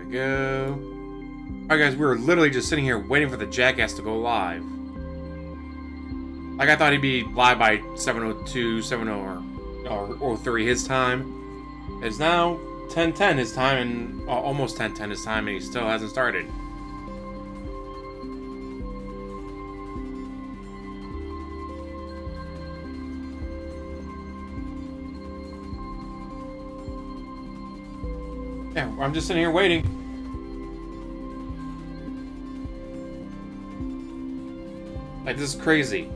we go. Alright guys, we were literally just sitting here waiting for the jackass to go live. Like I thought he'd be live by 7:02, 7:00 or 03 his time. It's now 10:10 his time and almost 10:10 his time, and he still hasn't started. Yeah, I'm just sitting here waiting. Like, this is crazy.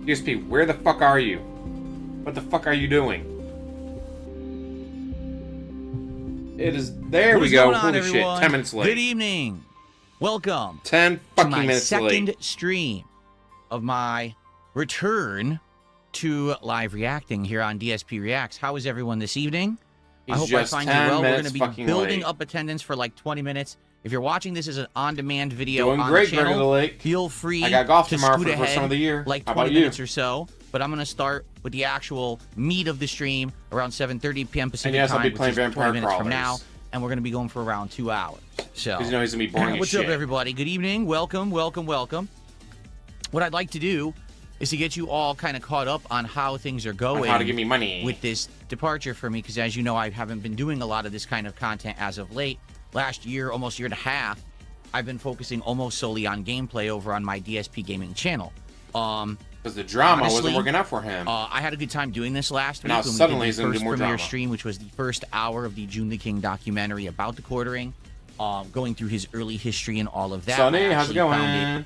DSP, where the fuck are you? What the fuck are you doing? It is... There we go. Holy shit. 10 minutes late. Good evening. Welcome 10 fucking to my minutes second late. stream of my return to live reacting here on DSP Reacts. How is everyone this evening? I hope I find you well. We're going to be building up attendance for like 20 minutes. If you're watching this as an on-demand video Doing on great, the channel, the Lake. feel free I got golf to tomorrow scoot for the first ahead time of the year. like How 20 about minutes you? or so. But I'm going to start with the actual meat of the stream around 7:30 p.m. Pacific and yes, time, I'll be playing which is 20 Vampire minutes from now. Crawlers. And we're going to be going for around 2 hours. So, Because you know he's going to be boring what's as up, shit. everybody? Good evening. Welcome, welcome, welcome. What I'd like to do is to get you all kind of caught up on how things are going. On how to give me money. With this departure for me, because as you know, I haven't been doing a lot of this kind of content as of late. Last year, almost year and a half, I've been focusing almost solely on gameplay over on my DSPGaming channel. Because the drama wasn't working out for him. I had a good time doing this last week. Now when suddenly we he's did going the to do first more premiere drama. stream, which was the first hour of the Joon the King documentary about the quartering, going through his early history and all of that. Sonny, how's it going?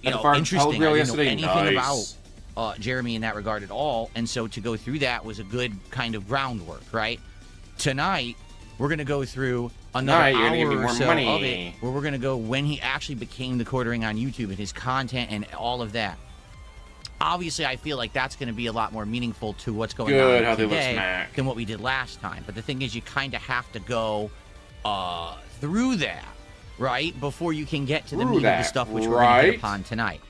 Interesting. I didn't know anything Nice. about Jeremy in that regard at all, and so to go through that was a good kind of groundwork, right? Tonight, we're going to go through another You're gonna give me hour or more so money. of it, where we're going to go when he actually became the quartering on YouTube and his content and all of that. Obviously, I feel like that's going to be a lot more meaningful to what's going Good, on how they look today smack. than what we did last time. But the thing is, you kind of have to go through that, right, before you can get to the meat of the stuff which we're going to hit upon tonight.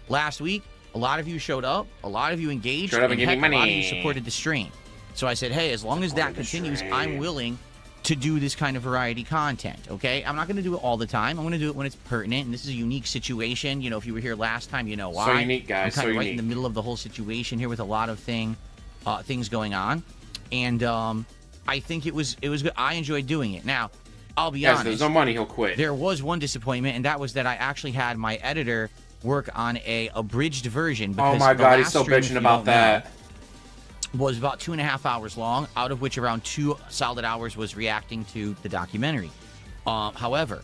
Last week, a lot of you showed up, a lot of you engaged, Showed up and and gave me heck, a lot of money. you supported the stream. So I said, hey, as long as that continues, I'm willing to do this kind of variety content, okay? I'm not going to do it all the time. I'm going to do it when it's pertinent, and this is a unique situation. You know, if you were here last time, you know why. So unique, guys. I'm kind of right unique. in the middle of the whole situation here with a lot of things going on, and I think it was good. I enjoyed doing it. Now, I'll be honest. If there's no money, he'll quit. There was one disappointment, and that was that I actually had my editor work on a abridged version. Oh my god, he's still bitching about that. Was about 2.5 hours long, out of which around 2 solid hours was reacting to the documentary. However,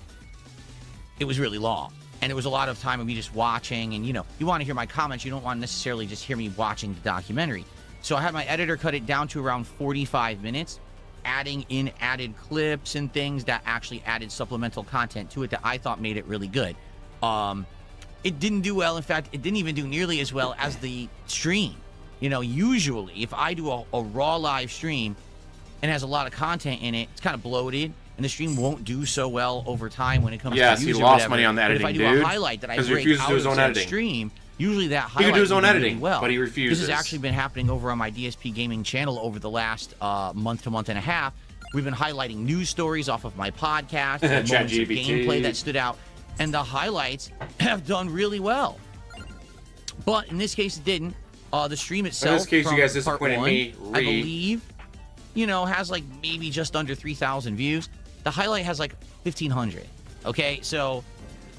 it was really long, and it was a lot of time of me just watching, and you know, you want to hear my comments, you don't want to necessarily just hear me watching the documentary. So I had my editor cut it down to around 45 minutes, adding in added clips and things that actually added supplemental content to it that I thought made it really good. It didn't do well. In fact, it didn't even do nearly as well as the stream. You know, usually if I do a raw live stream and has a lot of content in it, it's kind of bloated, and the stream won't do so well over time when it comes to views he or lost whatever. money on the editing, but if I do dude. a highlight that I Because he break refuses out to do his of own the editing. stream, usually that He highlight could do his will own do editing, really well. but he refuses. This has actually been happening over on my DSPGaming channel over the last month to month and a half. We've been highlighting news stories off of my podcast, and moments of gameplay that stood out, and the highlights have done really well. But in this case, it didn't. The stream itself, in this case, you guys part disappointed one, me, I Reeee. believe, you know, has like maybe just under 3,000 views. The highlight has like 1,500. Okay, so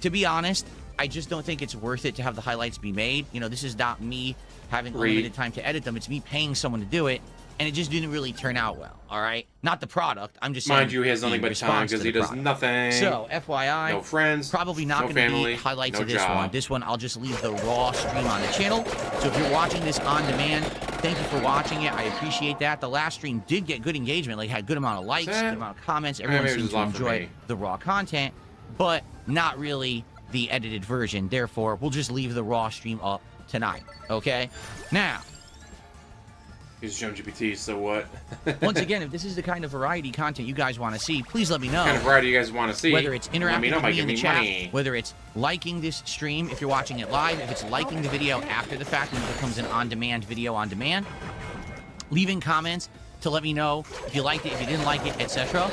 to be honest, I just don't think it's worth it to have the highlights be made. You know, this is not me having unlimited time to edit them. It's me paying someone to do it, and it just didn't really turn out well. All right, not the product. I'm just saying. Mind you, he has nothing but time because he does nothing. So, FYI, no friends, probably not no going to family, be highlights no of this job. one. This one, I'll just leave the raw stream on the channel. So if you're watching this on demand, thank you for watching it. I appreciate that. The last stream did get good engagement. Like, had a good amount of likes, good amount of comments. Everyone seemed to enjoy the raw content, but not really the edited version. Therefore, we'll just leave the raw stream up tonight. Okay? Now, he's Joon GPT, so what? once again, if this is the kind of variety content you guys want to see, please let me know. What kind of variety you guys want to see? Whether it's interacting with me in the chat, money. whether it's liking this stream if you're watching it live, if it's liking the video after the fact and it becomes an on-demand video on demand, leaving comments to let me know if you liked it, if you didn't like it, etc.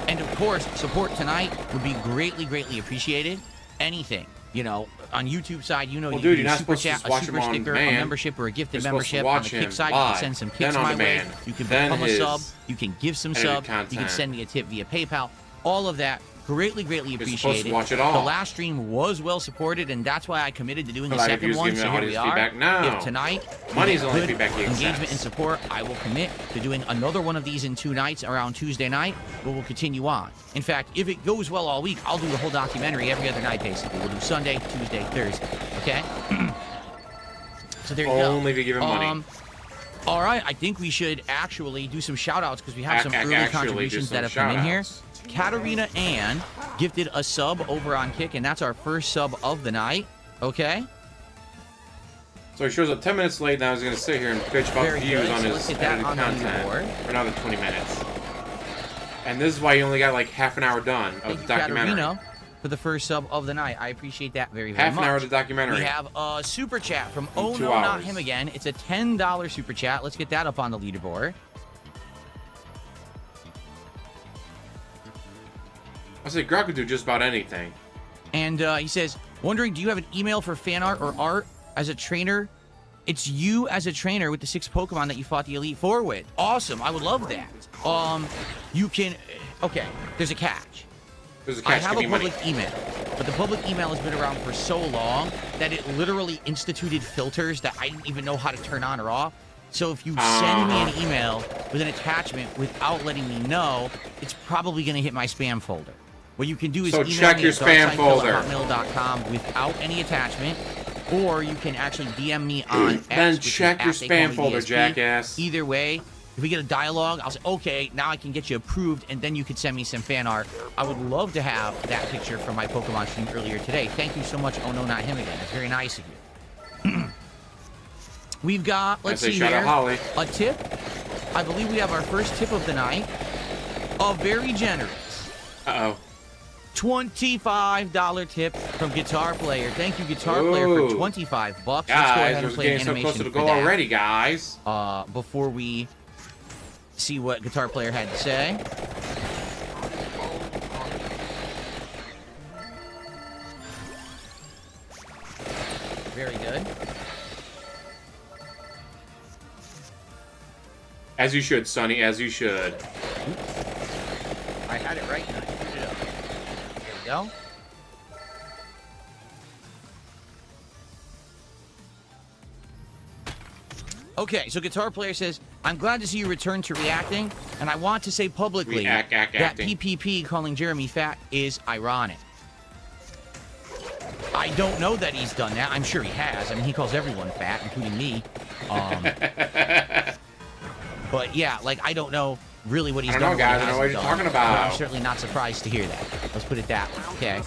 And of course, support tonight would be greatly, greatly appreciated. Anything, you know, on YouTube side, you know, well, you dude, can you're do not a super supposed to chat, a watch super him on sticker, a demand. membership, or a gifted You're supposed to membership. On watch the kick him side, you live, can send some then kicks on my way. demand, You can then become a his sub. You can give some edited sub. You can content. send me a tip via PayPal. All of that. Greatly, greatly You're supposed appreciated. to watch it all. The last stream was well supported, and that's why I committed to doing a Like, if second you're one. giving So here we audience are. feedback now. If tonight Money's we the only get feedback he engagement accepts. and support, I will commit to doing another one of these in 2 nights around Tuesday night. We'll continue on. In fact, if it goes well all week, I'll do the whole documentary every other night. Basically, we'll do Sunday, Tuesday, Thursday. Okay. So there you go. Only if you give him money. All right, I think we should actually do some shout-outs because we have some early Actually do contributions some that have come in here. shout-outs. Katarina Ann gifted a sub over on Kick, and that's our first sub of the night. Okay? So he shows up 10 minutes late, now he's going to sit here and bitch about Very views good. on So his let's get that edited on the content leaderboard. for another 20 minutes. And this is why he only got like half an hour done of Thank the you, documentary. Katarina, for the first sub of the night. I appreciate that very, very Half much. an hour of the documentary. We have a super chat from Oh 2 No, Not hours. Him Again. It's a $10 super chat. Let's get that up on the leaderboard. I say Grok could do just about anything. And he says, wondering, do you have an email for fan art or art as a trainer? It's you as a trainer with the 6 Pokemon that you fought the Elite Four with. Awesome. I would love that. You can... Okay, there's a catch. There's a I catch. have Give a me money. public email, but the public email has been around for so long that it literally instituted filters that I didn't even know how to turn on or off. So if you send me an email with an attachment without letting me know, it's probably going to hit my spam folder. What you can do is So email check me your at spam folder. darksidekill@hotmail.com without any attachment, or you can actually DM me on X, Then which is check your at they call spam me folder, DSP. jackass. Either way, if we get a dialogue, I'll say, okay, now I can get you approved, and then you could send me some fan art. I would love to have that picture from my Pokemon stream earlier today. Thank you so much. Oh, no, not him again. That's very nice of you. We've got, let's I say see shout here, out Holly. a tip. I believe we have our first tip of the night. A very generous Uh-oh. $25 tip from Guitar Player. Thank you, Guitar Player, for Ooh. $25. Let's go Guys, ahead we're and play an getting so animation close to the for goal that. already, guys. Before we see what Guitar Player had to say. Very good. As you should, Sonny, as you should. I had it right and I screwed it up. There we go. Okay, so Guitar Player says, I'm glad to see you return to reacting, and I want to say publicly that Reackacking. PPP calling Jeremy fat is ironic. I don't know that he's done that. I'm sure he has. I mean, he calls everyone fat, including me. But yeah, like, I don't know really what he's I done. don't know, or guys. I don't know what hasn't you're done, talking but I'm about. certainly not surprised to hear that. Let's put it that way. Okay.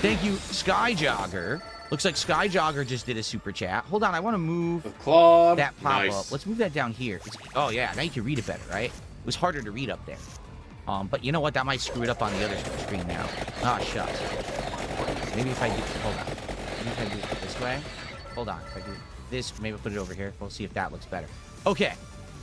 Thank you, Skyjogger. Looks like Skyjogger just did a super chat. Hold on, I want to move The club. that pop Nice. up. Let's move that down here. Oh yeah, now you can read it better, right? It was harder to read up there. But you know what? That might screw it up on the other screen now. Ah, shucks. Maybe if I do, hold on. Maybe if I do it this way. Hold on. If I do this, maybe I'll put it over here. We'll see if that looks better. Okay.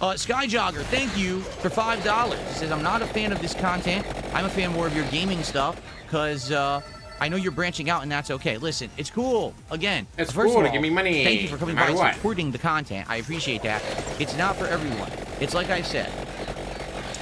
Skyjogger, thank you for $5. He says, I'm not a fan of this content. I'm a fan more of your gaming stuff, because I know you're branching out, and that's okay. Listen, it's cool. Again, It's first cool of to all, give me money, thank you for coming no by matter and what. supporting the content. I appreciate that. It's not for everyone. It's like I said.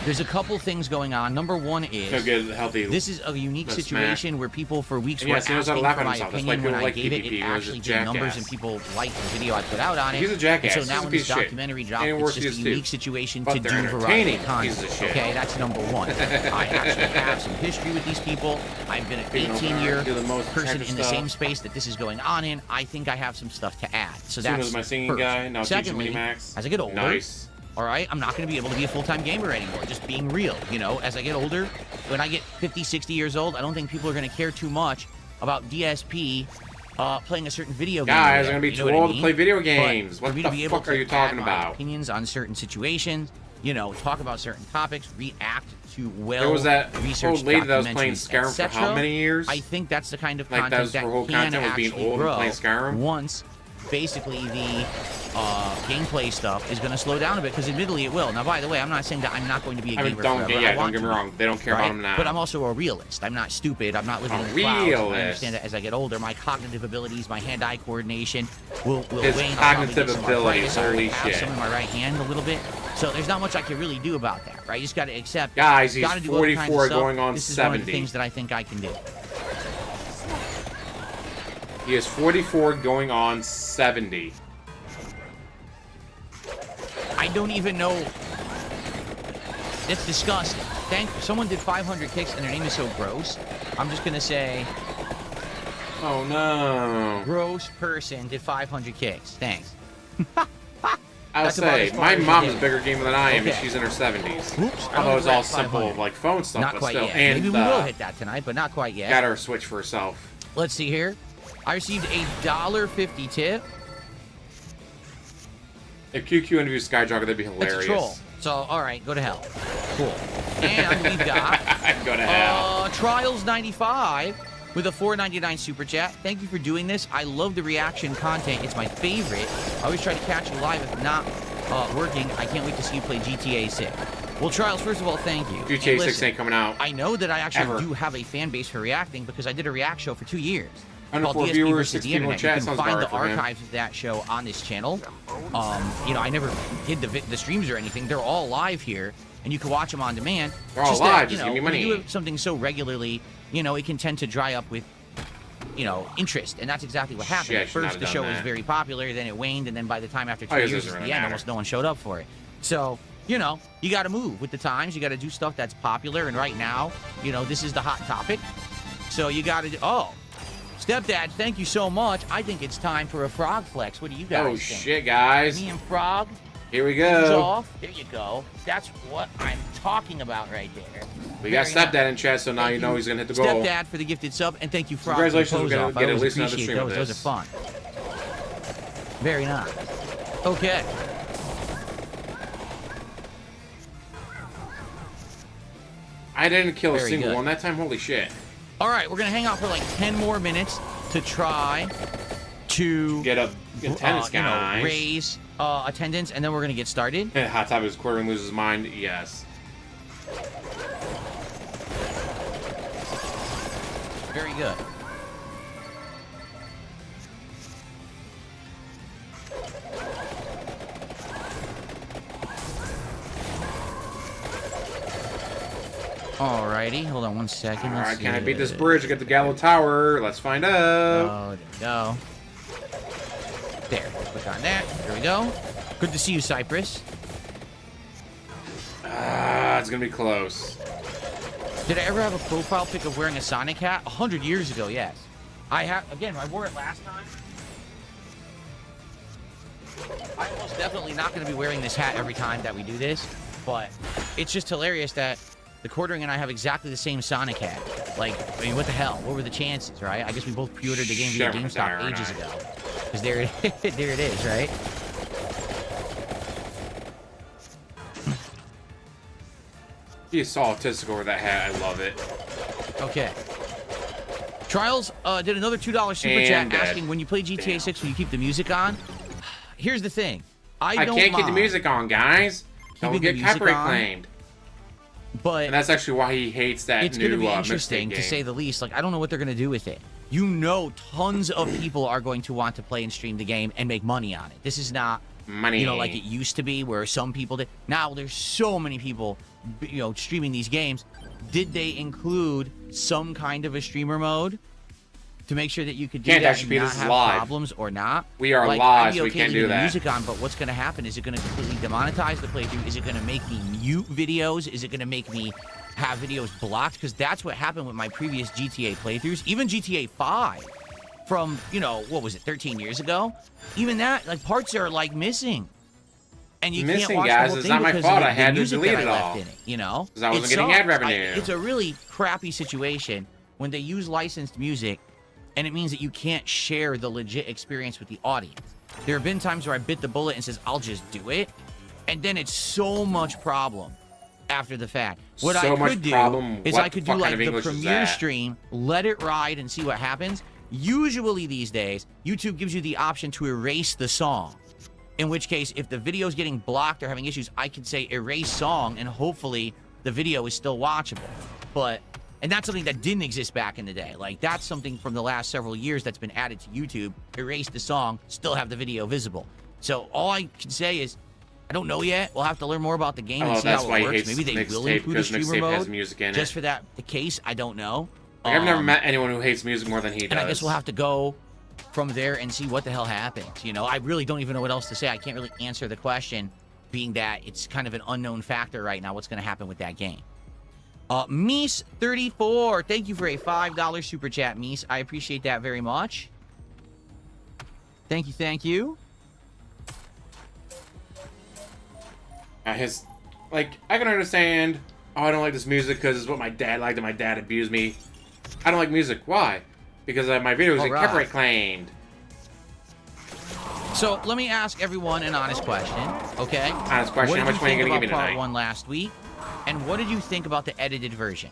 There's a couple things going on. Number one Go is get healthy. this is a unique Let's situation where people for weeks And were yes, he knows how to asking laugh for at my himself. That's why opinion when people I like gave it. PPP. It He was a actually did numbers, jackass. and people liked the video I put out on it. He's a jackass. And He's so now a when piece this of shit. documentary dropped, And it's worse just a he is too. unique situation But to they're do variety entertaining content. pieces of shit. Okay, that's number one. I actually have some history with these people. I've been an You know, 18-year do the most person attractive in the stuff. same space that this is going on in. I think I have some stuff to add. So Soon that's as my singing first. guy, now teaching Secondly, Minimax. as I get older, Nice. all right, I'm not going to be able to be a full-time gamer anymore. Just being real, you know. As I get older, when I get 50, 60 years old, I don't think people are going to care too much about DSP playing a certain video game. Guys, I'm gonna be You know too what I old to mean? play video But games. for What me to the be able fuck are to you talking add my about? opinions on certain situations, you know, talk about certain topics, react to There was that researched old lady that was playing documentaries, Skyrim for etc. how many years? I think that's the kind of Like, content that was her whole can content was being actually old and grow playing Skyrim? once basically the gameplay stuff is going to slow down a bit, because admittedly it will. Now, by the way, I'm not saying that I'm not going to be a gamer forever. Don't get me wrong. They don't care about them now. But I'm also a realist. I'm not stupid. I'm not living in the clouds. I understand that as I get older, my cognitive abilities, my hand-eye coordination will wane. Cognitive abilities, holy shit. Some in my right hand a little bit. So there's not much I can really do about that, right? You just got to accept. Guys, he's 44 going on 70. This is one of the things that I think I can do. He is 44 going on 70. I don't even know. It's disgusting. Someone did 500 kicks and their name is so gross. I'm just gonna say. Oh no. Gross person did 500 kicks. Thanks. I'll say, my mom is a bigger gamer than I am, and she's in her 70s. Oops. I know it was all simple, like phone stuff, not but quite still. Yet. And maybe we will hit that tonight, but not quite yet. Got her a Switch for herself. Let's see here. I received a $1.50 tip. If QQ interviews Skyjogger, that'd be hilarious. It's a troll. So, all right, go to hell. Cool. And we've got go to hell. Trials 95 with a $4.99 super chat. Thank you for doing this. I love the reaction content. It's my favorite. I always try to catch you live if not working. I can't wait to see you play GTA 6. Well, Trials, first of all, thank you. GTA 6 ain't coming out. I know that I actually do have a fan base for reacting because I did a react show for 2 years. Under 4 DSP viewers, versus 6 the people in internet. chat. You can find the archives of that show on this channel. You know, I never hid the streams or anything. They're all live here, and you can watch them on demand. They're all live. Just give me money. When you do something so regularly, you know, it can tend to dry up with, you know, interest, and that's exactly what happened. Shit, At first, the show was very popular, then it waned, and then by the time after 2 years, at the end, almost no one showed up for it. So, you know, you got to move with the times. You got to do stuff that's popular, and right now, you know, this is the hot topic. So you got to do. Oh. Stepdad, thank you so much. I think it's time for a frog flex. What do you guys think? Oh, shit, guys. Me and Frog. Here we go. Off. There you go. That's what I'm talking about right there. We got Stepdad in chat, so now you know he's going to hit the goal. Stepdad for the gifted sub, and thank you, Frog. Congratulations, we're going to get at least another stream of this. Those are fun. Very nice. Okay. I didn't kill a single one that time. Holy shit. All right, we're going to hang out for like 10 more minutes to try to get attendance, guys. Raise attendance, and then we're going to get started. Hot Topic is quartering loses his mind. Yes. Very good. Alrighty, hold on 1 second. Alright, can I beat this bridge to get the Gallo Tower? Let's find out. Oh, there we go. There, click on that. There we go. Good to see you, Cypress. It's gonna be close. Did I ever have a profile pic of wearing a Sonic hat? 100 years ago, yes. I have. Again, I wore it last time. I'm almost definitely not going to be wearing this hat every time that we do this, but it's just hilarious that the Quartering and I have exactly the same Sonic hat. Like, I mean, what the hell? What were the chances, right? I guess we both pre-ordered the game via GameStop ages ago. Because there it is, right? He is so autistic over that hat. I love it. Okay. Trials did another $2 super chat asking, when you play GTA 6, will you keep the music on? Here's the thing. I can't keep the music on, guys. Don't get copyright claimed. But and that's actually why he hates that it's new going to be interesting, game. to say the least. Like, I don't know what they're going to do with it. You know, tons of people are going to want to play and stream the game and make money on it. This is not money, you know, like it used to be, where some people did. Now there's so many people, you know, streaming these games. Did they include some kind of a streamer mode to make sure that you could do that and not have problems or not? We are live, so we can't do that. Music on, but what's going to happen? Is it going to completely demonetize the playthrough? Is it going to make me mute videos? Is it going to make me have videos blocked? Because that's what happened with my previous GTA playthroughs. Even GTA 5 from, you know, what was it, 13 years ago? Even that, like, parts are, like, missing. And you can't watch guys, the whole it's thing not my because fault. of I had to music delete that it I left all. in it, you know? Because I wasn't getting ad revenue. It's a really crappy situation when they use licensed music, and it means that you can't share the legit experience with the audience. There have been times where I bit the bullet and says, I'll just do it, and then it's so much problem after the fact. What So I much could do problem. is What I could the do fuck like kind of the English is premiere that? stream, let it ride and see what happens. Usually these days, YouTube gives you the option to erase the song. In which case, if the video is getting blocked or having issues, I can say erase song, and hopefully the video is still watchable. And that's something that didn't exist back in the day. Like, that's something from the last several years that's been added to YouTube. Erase the song, still have the video visible. So all I can say is, I don't know yet. We'll have to learn more about the game and see how it works. Maybe they will include a streamer mode music in just it. for that the case. I don't know. Like, I've never met anyone who hates music more than he does. And I guess we'll have to go from there and see what the hell happens. You know, I really don't even know what else to say. I can't really answer the question, being that it's kind of an unknown factor right now what's going to happen with that game. Meese34, thank you for a $5 super chat, Meese. I appreciate that very much. Thank you, thank you. I can understand, oh, I don't like this music because it's what my dad liked and my dad abused me. I don't like music. Why? Because my videos get copyright claimed. So let me ask everyone an honest question, okay? Honest question, how much money are you going to give me tonight? Part 1 last week, and what did you think about the edited version?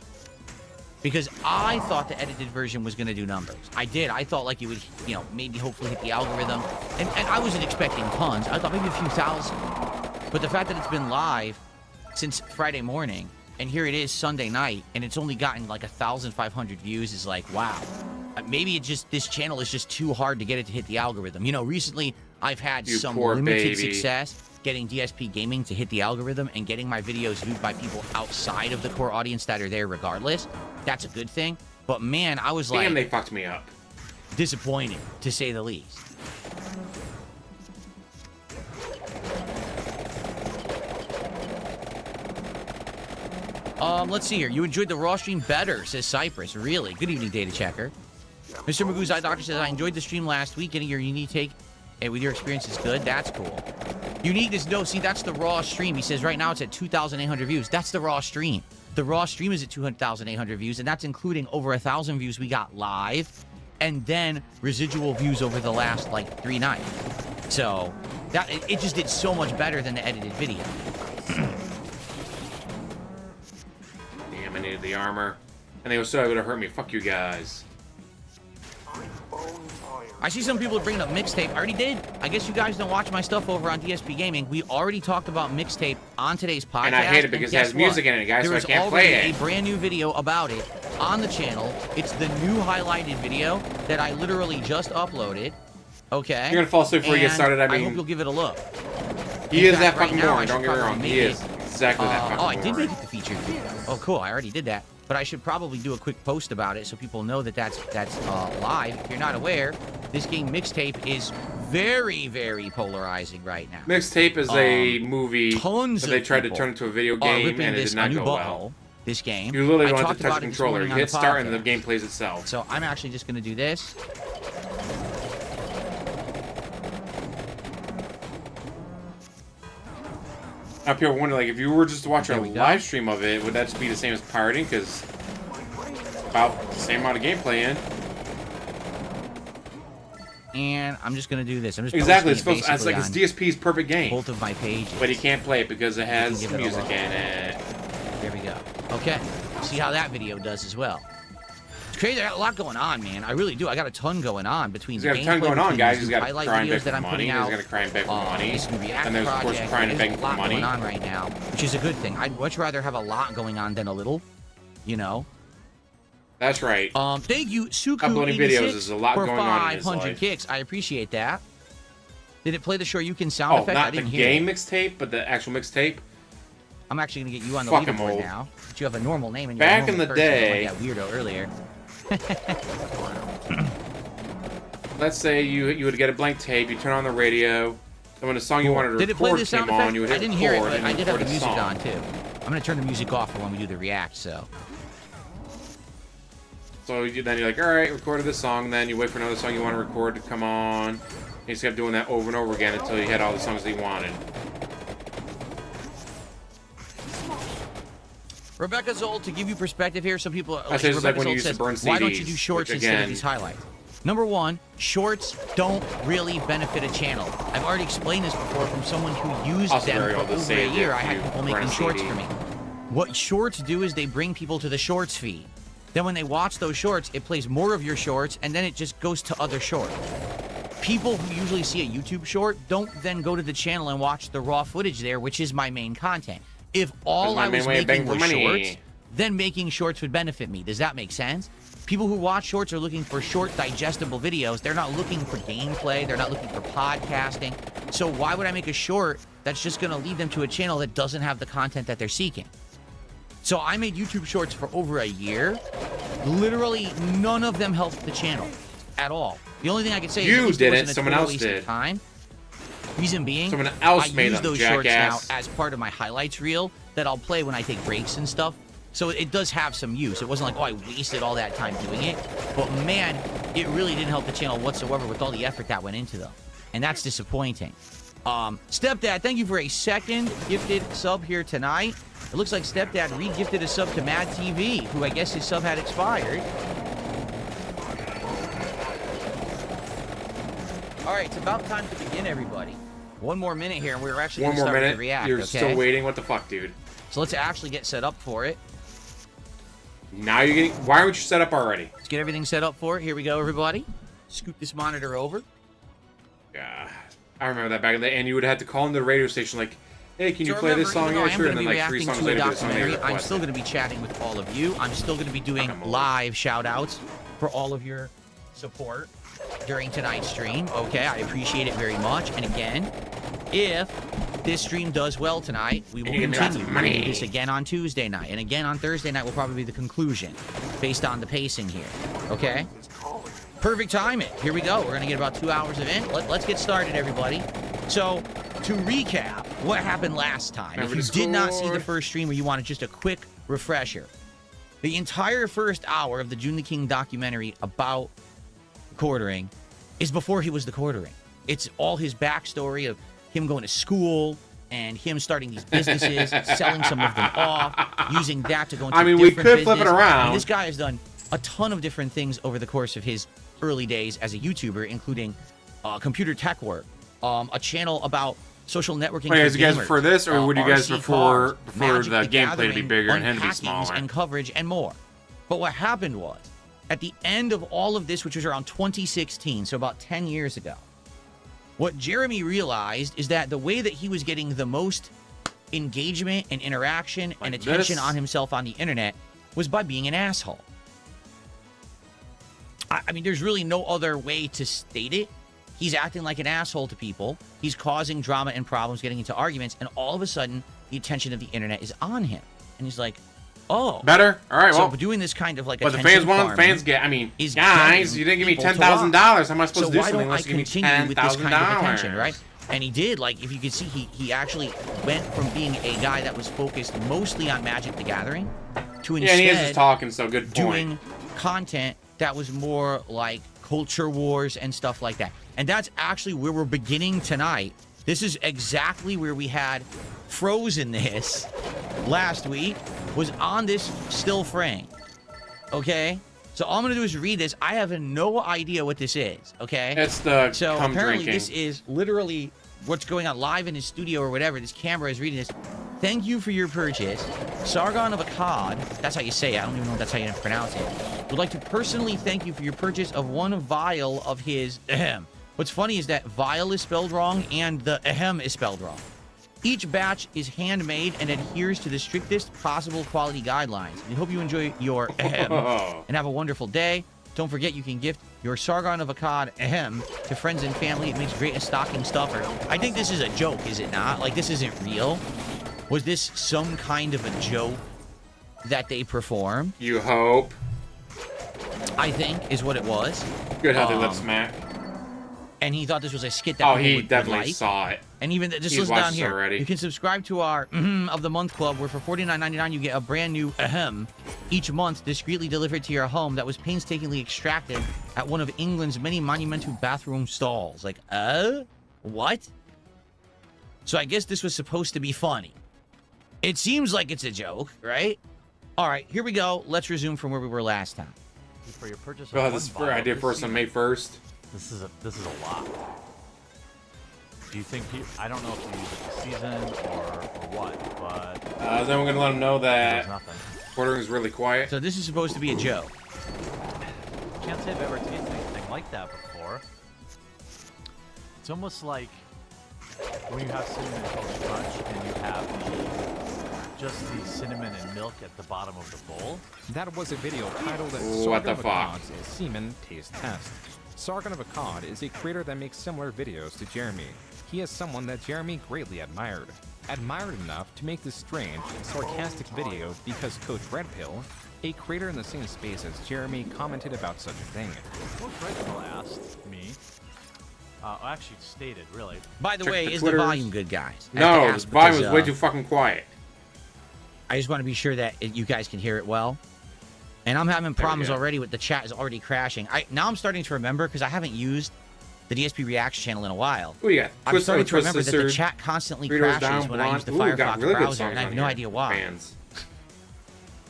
Because I thought the edited version was going to do numbers. I did. I thought like it would, you know, maybe hopefully hit the algorithm. And I wasn't expecting tons. I thought maybe a few thousand. But the fact that it's been live since Friday morning, and here it is Sunday night, and it's only gotten like 1,500 views is like, wow. Maybe this channel is just too hard to get it to hit the algorithm. You know, recently I've had some limited success getting DSPGaming to hit the algorithm and getting my videos viewed by people outside of the core audience that are there regardless. That's a good thing. But man, I was like... Damn, they fucked me up. Disappointed, to say the least. Let's see here. You enjoyed the Raw stream better, says Cypress. Really? Good evening, Data Checker. Mr. Magoo's Eye Doctor says, I enjoyed the stream last week. Getting your unique take with your experience is good. That's cool. Uniqueness, no. See, that's the Raw stream. He says right now it's at 2,800 views. That's the Raw stream. The Raw stream is at 200,800 views, and that's including over 1,000 views we got live, and then residual views over the last, like, 3 nights. So, it just did so much better than the edited video. Damn, I needed the armor. And they were so able to hurt me. Fuck you guys. I see some people bringing up mixtape. I already did. I guess you guys don't watch my stuff over on DSP Gaming. We already talked about mixtape on today's podcast. And I hate it because it has music in it, guys, so I can't play it. There is already a brand new video about it on the channel. It's the new highlighted video that I literally just uploaded. Okay? You're gonna fall asleep before you get started, I mean... I hope you'll give it a look. He is that fucking boring, don't get me wrong. He is exactly that fucking boring. Oh, I did make it the featured video. Oh, cool. I already did that. But I should probably do a quick post about it so people know that that's live. If you're not aware, this game Mixtape is very, very polarizing right now. Mixtape is a movie that they tried to turn into a video game, and it did not go well. This game. You literally don't have to touch the controller. You hit start, and the game plays itself. So I'm actually just going to do this. Now people wonder, like, if you were just to watch a live stream of it, would that just be the same as pirating? Because it's about the same amount of gameplay in. And I'm just gonna do this. I'm just exactly. It's like it's DSP's perfect game. Both of my pages. But he can't play it because it has music in it. There we go. Okay. See how that video does as well. It's crazy. I got a lot going on, man. I really do. I got a ton going on between the gameplay. He's got a ton going on, guys. He's got to cry and beg for money. He's going to cry and beg for money. And there's, of course, crying and begging for money. There's a lot going on right now, which is a good thing. I'd much rather have a lot going on than a little, you know. That's right. Thank you, Suku86, uploading videos is a lot for going on in his 500 life. kicks. I appreciate that. Did it play the Shoryuken sound effect? Not I didn't the hear game it. mixtape, but the actual mixtape. I'm actually going to get you on the leaderboard now. But you have a normal name and you're back in the day. Like that weirdo earlier. Let's say you would get a blank tape, you turn on the radio, and when the song you wanted to record came on, you would hit record. I didn't hear it, but I did have the music on too. I'm going to turn the music off for when we do the react, so. So then you're like, all right, recorded this song, then you wait for another song you want to record to come on. And you just kept doing that over and over again until you had all the songs that you wanted. Rebecca Zold, to give you perspective here, some people... I say it's like when you used to burn CDs. Why don't you do shorts instead of these highlights? Number one, shorts don't really benefit a channel. I've already explained this before from someone who used them for over a year. I had people making shorts for me. What shorts do is they bring people to the shorts feed. Then when they watch those shorts, it plays more of your shorts, and then it just goes to other shorts. People who usually see a YouTube short don't then go to the channel and watch the raw footage there, which is my main content. If all I was making was shorts, then making shorts would benefit me. Does that make sense? People who watch shorts are looking for short, digestible videos. They're not looking for gameplay. They're not looking for podcasting. So why would I make a short that's just going to lead them to a channel that doesn't have the content that they're seeking? So I made YouTube shorts for over a year. Literally none of them helped the channel at all. The only thing I could say you is didn't. Someone else did. Time. Reason being, someone else I made use them, those jackass. shorts now as part of my highlights reel that I'll play when I take breaks and stuff. So it does have some use. It wasn't like, oh, I wasted all that time doing it. But man, it really didn't help the channel whatsoever with all the effort that went into them. And that's disappointing. Stepdad, thank you for a second gifted sub here tonight. It looks like Stepdad re-gifted a sub to Mad TV, who I guess his sub had expired. All right, it's about time to begin, everybody. One more minute here, and we're actually going to start with the React, You're okay? still waiting? What the fuck, dude? So let's actually get set up for it. Now you're getting... Why aren't you set up already? Let's get everything set up for it. Here we go, everybody. Scoot this monitor over. Yeah, I remember that back in the day, and you would have to call into the radio station like, hey, can you So play remember, this song? even though Yeah, I'm sure. gonna And be then like 3 reacting songs to a later, the song they documentary, I'm requested. still going to be chatting with all of you. I'm still going to be doing live shout-outs for all of your support during tonight's stream. Okay, I appreciate it very much. And again, if this stream does well tonight, we will continue. We'll do this again on Tuesday night. And again on Thursday night will probably be the conclusion based on the pacing here. Okay? Perfect timing. Here we go. We're going to get about 2 hours of it. Let's get started, everybody. So, to recap what happened last time, if you did not see the first stream or you wanted just a quick refresher, the entire first hour of the Joon the King documentary about quartering is before he was the quartering. It's all his backstory of him going to school and him starting these businesses, selling some of them off, using that to go into we different could flip it business. around. And this guy has done a ton of different things over the course of his early days as a YouTuber, including computer tech work, a channel about social networking. Wait, for you guys gamers, prefer this, or would you guys RC prefer cars, the Magic gameplay to be Gathering, bigger and him to be unpackings smaller? and coverage and more? But what happened was, at the end of all of this, which was around 2016, so about 10 years ago, what Jeremy realized is that the way that he was getting the most engagement and interaction Like and attention this? on himself on the internet was by being an asshole. I mean, there's really no other way to state it. He's acting like an asshole to people. He's causing drama and problems, getting into arguments, and all of a sudden, the attention of the internet is on him. And he's like, oh. Better? All right, well. So doing this kind of like What the attention fans want, farming fans get. I mean, is guys, getting you didn't give me people to $10,000. How am I supposed so to do why something don't I unless you give me continue with this kind of attention, $10,000? right? And he did. Like, if you could see, he actually went from being a guy that was focused mostly on Magic the Gathering to Yeah, and he is just instead talking, so good point. doing content that was more like culture wars and stuff like that. And that's actually where we're beginning tonight. This is exactly where we had frozen this last week, was on this still frame. Okay? So all I'm going to do is read this. I have no idea what this is, okay? It's the So cum apparently drinking. this is literally what's going on live in his studio or whatever. This camera is reading this. Thank you for your purchase. Sargon of Akkad, that's how you say it. I don't even know if that's how you pronounce it. Would like to personally thank you for your purchase of one vial of his ahem. What's funny is that vial is spelled wrong and the ahem is spelled wrong. Each batch is handmade and adheres to the strictest possible quality guidelines. We hope you enjoy your ahem and have a wonderful day. Don't forget you can gift your Sargon of Akkad ahem to friends and family. It makes great a stocking stuffer. I think this is a joke, is it not? Like, this isn't real. Was this some kind of a joke that they performed? You hope. I think is what it was. Good how they lip smack. And he thought this was a skit that Oh, people he would definitely like. saw it. And even just He's listen down watched it here. already. You can subscribe to our of the Month Club, where for $49.99 you get a brand new ahem each month, discreetly delivered to your home that was painstakingly extracted at one of England's many monumental bathroom stalls. Like, what? So I guess this was supposed to be funny. It seems like it's a joke, right? All right, here we go. Let's resume from where we were last time. For your purchase of Well, one this is vial I did this first on May 1st. This is a lot. Do you think I don't know if you use it this season or what, but then we're gonna let him know there's that nothing. quartering is really quiet. So this is supposed to be a joke. Can't say I've ever tasted anything like that before. It's almost like when you have cinnamon toast crunch and you have just the cinnamon and milk at the bottom of the bowl. That was a video titled What the fuck? Sargon Semen Taste Test. Sargon of Akkad is a creator that makes similar videos to Jeremy. He is someone that Jeremy greatly admired. Admired enough to make this strange, sarcastic video because Coach Red Pill, a creator in the same space as Jeremy, commented about such a thing. Coach Redpill asked me, actually stated, really. By the Check way, the is Twitters. the volume good, guys? I have to No, ask the volume because, is way too fucking quiet. I just want to be sure that you guys can hear it well. And I'm having problems go. already with the chat is already crashing. Now I'm starting to remember because I haven't used the DSP Reaction channel in a while. Ooh, yeah. I'm starting to remember that the chat constantly crashes when I use the Firefox browser, and I have no idea why. Fans.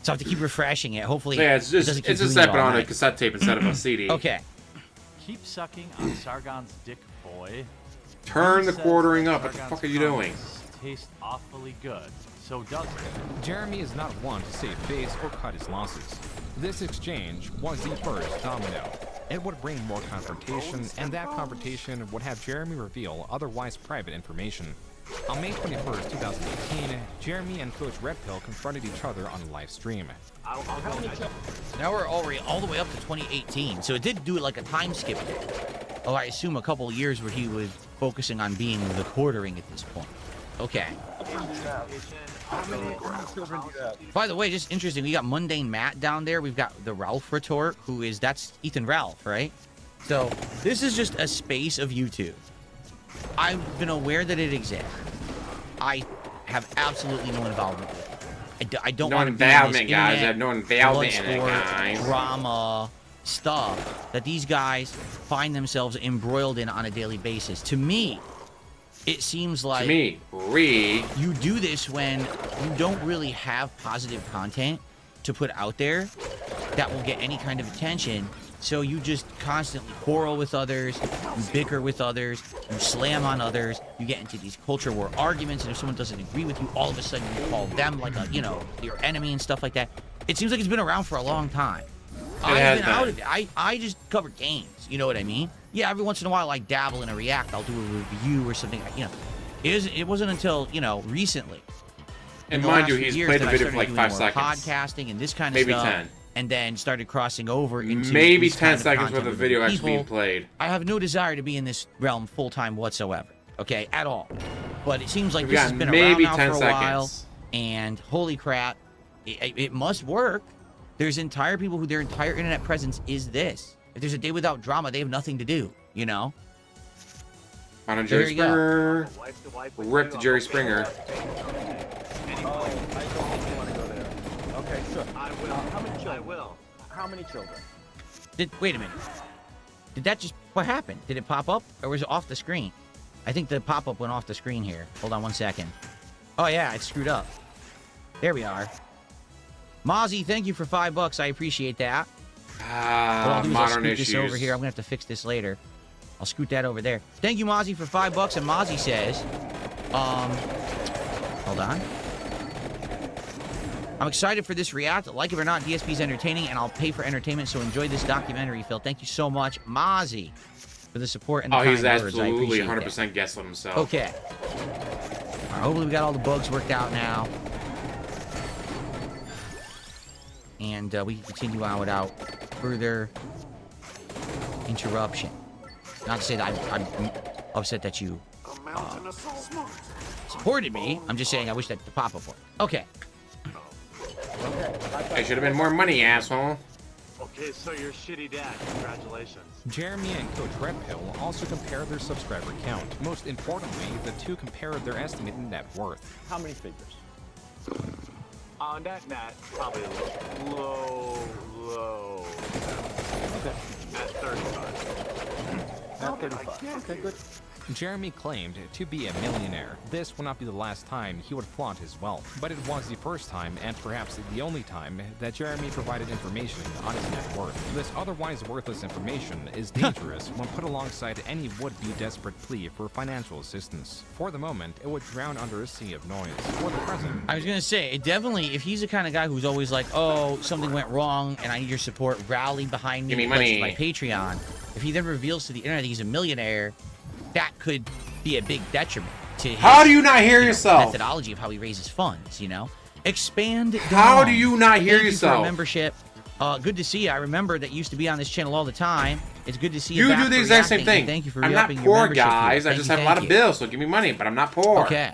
So I have to keep refreshing it. Hopefully, So yeah, it's it doesn't just keep doing set it all on a night. cassette tape instead of a CD. Okay. Keep sucking on Sargon's dick, boy. Turn the Says quartering up. What the Sargon's fuck are you doing? comments taste awfully good. So does it. Jeremy is not one to save face or cut his losses. This exchange was the first domino. It would bring more confrontation, and that confrontation would have Jeremy reveal otherwise private information. On May 21st, 2018, Jeremy and Coach Red Pill confronted each other on a live stream. Now we're already all the way up to 2018, so it did do it like a time skip there. Oh, I assume a couple of years where he was focusing on being the quartering at this point. Okay. By the way, just interesting, we got Mundane Matt down there. We've got the Ralph retort, that's Ethan Ralph, right? So this is just a space of YouTube. I've been aware that it exists. I have absolutely no involvement with it. I don't No want to be in this involvement, guys. I internet have no involvement in it, blood sport, guys. drama stuff that these guys find themselves embroiled in on a daily basis. To me, it seems like To me, Reeee. you do this when you don't really have positive content to put out there that will get any kind of attention. So you just constantly quarrel with others, you bicker with others, you slam on others, you get into these culture war arguments, and if someone doesn't agree with you, all of a sudden you call them like a, your enemy and stuff like that. It seems like it's been around for a long time. I've been out of it. I just cover games, you know what I mean? Yeah, every once in a while I dabble in a React, I'll do a review or something, It wasn't until, recently. And the mind last you, few he's years played the that I video for started like doing 5 more seconds. Podcasting and this kind of Maybe stuff. 10. And then started crossing over into Maybe this 10 kind of seconds worth content of with video actually people. being played. I have no desire to be in this realm full time whatsoever. Okay, at all. But it seems like We've this has got been maybe around now 10 for a while. seconds. And holy crap, it must work. There's entire people who their entire internet presence is this. If there's a day without drama, they have nothing to do. On a There Jerry you go. Springer. Rip to Jerry Springer. Okay, sure. I will. How many children? I will. How many children? Wait a minute. Did that just... What happened? Did it pop up? Or was it off the screen? I think the pop-up went off the screen here. Hold on 1 second. Oh, yeah, it's screwed up. There we are. Mozzie, thank you for $5. I appreciate that. What I'll do is I'll Modern scoot issues. this over here. I'm going to have to fix this later. I'll scoot that over there. Thank you, Mozzie, for $5. And Mozzie says... Hold on. I'm excited for this React. Like it or not, DSP's entertaining, and I'll pay for entertainment, so enjoy this documentary, Phil. Thank you so much, Mozzie, for the support and the Oh, he's kind words. I absolutely appreciate 100% guessing himself. that. Okay. All right, hopefully we got all the bugs worked out now. And we can continue on without further interruption. Not to say that I'm upset that you supported me. I'm just saying I wish that the pop-up worked. Okay. Hey, should have been more money, asshole. Okay, so you're shitty dad. Congratulations. Jeremy and Coach Red Pill also compared their subscriber count. Most importantly, the two compared their estimated net worth. How many figures? On that probably low. Okay. At 35. At 35. Okay, good. Jeremy claimed to be a millionaire. This would not be the last time he would flaunt his wealth, but it was the first time, and perhaps the only time, that Jeremy provided information on his net worth. This otherwise worthless information is dangerous when put alongside any would-be desperate plea for financial assistance. For the moment, it would drown under a sea of noise. For the present, I was gonna say, it definitely, if he's the kind of guy who's always like, oh, something went wrong and I need your support, rally behind me, Give me pledge to money. my Patreon. If he then reveals to the internet that he's a millionaire, that could be a big detriment to his, How do you not hear yourself? methodology of how he raises funds, you know? Expand. How Dom. do you not hear Thank you for yourself? a membership. Good to see you. I remember that you used to be on this channel all the time. It's good to see you. You back do for the exact same reacting, and thing. Thank you for I'm not re-upping your poor, membership guys. here. I Thank just you, have a lot thank of you. bills, so give me money. But I'm not poor. Okay.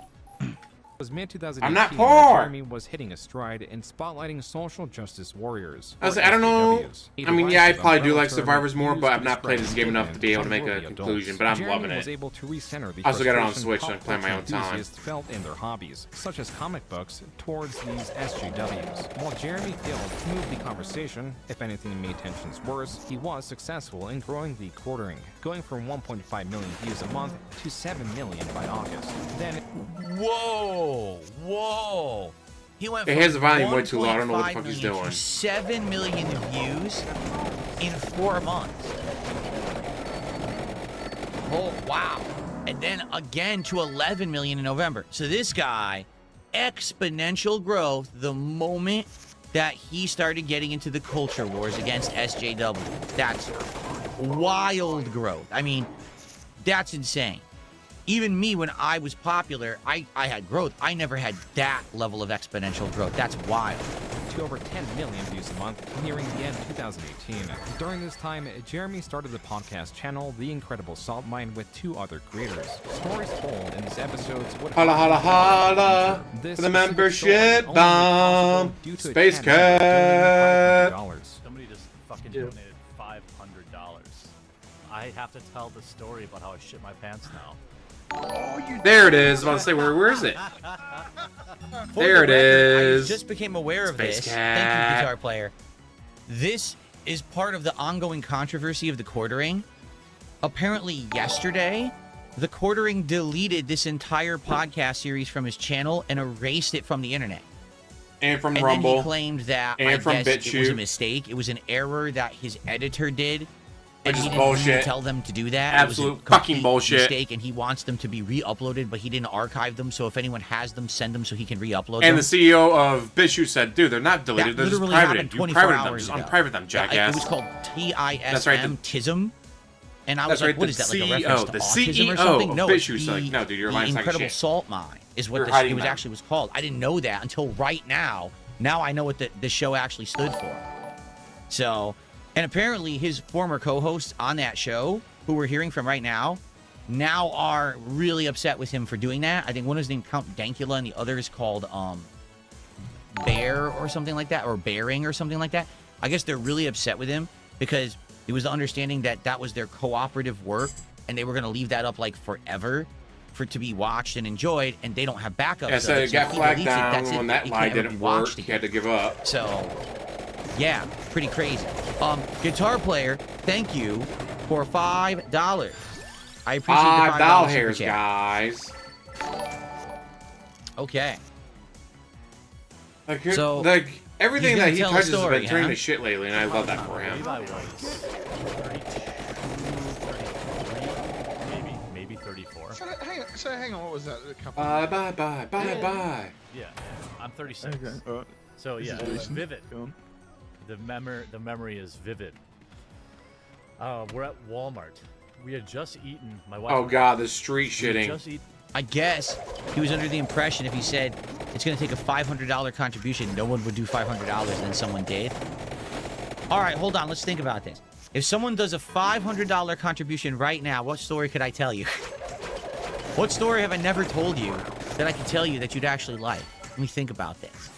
was mid-2018 I'm not that poor. Jeremy was hitting a stride in spotlighting social justice warriors. I was or like, I don't know. SJWs. I mean, yeah, I Divisive probably do umbrella like term Survivors more, used but to I've not played this game enough to be able to make a unruly conclusion. adults. But I'm Jeremy loving was it. able to recenter the I also got it on frustration Switch, so I pop play my own culture time. enthusiasts felt in their hobbies, such as comic books, towards these SJWs. While Jeremy failed to move the conversation, if anything made tensions worse, he was successful in growing the quartering, going from 1.5 million views a month to 7 million by August. Then Whoa. He went Hey, from here's the volume way too low. I don't know what the 1.5 fuck he's million doing. to 7 million views in 4 months. Oh, wow. And then again to 11 million in November. So this guy, exponential growth the moment that he started getting into the culture wars against SJW. That's wild growth. I mean, that's insane. Even me, when I was popular, I had growth. I never had that level of exponential growth. That's wild. to over 10 million views a month, nearing the end of 2018. During this time, Jeremy started the podcast channel The Incredible Salt Mine with 2 other creators. Stories told in these episodes would Holla, holla, holla. This For the specific membership story only made bomb. possible due to a Space channel cat. donating $500. Somebody just fucking donated $500. I have to tell the story about how I shit my pants now. There it is. I was about to say, where is it? For There the it record, is. I just became aware of Space this. cat. Thank you, guitar player. This is part of the ongoing controversy of the quartering. Apparently, yesterday, the quartering deleted this entire podcast series from his channel and erased it from the internet. And from And Rumble. then he claimed that And I from guess it was a BitChute. mistake. It was an error that his editor did. And Which is he didn't really bullshit. tell them to do that. Absolute it was a fucking complete bullshit. mistake, and he wants them to be re-uploaded, but he didn't archive them. So if anyone has them, send them so he can re-upload And them. the CEO of BitChute said, dude, they're not deleted. That They're just literally privated. happened You 24 privated them. hours Just ago. unprivate them, Yeah, jackass. it was called TISM, That's right, TISM. And I was That's like, right, what the is that, like a CEO, reference to the autism CEO or something? of No, it's BitChute's the, like, no, dude, you're the lying like Incredible shit. Salt Mine is what You're this, hiding it was that. actually was called. I didn't know that until right now. Now I know what the show actually stood for. So, and apparently his former co-hosts on that show, who we're hearing from right now are really upset with him for doing that. I think one is named Count Dankula and the other is called Bear or something like that, or Bearing or something like that. I guess they're really upset with him because it was the understanding that that was their cooperative work and they were going to leave that up like forever for it to be watched and enjoyed, and they don't have backup. Yeah, so it got flagged down when that lie lie didn't work. He had to give up. So, yeah, pretty crazy. Guitar player, thank you for $5. I appreciate the $5 super hairs, chat. guys. Okay. Like, So, everything he's that gonna he tell a touches has story, been turning huh? to shit lately, and I love that for I him. believe I was 32, 33, maybe 34. So hang on, what was that? A couple Bye, bye, bye, bye, bye. Yeah, I'm 36. Okay. Alright. So yeah, This is it's vivid. Go on. The memory is vivid. We're at Walmart. We had just eaten. My wife. Oh god, the street we had shitting. just eat. I guess he was under the impression if he said it's going to take a $500 contribution, no one would do $500, and then someone did. All right, hold on. Let's think about this. If someone does a $500 contribution right now, what story could I tell you? What story have I never told you that I can tell you that you'd actually like? Let me think about this.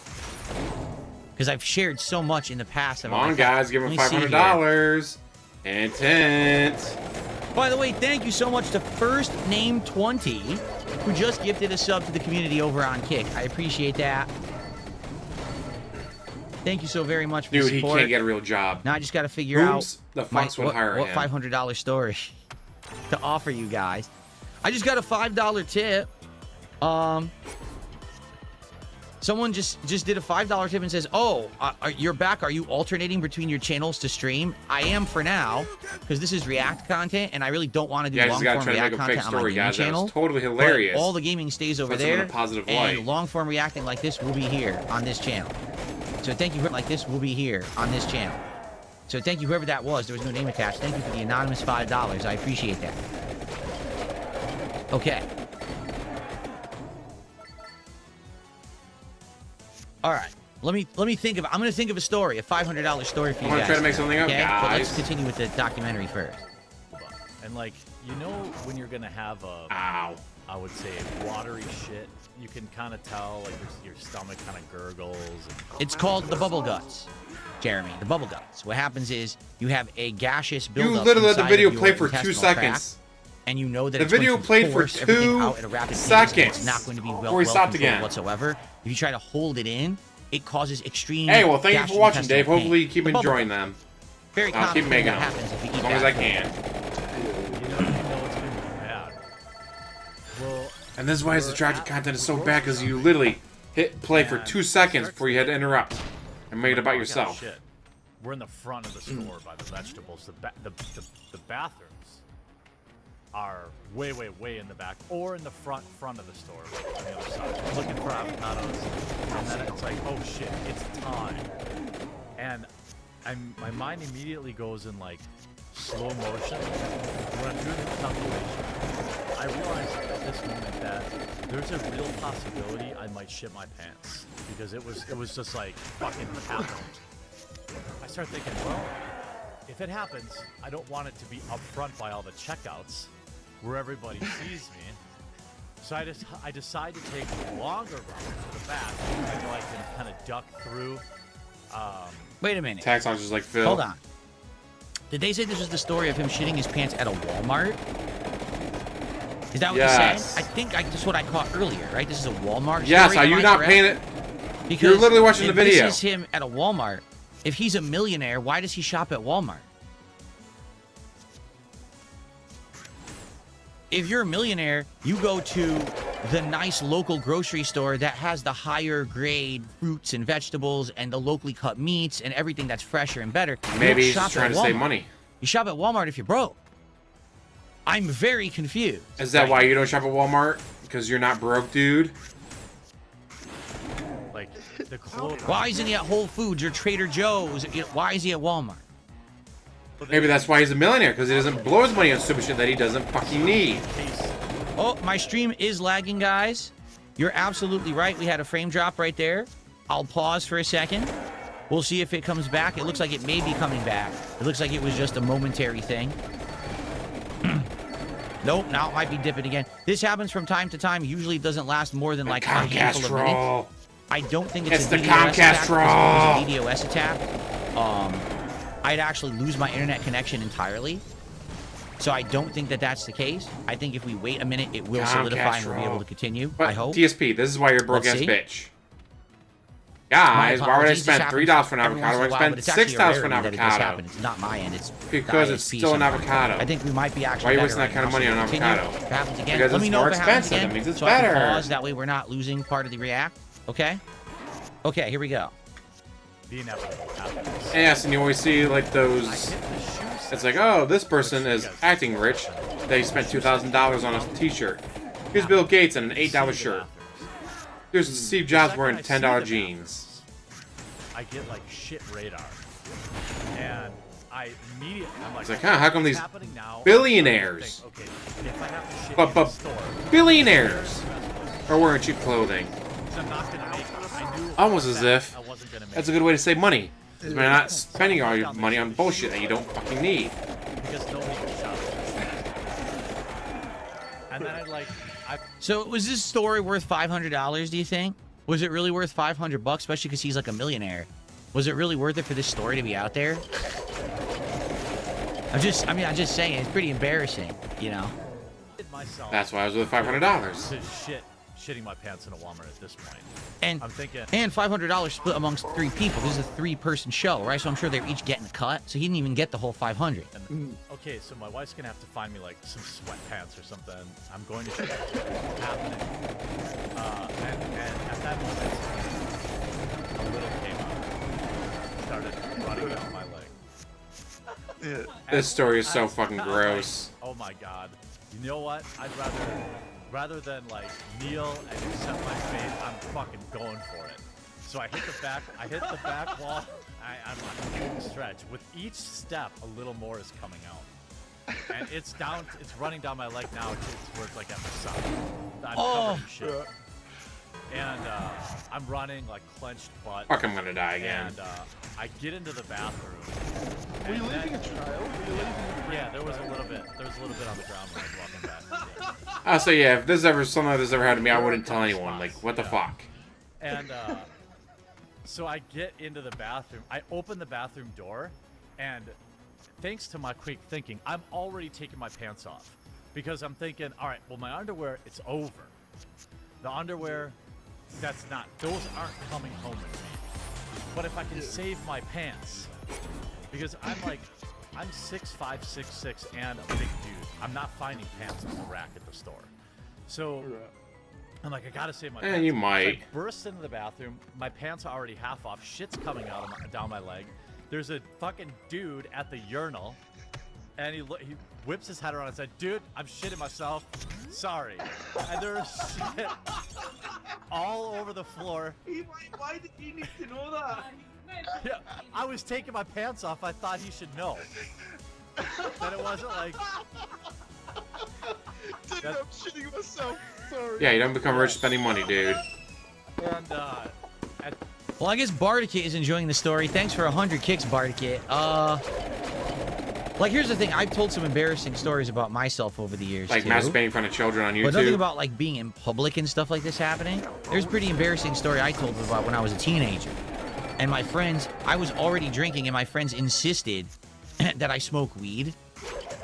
Because I've shared so much in the past. Come on, guys, give him Let me see $500. Intent. By the way, thank you so much to First Name 20, who just gifted a sub to the community over on Kick. I appreciate that. Thank you so very much for Dude, the he support. can't get a real job. Now I just got to figure Whom's out the fucks would hire what him? $500 story to offer you guys. I just got a $5 tip. Someone just did a $5 tip and says, "Oh, you're back. Are you alternating between your channels to stream?" I am for now, because this is React content, and I really don't want to do long-form React content on my gaming channel. That was totally hilarious. But all the gaming stays over there, in a positive light. and long-form reacting like this will be here on this channel. So thank you for like this will be here on this channel. So thank you whoever that was. There was no name attached. Thank you for the anonymous $5. I appreciate that. Okay. All right. Let me think of. I'm gonna think of a story, a $500 story for you guys. I'm gonna try to make something up, okay? But guys. let's continue with the documentary first. And like, you know, when you're gonna have a, Ow. I would say, watery shit, you can kind of tell, like, your stomach kind of gurgles. And... It's called the bubble guts, Jeremy. The bubble guts. What happens is you have a gaseous buildup. You literally let the inside video of your play for 2 intestinal seconds. tract, and you know that The it's video going to played for force everything 2 out at a rapid pace, and seconds it's not going to be before he stopped again. whatsoever. If you try to hold it in, it causes extreme. Hey, well, thank you gastric for watching, intestinal Dave. pain. Hopefully you keep The bubble enjoying gut. them. Very I'll common keep thing making that them happens if you eat as long as I that. can. You know it's gonna be bad. Well, And this is why the tragic content is so bad, because you literally hit play for 2 seconds before you had to interrupt and make it about yourself. Shit. We're in the front of the store by the vegetables. The bathrooms are way in the back, or in the front of the store, like on the other side. Looking for avocados, and then it's like, oh shit, it's time. And my mind immediately goes in like slow motion. When I'm doing the calculation, I realize at this moment that there's a real possibility I might shit my pants, because it was just like fucking happened. I start thinking, well, if it happens, I don't want it to be up front by all the checkouts where everybody sees me. So I decide to take the longer route to the back, I know I can kind of duck through. Wait a minute. Tax on just like Phil. Hold on. Did they say this was the story of him shitting his pants at a Walmart? Is that what they said? I think that's what I caught earlier, right? This is a Walmart story. Yes, are Am you I not correct? paying it? Because You're literally watching the if video. This is him at a Walmart. If he's a millionaire, why does he shop at Walmart? If you're a millionaire, you go to the nice local grocery store that has the higher grade fruits and vegetables and the locally cut meats and everything that's fresher and better. You Maybe don't he's shop just trying at to save Walmart. money. You shop at Walmart if you're broke. I'm very confused. Is that why you don't shop at Walmart? Because you're not broke, dude? Like the clothes. Why isn't he at Whole Foods or Trader Joe's? Why is he at Walmart? Maybe that's why he's a millionaire, because he doesn't blow his money on stupid shit that he doesn't fucking need. Oh, my stream is lagging, guys. You're absolutely right. We had a frame drop right there. I'll pause for a second. We'll see if it comes back. It looks like it may be coming back. It looks like it was just a momentary thing. Nope, now it might be dipping again. This happens from time to time. Usually it doesn't last more than like a handful of minutes. I don't think it's the a DDoS Comcast attack. troll. If it was a DDoS attack, I'd actually lose my internet connection entirely. So I don't think that that's the case. I think if we wait a minute, it will solidify and we'll be able to continue. But I hope. DSP, this is why you're a broke ass Let's see. bitch. Guys, why would I apologies. spend This $3 happens for an every once avocado? in a I while, but spend it's actually a $6 for an rarity that it does avocado. happen. It's not my end. It's Because the it's ISP still an sometimes. avocado. I think we might be actually Why are you better wasting that right kind of now. money So on an continue. avocado? If it happens again, Because let me it's know more if it happens expensive. again, That means it's so I can better. pause. That way we're not losing part of the react. Okay? Okay, here we go. The inevitable happens. Yes, and you always see like I those. hit the shoe It's like, oh, this person is acting rich. They spent $2,000 on a t-shirt. Here's Bill Gates in an $8 shirt. Here's Steve Jobs wearing $10 jeans. I get like shit radar, and I immediately I'm like, It's like, huh, how come these happening now? billionaires, Okay, if I have to shit but in the store, billionaires are wearing cheap clothing? I'm not gonna make it. I knew Almost as that if I wasn't gonna make that's a good way to save money. Because you're not spending all your money on bullshit that you don't fucking need. it because nobody can shop. And then So was this story worth $500, do you think? Was it really worth $500, especially because he's like a millionaire? Was it really worth it for this story to be out there? I'm just saying, it's pretty embarrassing, you know? did myself That's why I was with $500. to shit shitting my pants in a Walmart at this point. And I'm thinking, and $500 split amongst 3 people. This is a 3-person show, right? So I'm sure they're each getting a cut. So he didn't even get the whole 500. and, okay, so my wife's gonna have to find me like some sweatpants or something. I'm going to show what's happening. And at that moment, a little came out, started running down my leg. This story is so I- fucking I'm gross. like, oh my god. You know what? I'd rather than like kneel and accept my fate, I'm fucking going for it. So I hit the back wall. I'm on a home stretch. With each step, a little more is coming out. And it's running down my leg now to where it's like at my side. I'm covered in shit. And I'm running like clenched butt. Fuck, I'm gonna die again. And I get into the bathroom. Were you and leaving then- a child? Were you leaving Yeah, there was a little bit on the ground when I was walking back. I'll say, yeah, if this ever something like this ever happened to me, I wouldn't tell anyone. Like, what the Yeah. fuck? And so I get into the bathroom. I open the bathroom door, and thanks to my quick thinking, I'm already taking my pants off. Because I'm thinking, all right, well, my underwear, it's over. The underwear, those aren't coming home with me. But if I can save my pants, because I'm 6'5", 6'6", and a big dude. I'm not finding pants on the rack at the store. So I'm like, I gotta save my pants. You So might. I burst into the bathroom. My pants are already half off. Shit's coming out down my leg. There's a fucking dude at the urinal, and he whips his head around and said, "Dude, I'm shitting myself. Sorry." And there's shit all over the floor. Why did you need to know that? Yeah, I was taking my pants off. I thought he should know. That it wasn't like. Dude, I'm shitting myself. Sorry. Yeah, you don't become rich spending money, dude. And Well, I guess Bardicate is enjoying the story. Thanks for 100 kicks, Bardicate. Like, here's the thing. I've told some embarrassing stories about myself over the years, Like too. masturbating in front of children on YouTube. But nothing about, like, being in public and stuff like this happening. There's a pretty embarrassing story I told about when I was a teenager. And my friends, I was already drinking, and my friends insisted that I smoke weed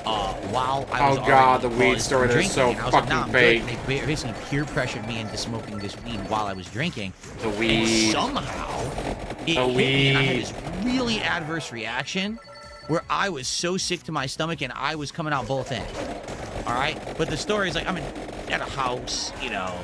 while I was Oh, God, already the weed buzzed story, from they're drinking. so And I was like, fucking nah, I'm fake. good. And they basically peer pressured me into smoking this weed while I was drinking. The And weed. somehow, it The hit me, and I had weed. this really adverse reaction where I was so sick to my stomach, and I was coming out both ends. All right? But the story is like, I'm at a house, you know.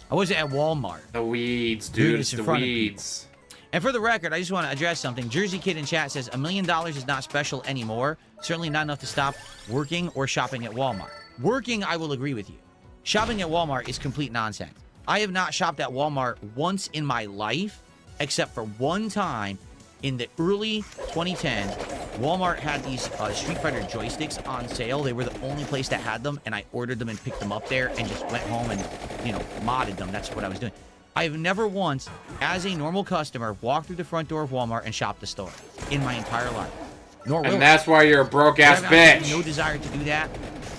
I wasn't at Walmart. The weeds, Dude, dude. it's It's in the front of weeds. And for the record, I just want to address something. Jersey Kid in chat says $1 million is not special anymore. Certainly not enough to stop working or shopping at Walmart. Working, I will agree with you. Shopping at Walmart is complete nonsense. I have not shopped at Walmart once in my life, except for one time in the early 2010s. Walmart had these Street Fighter joysticks on sale. They were the only place that had them, and I ordered them and picked them up there and just went home and, you know, modded them. That's what I was doing. I've never once, as a normal customer, walked through the front door of Walmart and shopped the store in my entire life. Nor will And I. that's why you're a broke ass I have absolutely bitch. no desire to do that.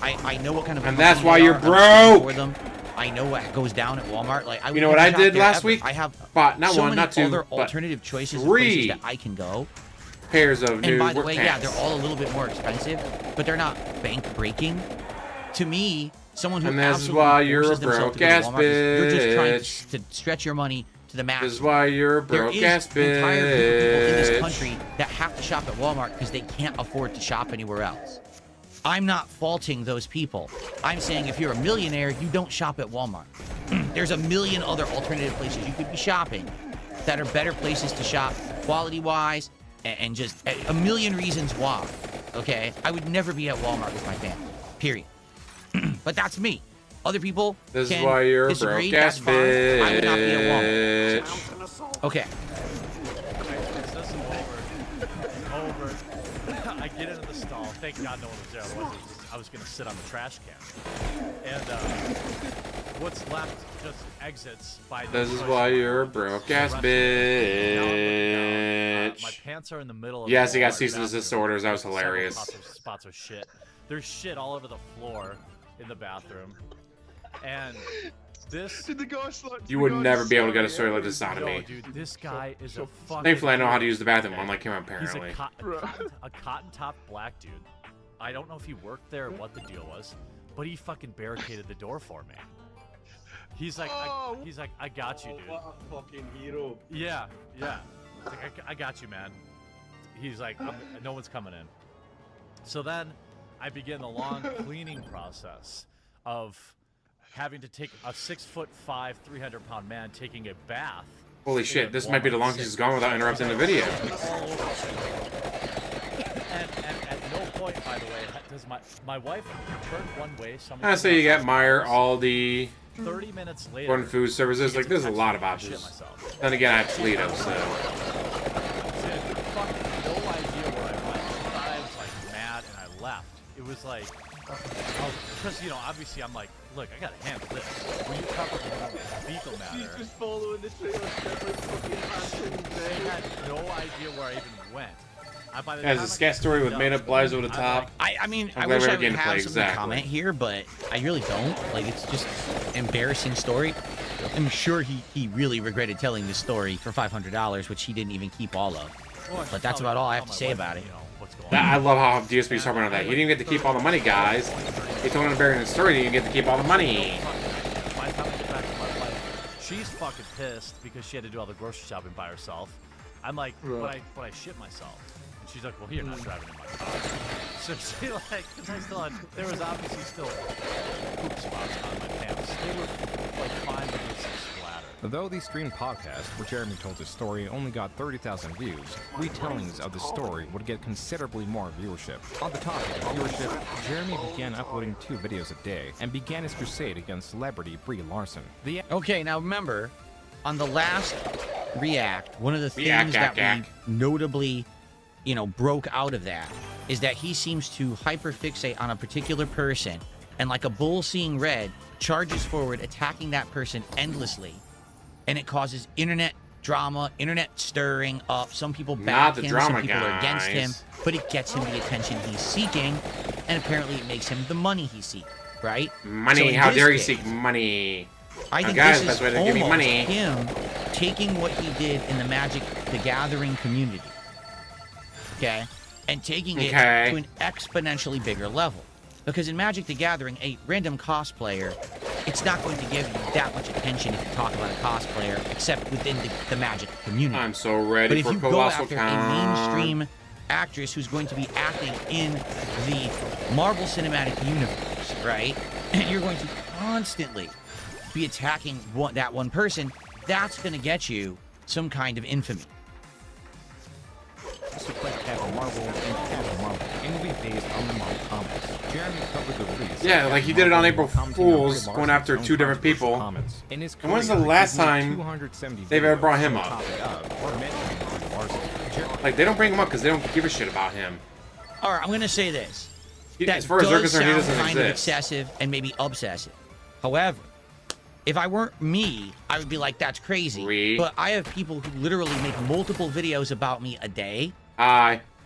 I know what kind of And company that's why they you're are. I'm paying broke. for them. I know what goes down at Walmart. Like I You would know what never I shop did there last ever. week? I have Bought not so one, many not two, other but alternative choices of 3 places that I can go. pairs of And new by the work way, pants. yeah, they're all a little bit more expensive, but they're not bank breaking. To me, someone who And this is absolutely why you're forces a themselves to go to broke-ass Walmart is you're just trying bitch. to stretch your money to the max. This is why you're a There broke is ass an entire group of people in this bitch. country that have to shop at Walmart because they can't afford to shop anywhere else. I'm not faulting those people. I'm saying if you're a millionaire, you don't shop at Walmart. There's a million other alternative places you could be shopping that are better places to shop quality-wise and just a million reasons why, okay? I would never be at Walmart with my family, period. But that's me. Other people This is can why you're a disagree. broke That's ass fine. I would not be at Walmart. bitch. Okay. it's just over. I get into the stall. Thank God no one was there. I was gonna sit on the trash can. And what's left just exits by the This is push why door. you're a broke ass My bitch. pants are in the middle of Yes, the he got Walmart cease and desist bathroom. orders. That was Several hilarious. Spots of shit. There's shit all over the floor in the bathroom. And this Did the guy slide? You would never be able to get a story like this out of yo, me. dude, this guy is a fucking Thankfully, I know how to use the bathroom, unlike him He's apparently. a cotton-topped black dude. I don't know if he worked there or what the deal was, but he fucking barricaded the door for me. He's like, Oh. I got you, dude. What a fucking hero. Yeah. He's like, I got you, man. He's like, no one's coming in. So then I begin the long cleaning process of having to take a 6'5", 300-pound man taking a bath. Holy shit, this might be the longest he's gone without interrupting the video. And at no point, by the way, does my wife turn one way. I say you got Meyer, Aldi, 30 minutes later. Gordon Food Services. Like, there's a lot of options. Then again, I have Toledo, so. No idea where I went. She thought I was like mad and I left. It was like, because you know, obviously I'm like, look, I gotta handle this. When you cover the fecal She's matter, just following the trail step by fucking action. they had no idea where I even went. As a scat story with made up lies over the top. I mean, I'm I glad wish we're I would getting to have play, something to comment exactly. here, but I really don't. Like, it's just embarrassing story. I'm sure he really regretted telling this story for $500, which he didn't even keep all of. But that's about all I have to say about it. You know, what's going I love how DSP's talking about that. He didn't get to keep all the money, guys. He told him to bury the story, he didn't get to keep all the money. By the time I get back to my wife, she's fucking pissed because she had to do all the grocery shopping by herself. I'm like, but I shit myself. And she's like, well, you're not driving in my car. So she like, because I still had, there was obviously still poop spots on my pants. They were like fine, but there's some splatter. Though the streamed podcast where Jeremy told his story only got 30,000 views, retellings of the story would get considerably more viewership. On the topic of viewership, Jeremy began uploading 2 videos a day and began his crusade against celebrity Brie Larson. Okay, now remember, on the last React, one of the things that we notably, you know, broke out of that is that he seems to hyperfixate on a particular person and like a bull seeing red charges forward attacking that person endlessly, and it causes internet drama, internet stirring up. Some people back him, some people are against him, but it gets him the attention he's seeking, and apparently it makes him the money he's seeking, right? Money, So how dare you case, seek money? I think guys, this that's is why they give me almost money. him taking what he did in the Magic the Gathering community, okay, and taking it to an exponentially bigger level. Because in Magic the Gathering, a random cosplayer, it's not going to give you that much attention if you talk about a cosplayer, except within the Magic community. I'm so ready But if for you go Colossal after a Con. mainstream actress who's going to be acting in the Marvel Cinematic Universe, right, and you're going to constantly be attacking that one person, that's going to get you some kind of infamy. To play Captain Marvel and Captain Marvel, a movie based on the Marvel comics. Jeremy covered the release. Yeah, like he did it on April Fools, going after 2 different people. In his And when's the career, last he's made time 270 they've ever brought videos him on up? the topic of or mentioning Brie Larson. Like, they don't bring him up because they don't give a shit about him. All right, I'm going to say this. As far as they're concerned, he doesn't kind of exist. excessive and maybe obsessive. However, if I weren't me, I would be like, that's crazy. But I have people who literally make multiple videos about me a day.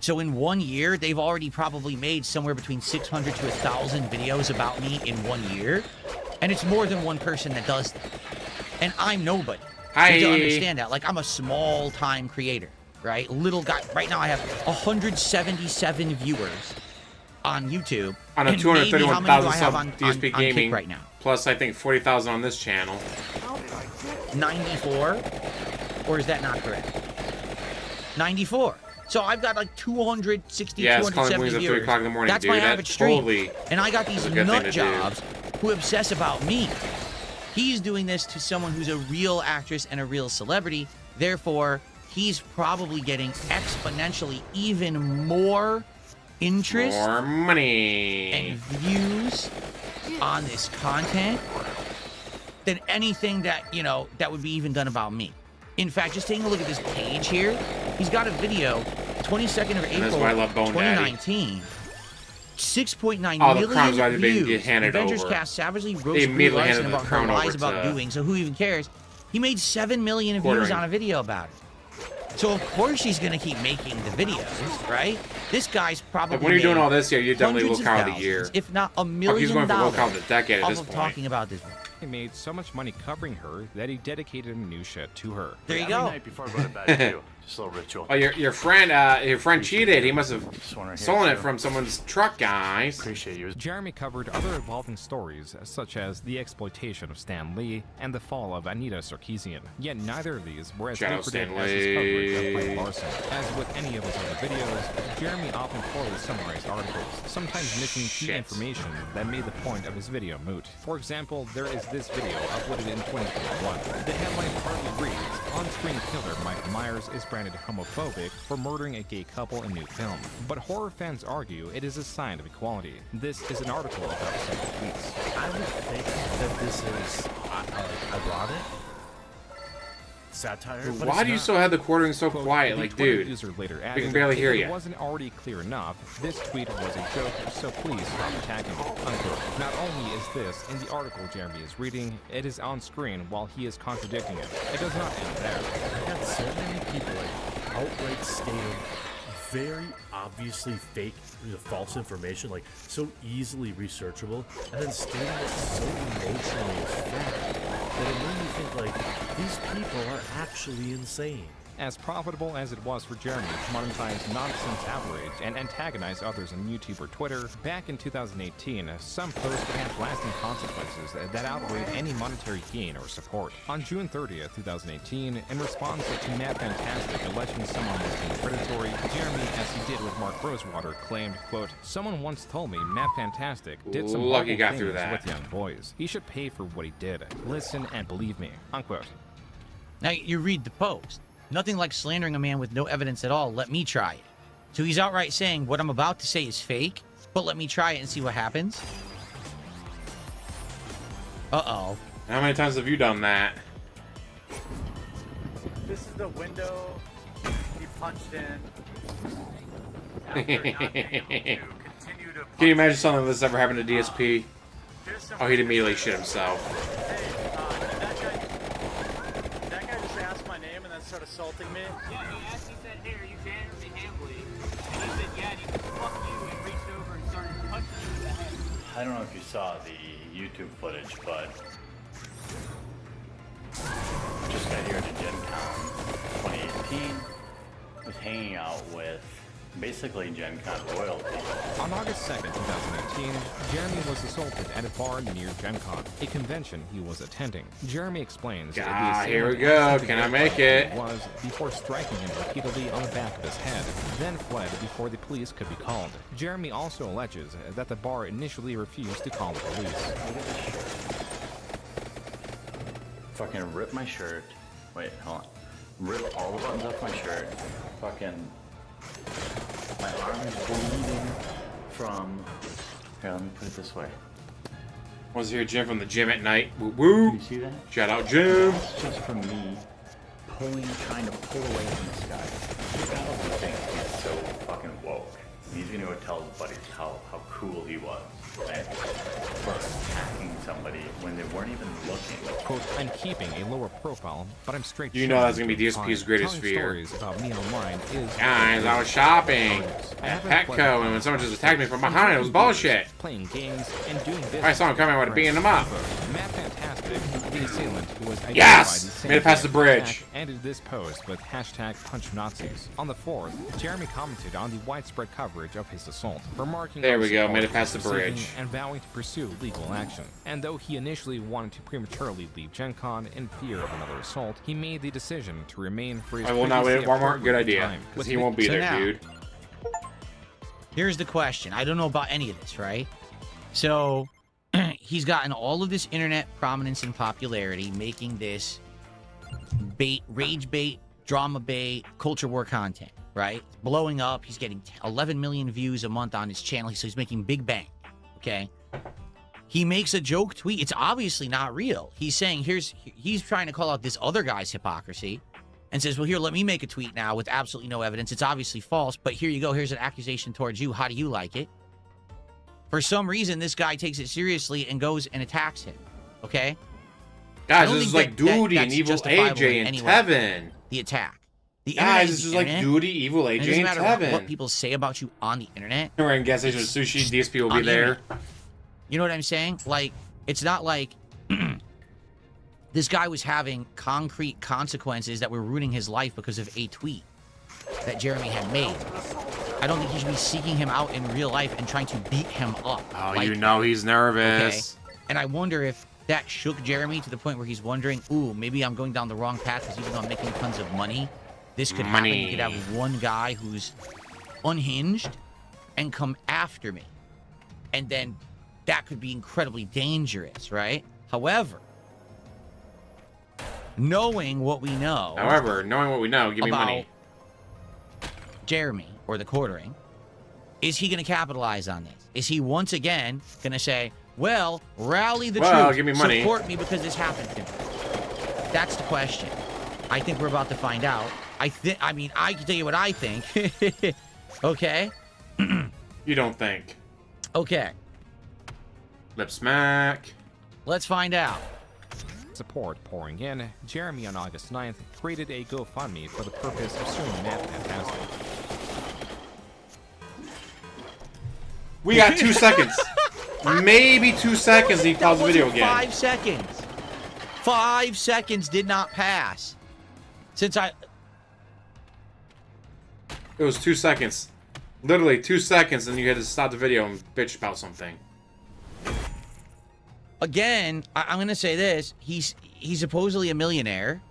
So in 1 year, they've already probably made somewhere between 600 to 1,000 videos about me in 1 year. And it's more than one person that does that. And I'm nobody. So you don't understand that. Like, I'm a small-time creator, right? Little guy. Right now, I have 177 viewers on YouTube. On a 231,000 sub on DSP Kick Gaming, right now? plus I think 40,000 on this channel. 94? Or is that not correct? 94. So I've got like 260, Yeah, it's calling 270 wings at 3 viewers. o'clock in the morning, That's dude. my That average stream. totally And I got these is a good thing nut to do. jobs who obsess about me. He's doing this to someone who's a real actress and a real celebrity. Therefore, he's probably getting exponentially even more interest More money and views on this content than anything that, you know, that would be even done about me. In fact, just taking a look at this page here, he's got a video, 22nd of April, that's why I love Bone Daddy. 2019. 6.9 All the crowns million are being views. handed Avengers over. cast savagely They roasts Brie immediately Larson handed the about her crown lies over about to- doing, so who even cares? He made 7 million views Quartering. on a video about it. So of course she's gonna keep making the videos, right? This guy's probably Like, when you're doing all this, yeah, you're definitely hundreds Will of Car of the thousands, Year. if not $1 He's million going for Will Car of the Decade at off this of point. talking about this. He made so much money covering her that he dedicated a new shed to her. There you Every go. night before I go to bed, too. Just a little ritual. Oh, your friend cheated. He must have Just wanna hear stolen it too. from someone's truck, guys. Appreciate you. Jeremy covered other evolving stories, such as the exploitation of Stan Lee and the fall of Anita Sarkeesian. Yet neither of these were as Shout out lucrative Stan as his coverage of Lee. Mike Larson. As with any of his other videos, Jeremy often poorly summarized articles, sometimes missing key Shit. information that made the point of his video moot. For example, there is this video uploaded in 2021. The headline partly reads, "On-screen killer Mike Myers is branded homophobic for murdering a gay couple in new film." But horror fans argue it is a sign of equality. This is an article about some tweets. I would think that this is ironic satire. But Why it's do you not. still have the quartering so Quote, quiet? the Like, Twitter dude. user later we added, can barely hear "If you. It wasn't already clear enough. This tweet was a joke, so please stop attacking me." Unquote. Not only is this in the article Jeremy is reading, it is on screen while he is contradicting it. It does not end there. I've had so many people like outright stating very obviously fake, false information, like so easily researchable, and then stating it so emotionally as fact that it made me think like these people are actually insane. As profitable as it was for Jeremy to monetize nonsense outrage and antagonize others on YouTube or Twitter, back in 2018, some posts could have lasting consequences that outweighed any monetary gain or support. On June 30th, 2018, in response to Mad Fantastic alleging someone was being predatory, Jeremy, as he did with Mark Rosewater, claimed, quote, "Someone once told me Matt Fantastic did some Lucky horrible got things through that. with young boys. He should pay for what he did. Listen and believe me," unquote. Now you read the post. Nothing like slandering a man with no evidence at all. Let me try it. So he's outright saying what I'm about to say is fake, but let me try it and see what happens. Uh-oh. How many times have you done that? This is the window he punched in. Can you imagine something like this ever happened to DSP? Oh, he'd immediately shit himself. That guy just asked my name and then started assaulting me. Yeah, he asked, he said, "Hey, are you Jeremy Hambley?" And he said, "Yeah," and he said, "Fuck you," and reached over and started punching you in the head. I don't know if you saw the YouTube footage, but just got here to Gen Con 2018. Was hanging out with basically Gen Con royalty. On August 2nd, 2018, Jeremy was assaulted at a bar near Gen Con, a convention he was attending. Jeremy explains the Here we assailant go. attempted Can to I get make who he it? was before striking him repeatedly on the back of his head, then fled before the police could be called. Jeremy also alleges that the bar initially refused to call the police. Look at this shirt. Fucking rip my shirt. Wait, hold on. Rip all the buttons off my shirt. Fucking. My arm is bleeding from. Here, let me put it this way. Was here Jim from the gym at night. Woo woo. You see that? Shout out Jim. That's just from me trying to pull away from this guy. He probably thinks he's so fucking woke. He's gonna go tell his buddies how cool he was, right? For attacking somebody when they weren't even looking. Quote, "I'm keeping a lower profile, but I'm straight." You know that's gonna be shooting DSP's fine. greatest Telling fear. Stories about me online is Guys, I was shopping I at haven't Petco, and when someone just attacked me from behind, it was bullshit. Playing games and doing business. If I saw him coming, I would have beaten him up. Matt Fantastic, the assailant who was identified Yes! the same Made it past the day bridge. attack, ended this post with hashtag punch Nazis. On the 4th, Jeremy commented on the widespread coverage of his assault, remarking There on we go, support made it for past his the decision bridge. and vowing to pursue legal action. And though he initially wanted to prematurely leave Gen Con in fear of another assault, he made the decision to remain for his I will not wait at previously Walmart. Good appropriate idea. time. Because With he won't be So there, now- dude. Here's the question. I don't know about any of this, right? So he's gotten all of this internet prominence and popularity, making this rage bait, drama bait, culture war content, right? Blowing up. He's getting 11 million views a month on his channel. So he's making big bang, okay? He makes a joke tweet. It's obviously not real. He's saying, he's trying to call out this other guy's hypocrisy and says, well, here, let me make a tweet now with absolutely no evidence. It's obviously false, but here you go. Here's an accusation towards you. How do you like it? For some reason, this guy takes it seriously and goes and attacks him, okay? Guys, don't this is think like that- that- Duty and that's Evil justifiable AJ in and any way. Tevin. The attack. The Guys, internet this the is like internet, Duty, Evil and it AJ doesn't and matter what Tevin. people say about you on the internet. We're in gas station with sushi. DSP will on be the there. internet. You know what I'm saying? Like, it's not like This guy was having concrete consequences that were ruining his life because of a tweet that Jeremy had made. I don't think he should be seeking him out in real life and trying to beat him up. Oh, like, you know he's nervous. Okay? And I wonder if that shook Jeremy to the point where he's wondering, ooh, maybe I'm going down the wrong path because even though I'm making tons of money, this could happen. You could have one guy who's unhinged and come after me. And then that could be incredibly dangerous, right? However, knowing what we know... give me money. Jeremy, or the quartering, is he going to capitalize on this? Is he once again going to say, well, rally the troops, give me money. support me because this happened to me? That's the question. I think we're about to find out. I can tell you what I think. Okay? You don't think. Okay. Lip smack. Let's find out. Support pouring in, Jeremy on August 9th created a GoFundMe for the purpose of suing Matt Fantastic. We got 2 seconds. Maybe 2 seconds and he paused the video again. 5 seconds. 5 seconds did not pass. Since It was 2 seconds. Literally 2 seconds, and you had to stop the video and bitch about something. Again, I'm going to say this. He's supposedly a millionaire.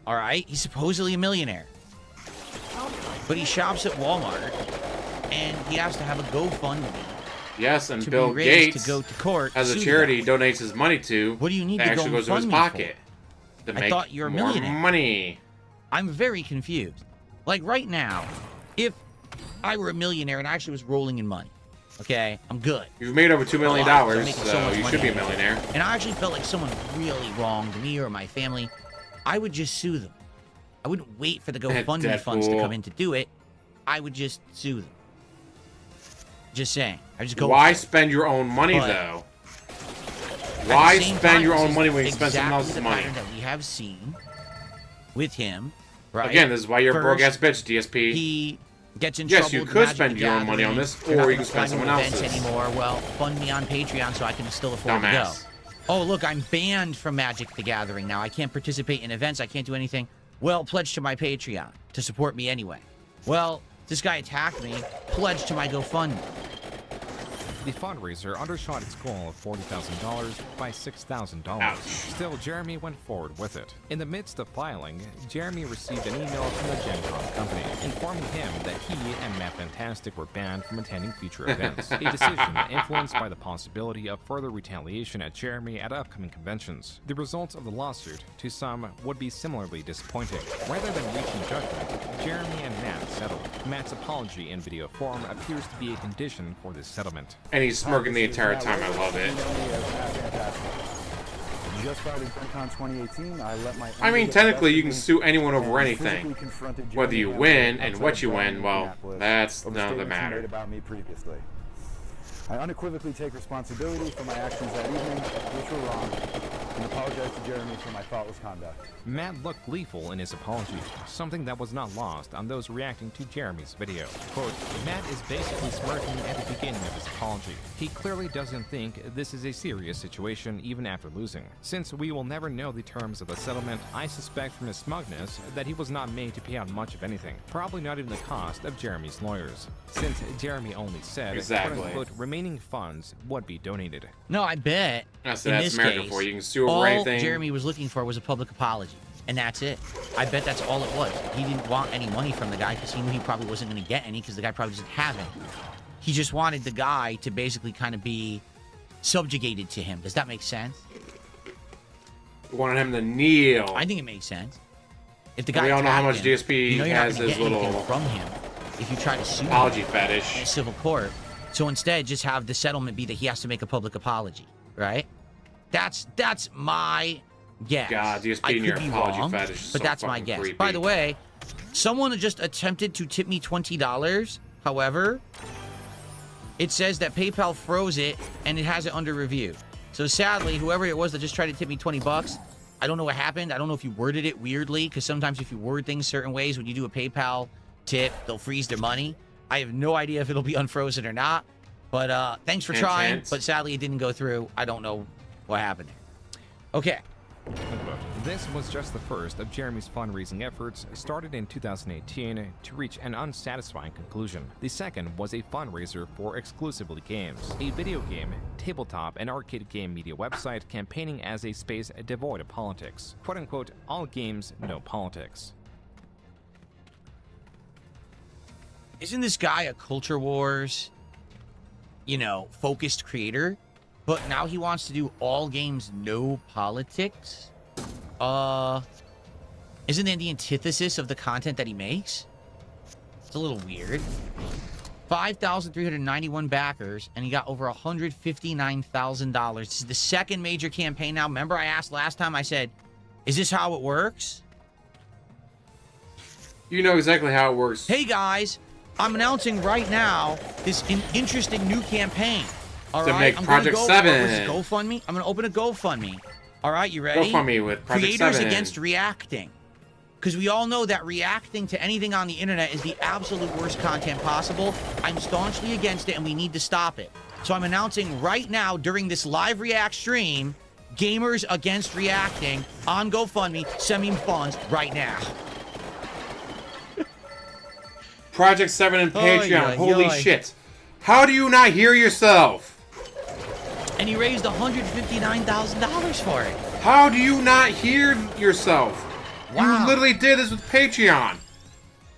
All right? He's supposedly a millionaire. But he shops at Walmart, and he has to have a GoFundMe. Yes, and to Bill be raised Gates, to go to court, as a charity, donates his money to. What do you need that to actually goes to his GoFundMe pocket for? to I make thought you're a more millionaire. money. I'm very confused. Like right now, if I were a millionaire and I actually was rolling in money, okay, I'm good. You've made over $2 million, I'm making so much you money should be a out of it. millionaire. And I actually felt like someone really wronged me or my family, I would just sue them. I wouldn't wait for the GoFundMe funds to come in to do it. I would just sue them. Just saying. I just go. Why spend your own money though? Why spend your own money when you spend someone else's money? That we have seen with him, right? Again, this is why you're a broke ass bitch, DSP. He gets in yes, trouble. you with could Magic spend the your own money on Gathering. this, You're not or you gonna can spend fly to someone events else's. anymore. Well, fund me on Patreon so I can still afford to Dumbass. go. Oh, look, I'm banned from Magic the Gathering now. I can't participate in events. I can't do anything. Well, pledge to my Patreon to support me anyway. Well, this guy attacked me. Pledge to my GoFundMe. The fundraiser undershot its goal of $40,000 by $6,000. Still, Jeremy went forward with it. In the midst of filing, Jeremy received an email from the Gen Con company informing him that he and Matt Fantastic were banned from attending future events, a decision influenced by the possibility of further retaliation at Jeremy at upcoming conventions. The results of the lawsuit, to some, would be similarly disappointing. Rather than reaching judgment, Jeremy and Matt settled. Matt's apology in video form appears to be a condition for this settlement. And he's smirking the entire time. I love it. Just started Gen Con 2018. I let my I mean, technically, you can sue anyone over anything. Whether you win and what you win, well, that's none of the matter. About me previously. I unequivocally take responsibility for my actions that evening, which were wrong, and apologize to Jeremy for my thoughtless conduct. Matt looked gleeful in his apology, something that was not lost on those reacting to Jeremy's video. Quote, Matt is basically smirking at the beginning of his apology. He clearly doesn't think this is a serious situation even after losing. Since we will never know the terms of the settlement, I suspect from his smugness that he was not made to pay out much of anything, probably not even the cost of Jeremy's lawyers. Since Jeremy only said, quote-unquote, remaining funds would be donated. No, I bet That's in this America case, for you. You can sue over all anything. Jeremy was looking for was a public apology, and that's it. I bet that's all it was. He didn't want any money from the guy because he knew he probably wasn't going to get any because the guy probably doesn't have any. He just wanted the guy to basically kind of be subjugated to him. Does that make sense? You wanted him to kneel. I think it makes sense. If the guy we all know how much him, DSP you know you're not has gonna his get anything little from him if you try to sue apology him fetish in a civil court. So instead, just have the settlement be that he has to make a public apology, right? That's my guess. God, DSP I and your could be apology wrong, fetish is but so that's my fucking guess. creepy. By the way, someone just attempted to tip me $20. However, it says that PayPal froze it and it has it under review. So sadly, whoever it was that just tried to tip me $20, I don't know what happened. I don't know if you worded it weirdly, because sometimes if you word things certain ways, when you do a PayPal tip, they'll freeze their money. I have no idea if it'll be unfrozen or not. But thanks for trying. But sadly, it didn't go through. I don't know what happened there. Okay. This was just the first of Jeremy's fundraising efforts, started in 2018 to reach an unsatisfying conclusion. The second was a fundraiser for Exclusively Games, a video game, tabletop, and arcade game media website campaigning as a space devoid of politics. Quote-unquote, all games, no politics. Isn't this guy a Culture Wars, focused creator? But now he wants to do all games, no politics? Isn't that the antithesis of the content that he makes? It's a little weird. 5,391 backers, and he got over $159,000. This is the second major campaign now. Remember I asked last time, I said, is this how it works? You know exactly how it works. Hey guys, I'm announcing right now this interesting new campaign. All right, make I'm Project gonna 7. What is it, GoFundMe? I'm gonna open a GoFundMe. All right, you ready? GoFundMe with Project Creators 7. against reacting. Because we all know that reacting to anything on the internet is the absolute worst content possible. I'm staunchly against it, and we need to stop it. So I'm announcing right now during this live React stream, Gamers Against Reacting on GoFundMe. Send me funds right now. Project 7 and Patreon. Yoy, Holy yoy. shit. How do you not hear yourself? And he raised $159,000 for it. How do you not hear yourself? Wow. You literally did this with Patreon.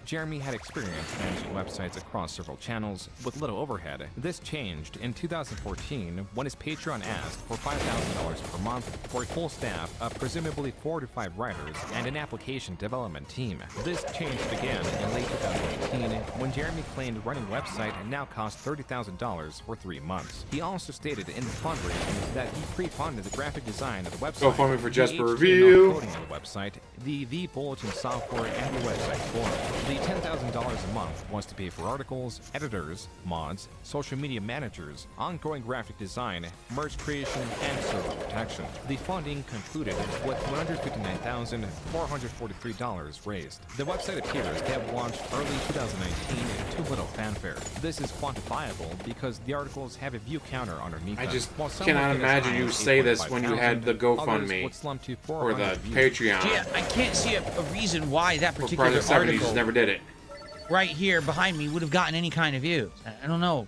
Jeremy had experience managing websites across several channels with little overhead. This changed in 2014 when his Patreon asked for $5,000 per month for a full staff of presumably 4 to 5 writers and an application development team. This change began in late 2018 when Jeremy claimed running a website now cost $30,000 for 3 months. He also stated in the fundraising that he pre-funded the graphic design of the website, GoFundMe for Just the for HTML Review, coding of the website, the bulletin software, and the website forum. The $10,000 a month was to pay for articles, editors, mods, social media managers, ongoing graphic design, merge creation, and server protection. The funding concluded with $159,443 raised. The website appears to have launched early 2019 to little fanfare. This is quantifiable because the articles have a view counter underneath I them. just While some cannot would get as imagine high you as say this when you had the 8,500, others GoFundMe would slump to or the 400 views. Patreon. Yeah, I can't see a reason why that For particular Project 7, you article just never did it. right here behind me would have gotten any kind of views. I don't know.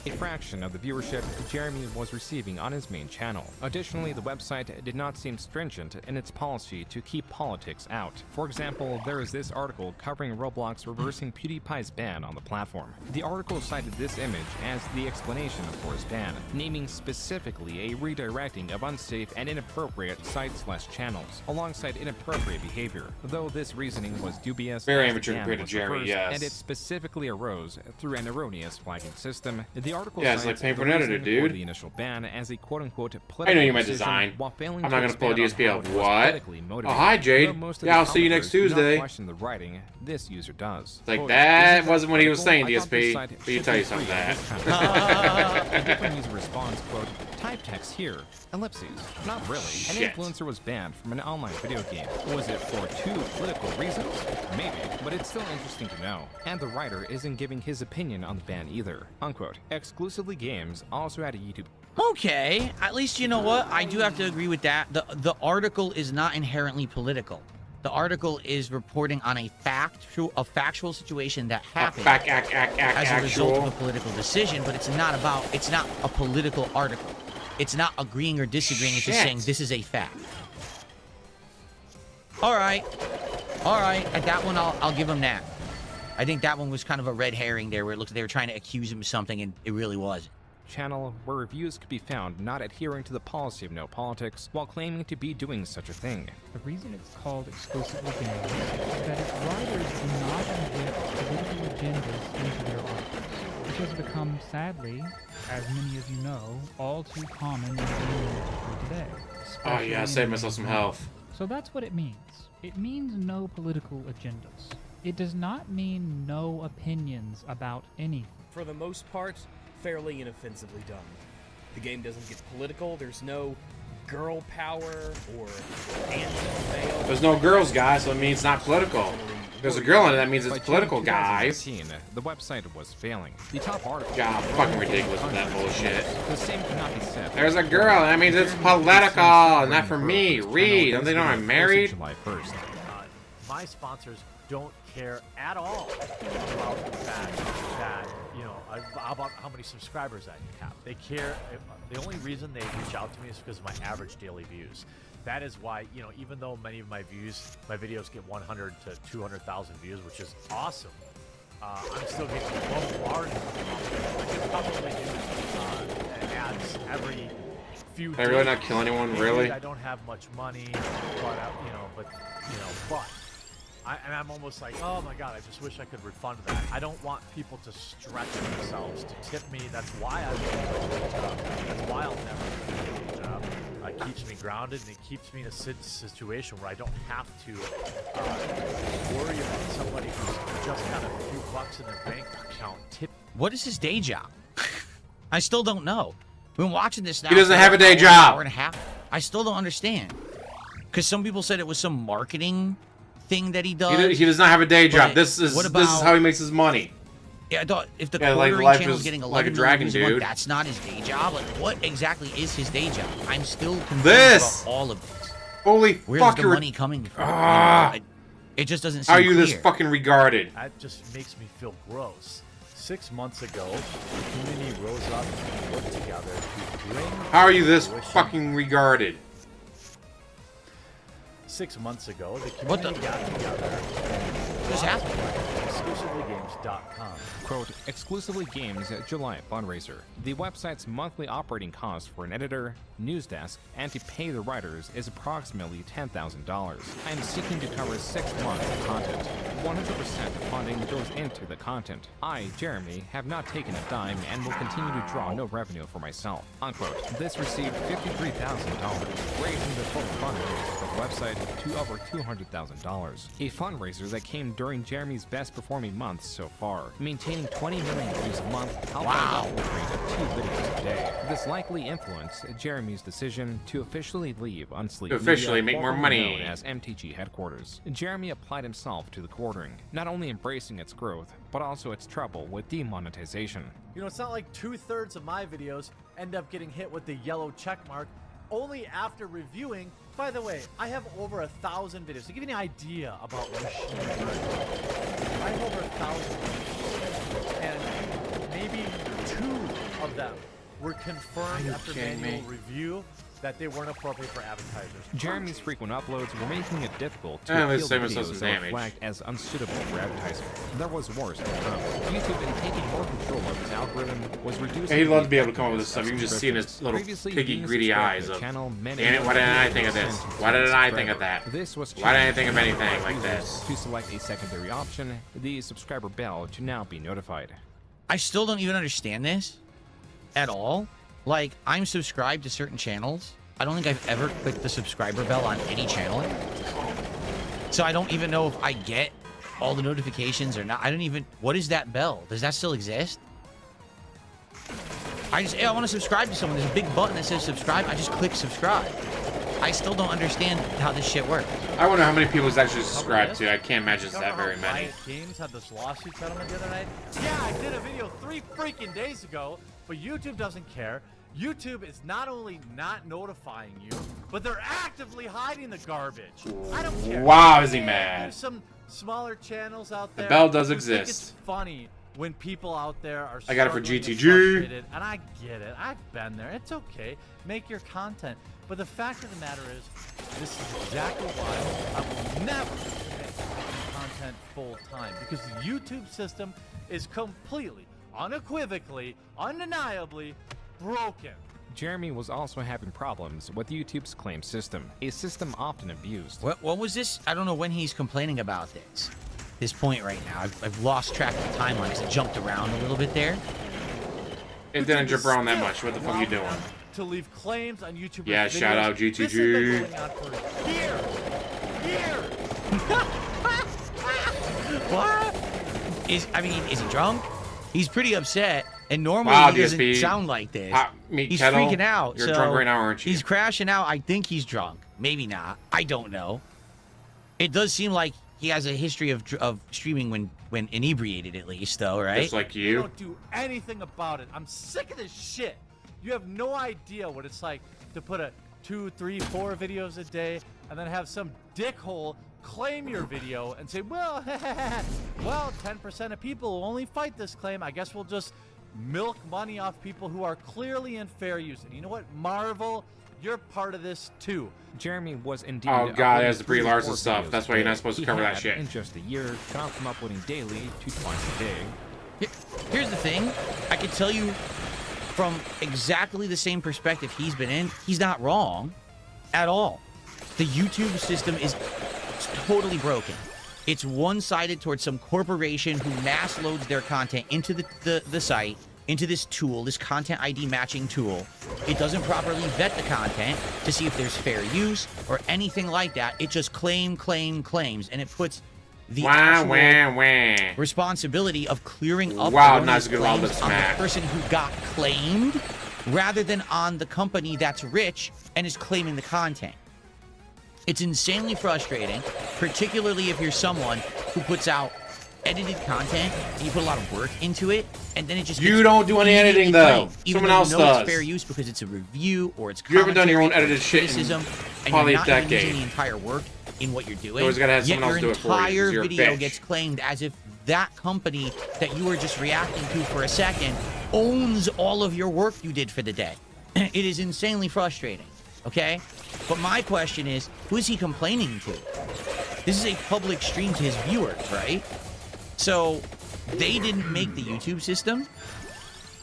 A fraction of the viewership Jeremy was receiving on his main channel. Additionally, the website did not seem stringent in its policy to keep politics out. For example, there is this article covering Roblox reversing PewDiePie's ban on the platform. The article cited this image as the explanation for his ban, naming specifically a redirecting of unsafe and inappropriate sites/channels, alongside inappropriate behavior. Though this reasoning was dubious, Very as the amateur ban compared to was Jeremy, reversed, yes. and it specifically arose through an erroneous flagging system. The article Yeah, it's like cites paying for the an reason editor, for dude. the initial ban as a quote-unquote I political know you might decision, design. while failing I'm to not going to pull a expand on how DSP it of was what? politically Oh, motivated. hi, Jade. Though most of Yeah, the I'll see you next commenters do not Tuesday. question the writing, this user does. Like, Quote, that "Isn't wasn't what he was saying, political? I thought this DSP. site But you should tell be you something free that. of this kind of A different user responds, quote, type text here, ellipses. Not really. An Shit. influencer was banned from an online video game. Was it for 2 political reasons? Maybe, but it's still interesting to know. And the writer isn't giving his opinion on the ban either. Unquote. Exclusively Games also had a YouTube. Okay, at least you know what? I do have to agree with that. The article is not inherently political. The article is reporting on a factual situation that happened as a result of a political decision, but it's not a political article. It's not agreeing or disagreeing. It's just saying this is a fact. All right. At that one, I'll give him that. I think that one was kind of a red herring there, where it looks like they were trying to accuse him of something, and it really wasn't. Channel where reviews could be found not adhering to the policy of no politics while claiming to be doing such a thing. The reason it's called Exclusively Games is that its writers do not inject political agendas into their articles, which has become, sadly, as many of you know, all too common in the industry today. Oh yeah, save myself some health. So that's what it means. It means no political agendas. It does not mean no opinions about anything. For the most part, fairly inoffensively done. The game doesn't get political, there's no girl power or anti-male. There's no girls, guys, so it means it's not political. There's a girl in it, that means it's By June political, guys. 2015, the website was failing. The top article. God, fucking ridiculous with that bullshit. The same cannot be said. There's a girl, that means it's political, not for me. Reed, don't they know I'm married? July 1st. My sponsors don't care at all about the fact that, you know, about how many subscribers I have. They care. The only reason they reach out to me is because of my average daily views. That is why, you know, even though many of my videos get 100 to 200,000 views, which is awesome, I'm still getting bombarded. I could probably do ads every few Did I really not kill anyone, really? I don't have much money, but I'm almost like, oh my god, I just wish I could refund that. I don't want people to stretch themselves to tip me. That's why I won't do a job. That's why I'll never do a job. It keeps me grounded, and it keeps me in a situation where I don't have to worry about somebody who's just got a few bucks in their bank account tip. What is his day job? I still don't know. We've been watching this now. He doesn't have a day An job. hour and a half. I still don't understand. Because some people said it was some marketing thing that he does. He does not have a day job. But this is how he makes his money. Yeah, I thought if the Yeah, like quartering life channel is is getting 11 like a million dragon, views a month, dude. that's not his day job. Like, what exactly is his day job? I'm still confused This! about all of this. Holy Where's fuck, the you're... money coming from? Ah. It just doesn't seem How are you clear. this fucking regarded? That just makes me feel gross. 6 months ago, the community rose up and worked together to bring... How are you this fruition- fucking regarded? 6 months ago, the What the- community got together. What's happening? ExclusivelyGames.com. Quote, Exclusively Games July fundraiser. The website's monthly operating cost for an editor, news desk, and to pay the writers is approximately $10,000. I am seeking to cover 6 months of content. 100% of funding goes into the content. I, Jeremy, have not taken a dime and will continue to draw no revenue for myself. Unquote. This received $53,000, raising the total fundraiser for the website to over $200,000. A fundraiser that came during Jeremy's best performing months so far, maintaining 20 million views a month, helped Wow. the rate of 2 videos a day. This likely influenced Jeremy's decision to officially leave Unsleep To officially Media, make more formerly money. known as MTG headquarters. Jeremy applied himself to the quartering, not only embracing its growth, but also its trouble with demonetization. You know, it's not like 2/3 of my videos end up getting hit with the yellow check mark only after reviewing. By the way, I have over 1,000 videos. To give you an idea about machine learning, I have over 1,000 videos, and maybe 2 of them were confirmed after manual review that they weren't appropriate for advertisers. Jeremy's frequent uploads were making it difficult to let's appeal save to ourselves videos some that were damage. flagged as unsuitable for advertising. There was worse to come. YouTube, in taking more control of its algorithm, was reducing. He'd love to the be able to come up with effectiveness this stuff. You can of just see in his subscriptions. little Previously, piggy, being greedy subscribed eyes to the of, channel meant damn it, why didn't I think of this? Why didn't I think of that? This was Why didn't I think of changed. anything like Users this? To select a secondary option, the subscriber bell to now be notified. I still don't even understand this at all. Like, I'm subscribed to certain channels. I don't think I've ever clicked the subscriber bell on any channel. So I don't even know if I get all the notifications or not. I don't even... What is that bell? Does that still exist? I want to subscribe to someone. There's a big button that says subscribe. I just click subscribe. I still don't understand how this shit works. I wonder how many people it's actually subscribed to. I can't imagine it's that very many. Riot Games had this lawsuit settlement the other night. Yeah, I did a video 3 freaking days ago, but YouTube doesn't care. YouTube is not only not notifying you, but they're actively hiding the garbage. I don't care. Wow, is he Yeah, mad? There's some smaller channels out The there. bell does who think exist. It's funny when people out there are I got it for struggling and GTG. frustrated, and I get it. I've been there. It's okay. Make your content. But the fact of the matter is, this is exactly why I will never commit to making content full time, because the YouTube system is completely, unequivocally, undeniably broken. Jeremy was also having problems with YouTube's claim system, a system often abused. What was this? I don't know when he's complaining about this point right now. I've lost track of the timeline because it jumped around a little bit there. It didn't jump around that much. What the fuck are you doing? To leave claims on YouTube. Yeah, videos. shout out This has been GTG. going on for years. What? Is he drunk? He's pretty upset, and normally Wow, he doesn't DSP. sound like this. Hot meat He's kettle. freaking out. You're so drunk right now, aren't you? He's crashing out. I think he's drunk. Maybe not. I don't know. It does seem like he has a history of streaming when inebriated, at least, though, right? Just like You you. don't do anything about it. I'm sick of this shit. You have no idea what it's like to put a 2, 3, 4 videos a day and then have some dickhole claim your video and say, well, well, 10% of people will only fight this claim. I guess we'll just milk money off people who are clearly in fair use. And you know what, Marvel, you're part of this too. Jeremy was indeed. Oh god, uploading there's the Brie 3 to Larson 4 stuff. videos That's a why you're day. not supposed to He cover that had, shit. In just a year, gone from uploading daily to twice a day. Here's the thing. I can tell you from exactly the same perspective he's been in, he's not wrong at all. The YouTube system is totally broken. It's one-sided towards some corporation who mass loads their content into the site, into this tool, this content ID matching tool. It doesn't properly vet the content to see if there's fair use or anything like that. It just claims, and it puts the actual responsibility of clearing up erroneous claims on the person who got claimed rather than on the company that's rich and is claiming the content. It's insanely frustrating, particularly if you're someone who puts out edited content and you put a lot of work into it, and then it just You don't do any editing though. Someone else does. It's fair use because it's a review or it's You haven't done your own commentary or edited shit in criticism, and probably you're a not even decade. using the entire work in what you're doing. always gotta have Yet someone else your do it for you, 'cause entire you're a video bitch. gets claimed as if that company that you were just reacting to for a second owns all of your work you did for the day. It is insanely frustrating. Okay? But my question is, who is he complaining to? This is a public stream to his viewers, right? So, they didn't make the YouTube system.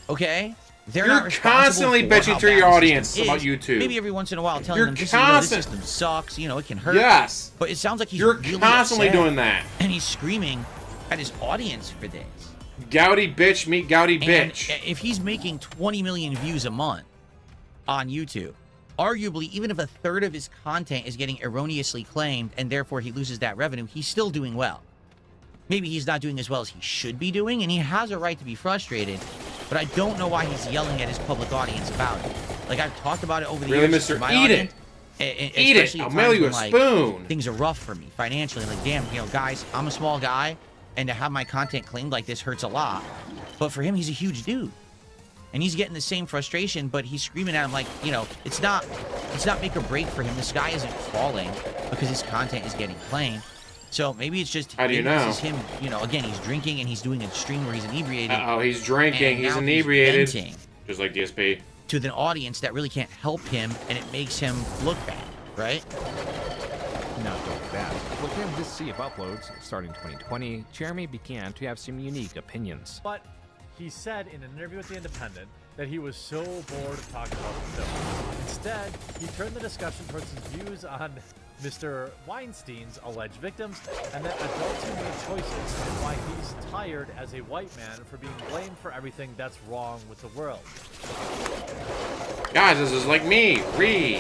Okay? They're You're not responsible constantly for bitching how to bad your the audience system about is. YouTube. Maybe every once in a while telling You're them, this constant- system sucks, you know, it can hurt. Yes. But it sounds like he's You're really constantly upset, doing that. And he's screaming at his audience for this. Gouty bitch meet gouty And bitch. if he's making 20 million views a month on YouTube, arguably, even if a third of his content is getting erroneously claimed and therefore he loses that revenue, he's still doing well. Maybe he's not doing as well as he should be doing, and he has a right to be frustrated, but I don't know why he's yelling at his public audience about it. Like, I've talked about it over the Really, years. Mr. to my Eat audience, Eat it. especially at I'll mail times you a when, like, spoon. things are rough for me financially. Like, damn, you know, guys, I'm a small guy, and to have my content claimed like this hurts a lot. But for him, he's a huge dude. And he's getting the same frustration, but he's screaming at him like, you know, it's not make or break for him. The sky isn't falling because his content is getting claimed. So maybe it's just How do you maybe know? This is him, you know, again, he's drinking and he's doing a stream where he's inebriated. Uh-oh, he's drinking, and he's now inebriated. venting Just like DSP. to the audience that really can't help him, and it makes him look bad, right? Not only that, within this sea of uploads, starting 2020, Jeremy began to have some unique opinions. But he said in an interview with The Independent that he was so bored of talking about the film. Instead, he turned the discussion towards his views on Mr. Weinstein's alleged victims and that adults who made choices and why he's tired as a white man for being blamed for everything that's wrong with the world. Guys, this is like me, Reeee.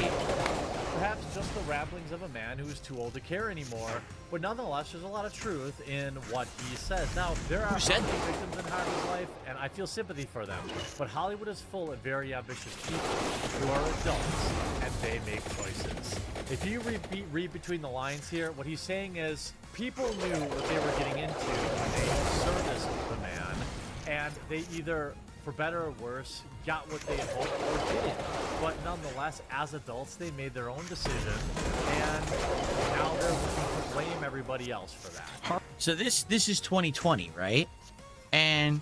Perhaps just the ramblings of a man who is too old to care anymore, but nonetheless, there's a lot of truth in what he says. Now, there are victims in Harvey's life, and I feel sympathy for them, but Hollywood is full of very ambitious people who are adults, and they make choices. If you read between the lines here, what he's saying is people knew what they were getting into when they serviced the man, and they either, for better or worse, got what they hoped or didn't. But nonetheless, as adults, they made their own decision, and now they're looking to blame everybody else for that. So this is 2020, right? And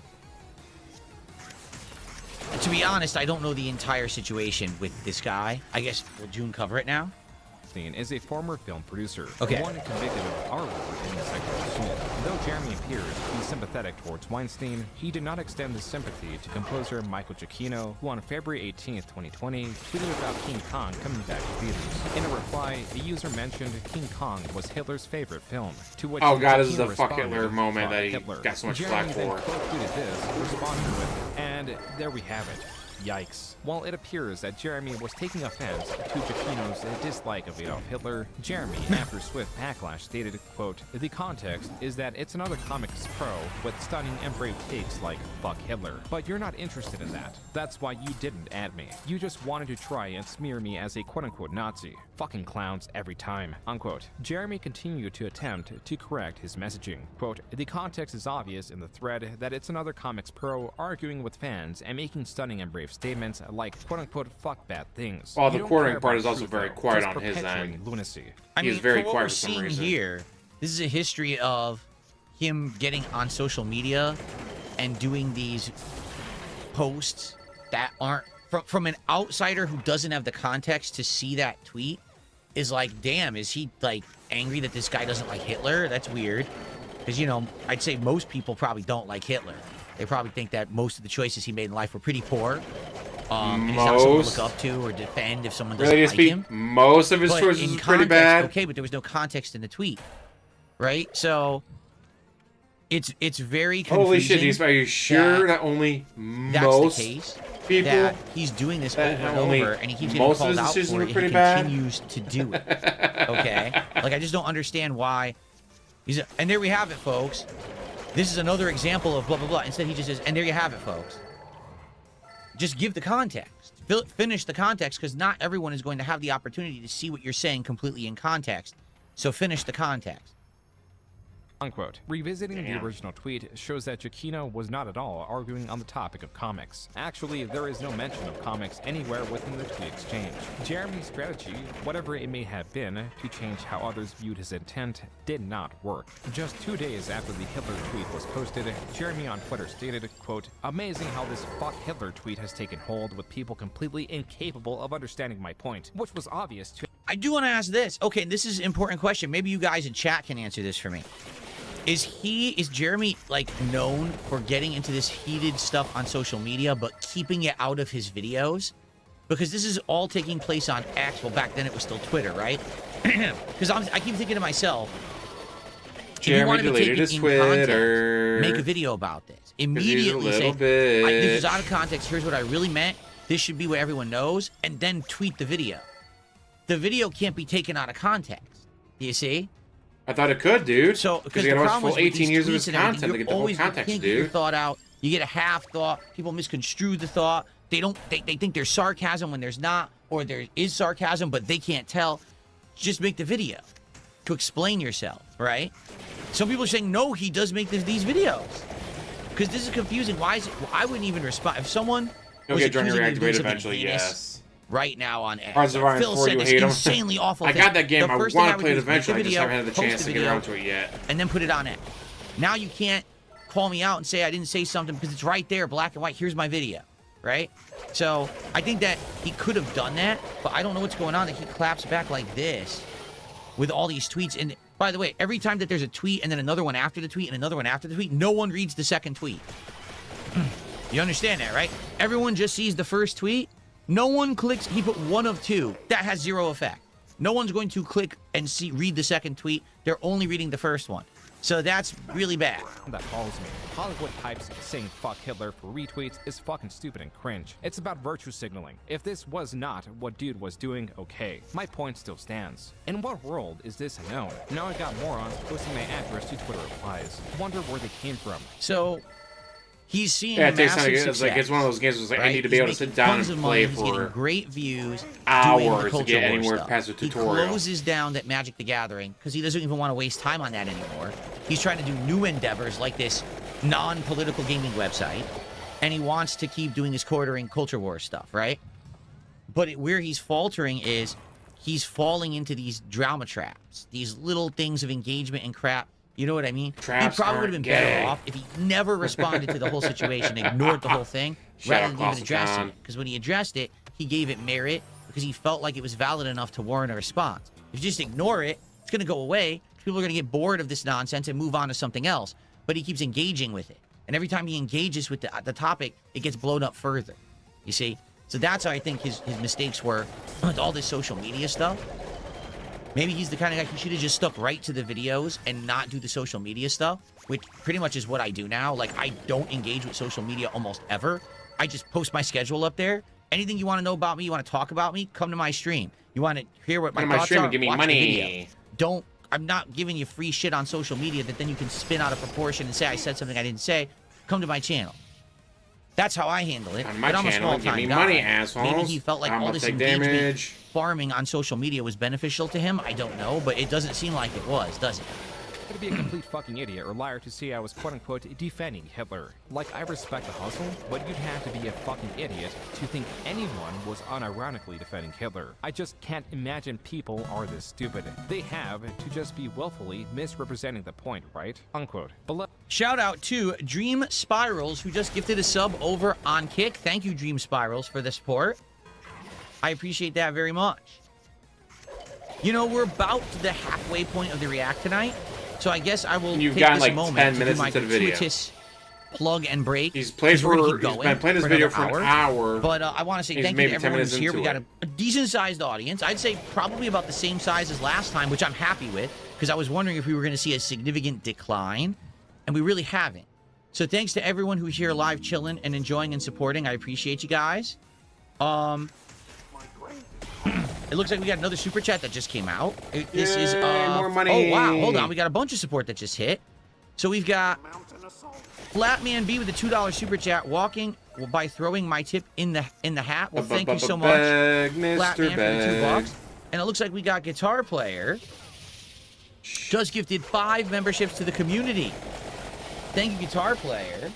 to be honest, I don't know the entire situation with this guy. I guess, will Joon cover it now? Is a former film producer, Okay. one convicted of our work in the sexual assault. Though Jeremy appears to be sympathetic towards Weinstein, he did not extend his sympathy to composer Michael Giacchino, who on February 18th, 2020, tweeted about King Kong coming back to theaters. In a reply, the user mentioned King Kong was Hitler's favorite film, to which Oh god, this is Giacchino the fuck responded, Hitler moment "Fuck that he Hitler." got so much Jeremy flack then for. quote tweeted this, responding with, and there we have it. Yikes. While it appears that Jeremy was taking offense to Giacchino's dislike of Adolf Hitler, Jeremy, after swift backlash, stated, quote, "The context is that it's another comics pro with stunning and brave takes like fuck Hitler. But you're not interested in that. That's why you didn't add me. You just wanted to try and smear me as a quote-unquote Nazi. Fucking clowns every time," unquote. Jeremy continued to attempt to correct his messaging. Quote, "The context is obvious in the thread that it's another comics pro arguing with fans and making stunning and brave statements like quote-unquote fuck bad things. Well, the You don't quartering care part about is also truth, very though, quiet just on his perpetuating end. lunacy. I He mean, is very for what quiet we're for some seeing reason. here, this is a history of him getting on social media and doing these posts that aren't from an outsider who doesn't have the context to see that tweet is like, damn, is he like angry that this guy doesn't like Hitler? That's weird. Because, you know, I'd say most people probably don't like Hitler. They probably think that most of the choices he made in life were pretty poor. And he's not someone to look up to or defend if someone doesn't like him. Most of his But choices in were pretty context, bad. Okay, but there was no context in the tweet, right? So it's very confusing. Holy shit, are you sure that only most the case, people that he's doing this over and over, and he keeps getting most of called his out decisions for were it, and pretty he bad? continues to do it. Okay, like I just don't understand why. And there we have it, folks. This is another example of blah blah blah. Instead, he just says, "And there you have it, folks." Just give the context. Finish the context, because not everyone is going to have the opportunity to see what you're saying completely in context. So finish the context. Unquote. Revisiting the original tweet shows that Giacchino was not at all arguing on the topic of comics. Actually, there is no mention of comics anywhere within the tweet exchange. Jeremy's strategy, whatever it may have been, to change how others viewed his intent, did not work. Just 2 days after the Hitler tweet was posted, Jeremy on Twitter stated, quote, "Amazing how this fuck Hitler tweet has taken hold with people completely incapable of understanding my point," which was obvious to— I do want to ask this. Okay, this is an important question. Maybe you guys in chat can answer this for me. Is Jeremy like known for getting into this heated stuff on social media but keeping it out of his videos? Because this is all taking place on X. Well, back then it was still Twitter, right? Because I keep thinking to myself, Jeremy deleted his Twitter. Make a video about this. Immediately say, this is out of context. Here's what I really meant. This should be what everyone knows. And then tweet the video. The video can't be taken out of context. Do you see? I thought it could, dude. So, because you the gotta watch problem full is with 18 years of these his tweets and everything, content to get the whole you context, can't get your dude. thought out. You get a half thought. People misconstrue the thought. They think there's sarcasm when there's not, or there is sarcasm, but they can't tell. Just make the video to explain yourself, right? Some people are saying, no, he does make these videos. Because this is confusing. Why is it? Well, I wouldn't even respond. If someone He'll was get drunk and accusing me of reactivate doing something eventually, heinous yes. right now on X. Hearts of Iron Phil 4, said you this hate him. insanely awful I thing. got that game. The I first want thing to would play it do is make eventually. I the just haven't had the video, chance post to the get around video, to it yet. and then put it on X. Now you can't call me out and say I didn't say something because it's right there, black and white. Here's my video, right? So I think that he could have done that, but I don't know what's going on that he claps back like this with all these tweets. And by the way, every time that there's a tweet and then another one after the tweet and another one after the tweet, no one reads the second tweet. You understand that, right? Everyone just sees the first tweet. No one clicks. He put one of two. That has zero effect. No one's going to click and read the second tweet. They're only reading the first one. So that's really bad. That follows me. Hollywood hypes saying fuck Hitler for retweets is fucking stupid and cringe. It's about virtue signaling. If this was not what dude was doing, okay. My point still stands. In what world is this known? Now I got morons posting my address to Twitter replies. Wonder where they came from. So he's seeing Yeah, it takes massive time. success. It's like it's one of those games where it's like right? I need to be able to sit down and play He's getting for great views, hours doing the to get Culture War anywhere stuff. past a He tutorial. closes down that Magic the Gathering because he doesn't even want to waste time on that anymore. He's trying to do new endeavors like this non-political gaming website, and he wants to keep doing his quartering Culture War stuff, right? But where he's faltering is he's falling into these drama traps, these little things of engagement and crap. You know what I mean? Traps he probably would have aren't been better gay. off if he never responded to the whole situation, ignored the whole thing, rather than even addressing Khan. it. Because when he addressed it, he gave it merit because he felt like it was valid enough to warrant a response. If you just ignore it, it's going to go away. People are going to get bored of this nonsense and move on to something else. But he keeps engaging with it. And every time he engages with the topic, it gets blown up further. You see? So that's how I think his mistakes were with all this social media stuff. Maybe he's the kind of guy who should have just stuck right to the videos and not do the social media stuff, which pretty much is what I do now. Like, I don't engage with social media almost ever I just post my schedule up there. Anything you want to know about me, you want to talk about me, come to my stream. You want to hear what my Come to my thoughts stream are? and give me Watch the money. video. Don't. I'm not giving you free shit on social media that then you can spin out of proportion and say I said something I didn't say. Come to my channel. That's how I handle it. On my but I'm channel, a give small-time me guy. money, assholes. Maybe he felt like I'm all gonna this take engagement damage. farming on social media was beneficial to him. I don't know, but it doesn't seem like it was, does it? It'd be a complete fucking idiot or liar to say I was quote-unquote defending Hitler. Like, I respect the hustle, but you'd have to be a fucking idiot to think anyone was unironically defending Hitler. I just can't imagine people are this stupid. They have to just be willfully misrepresenting the point, right? Unquote. Below. Shout out to Dream Spirals, who just gifted a sub over on Kick. Thank you, Dream Spirals, for the support. I appreciate that very much. You know, we're about to the halfway point of the React tonight. So I guess I will You've take gotten this like moment 10 to minutes do my into the video. gratuitous plug and break. He's played 'cause we're gonna for. keep He's going been playing this for video another for an hour. But I want to say He's thank you to maybe 10 everyone who's minutes here. We into got a decent-sized audience. I'd say probably about the same size as last time, which I'm happy with, because I was wondering if we were going to see a significant decline, and we really haven't. So thanks to everyone who's here live chilling and enjoying and supporting. I appreciate you guys. It looks like we got another super chat that just came out. This is more money. Oh wow, hold on, we got a bunch of support that just hit. So we've got Flatman B with a $2 super chat, walking by throwing my tip in the hat. Well, thank you so much, Flatman, for the $2. And it looks like we got Guitar Player just gifted 5 memberships to the community. Thank you, Guitar Player.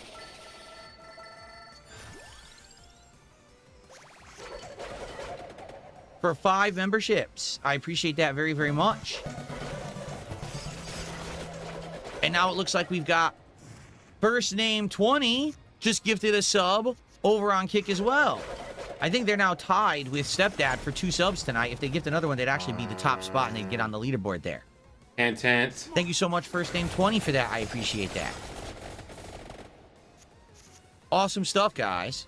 For 5 memberships. I appreciate that very, very much. And now it looks like we've got First Name 20 just gifted a sub over on Kick as well. I think they're now tied with Stepdad for 2 subs tonight. If they gift another one, they'd actually be the top spot and they'd get on the leaderboard there. Intent. Thank you so much, First Name 20, for that. I appreciate that. Awesome stuff, guys.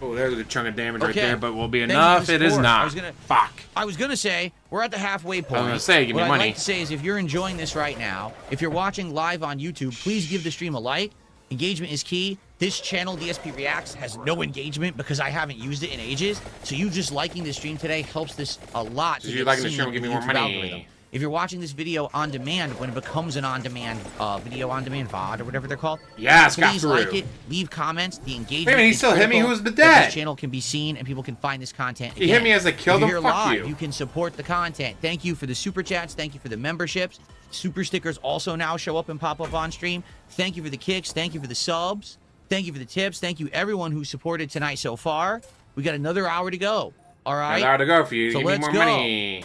Oh, there's a good chunk of damage right Okay. there, but will be Thank you enough. for It the is support. not. Fuck. I was gonna say we're at the halfway point. gonna say, give me what money. I'd like to say is if you're enjoying this right now, if you're watching live on YouTube, please give the stream a like. Engagement is key. This channel, DSP Reacts, has no engagement because I haven't used it in ages. So you just liking the stream today helps this a lot. So you liking the stream will give me more YouTube money. algorithm. If you're watching this video on demand, when it becomes an on-demand video on-demand VOD or whatever they're called, Yes, got please through. like it, leave comments. The engagement. Wait a minute, he is still hit me? critical Who's the that dead? This channel can be seen and people can find this content. He hit me as I killed if him? you're here Fuck live, you. can support the content. Thank you for the super chats. Thank you for the memberships. Super stickers also now show up and pop up on stream. Thank you for the kicks. Thank you for the subs. Thank you for the tips. Thank you everyone who supported tonight so far. We got another hour to go. All right. Another hour to go for you. So Give me let's more go. money.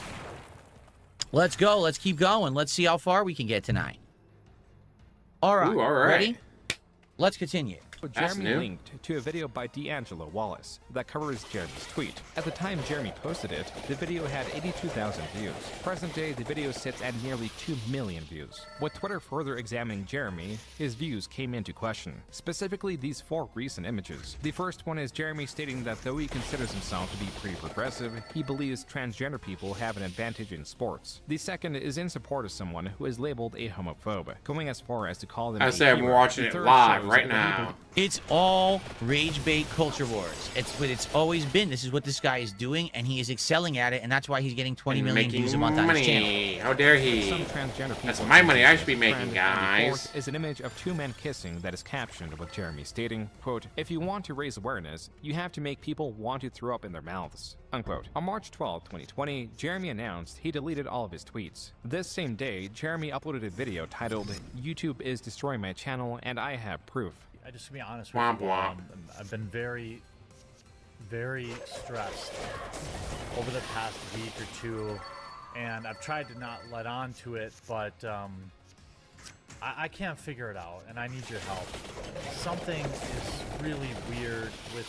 Let's go. Let's keep going. Let's see how far we can get tonight. All right. Ooh, all right. Ready? Let's continue. Jeremy linked to a video by D'Angelo Wallace that covers Jeremy's tweet. At the time Jeremy posted it, the video had 82,000 views. Present day, the video sits at nearly 2 million views. With Twitter further examining Jeremy, his views came into question. Specifically, these 4 recent images. The first one is Jeremy stating that though he considers himself to be pretty progressive, he believes transgender people have an advantage in sports. The second is in support of someone who is labeled a homophobe, going as far as to call them I a say I'm hero. watching The it third live shows right that he now. It's all rage bait culture wars. It's what it's always been. This is what this guy is doing, and he is excelling at it, and that's why he's getting 20 million Making views a month on his channel. money. How dare he? Some transgender people That's my money I should be Trend. making, And the guys. fourth is an image of 2 men kissing that is captioned with Jeremy stating, quote, "If you want to raise awareness, you have to make people want to throw up in their mouths." Unquote. On March 12, 2020, Jeremy announced he deleted all of his tweets. This same day, Jeremy uploaded a video titled, "YouTube is destroying my channel and I have proof." I just to be honest with Womp you, womp. I've been very, very stressed over the past week or 2, and I've tried to not let on to it, but I can't figure it out, and I need your help. Something is really weird with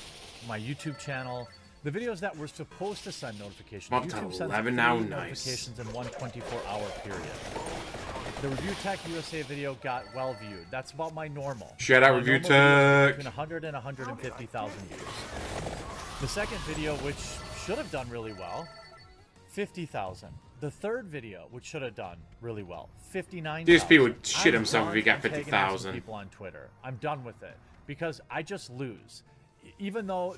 my YouTube channel. The videos that were supposed to send notifications, I'm up to YouTube sends 11 3 now, nice. notifications in one 24-hour period. The Review Tech USA video got well viewed. That's about my normal. Shout out My Review normal videos are Tech. between 100 and 150,000 views. The second video, which should have done really well, 50,000. The third video, which should have done really well, 59,000. DSP would shit himself I'm if he got done antagonizing 50,000. people on Twitter. I'm done with it because I just lose. Even though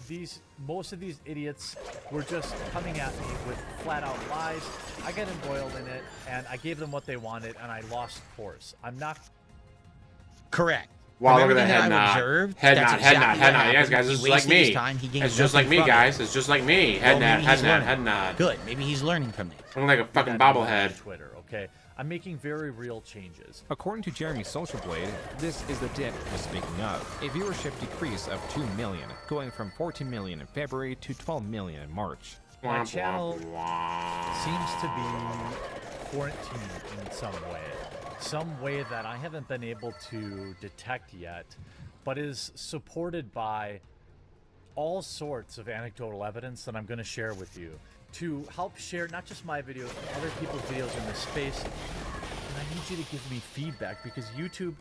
most of these idiots were just coming at me with flat out lies, I got embroiled in it and I gave them what they wanted and I lost course. I'm not correct. Wow, From look at that everything head that I nod. observed, Head that's nod, head exactly nod, what head nod. Yes, happened. guys, He this is like wasted his me. time. He gained It's just like nothing me, from it. guys. It's just like me. Head Well, nod, maybe head he's nod, learning. head nod. Good. Maybe he's learning from this. I'm like a fucking bobblehead. Twitter, okay? I'm making very real changes. According to Jeremy's Social Blade, this is the dip we're speaking of. A viewership decrease of 2 million, going from 14 million in February to 12 million in March. My channel seems to be quarantined in some way that I haven't been able to detect yet, but is supported by all sorts of anecdotal evidence that I'm going to share with you to help share not just my videos, but other people's videos in this space. And I need you to give me feedback because YouTube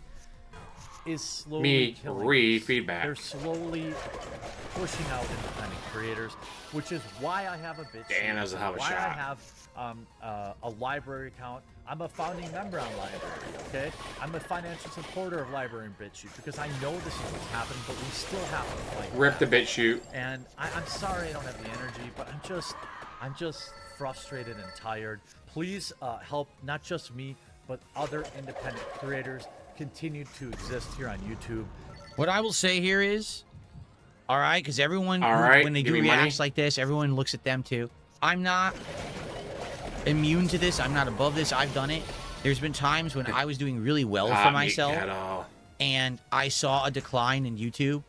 is slowly killing feedback. They're slowly pushing out independent creators, which is why I have a bitch. Dan has a hell of a why shot. I have a library account. I'm a founding member on Library, okay? I'm a financial supporter of Library and BitChute because I know this is what's happening, but we still have to fight. Rip the BitChute. And I'm sorry I don't have the energy, but I'm just frustrated and tired. Please help not just me, but other independent creators continue to exist here on YouTube. What I will say here is, all right, because everyone, when they give do me money. reacts like this, everyone looks at them too. I'm not immune to this. I'm not above this. I've done it. There's been times when I was doing really well for myself, and I saw a decline in YouTube,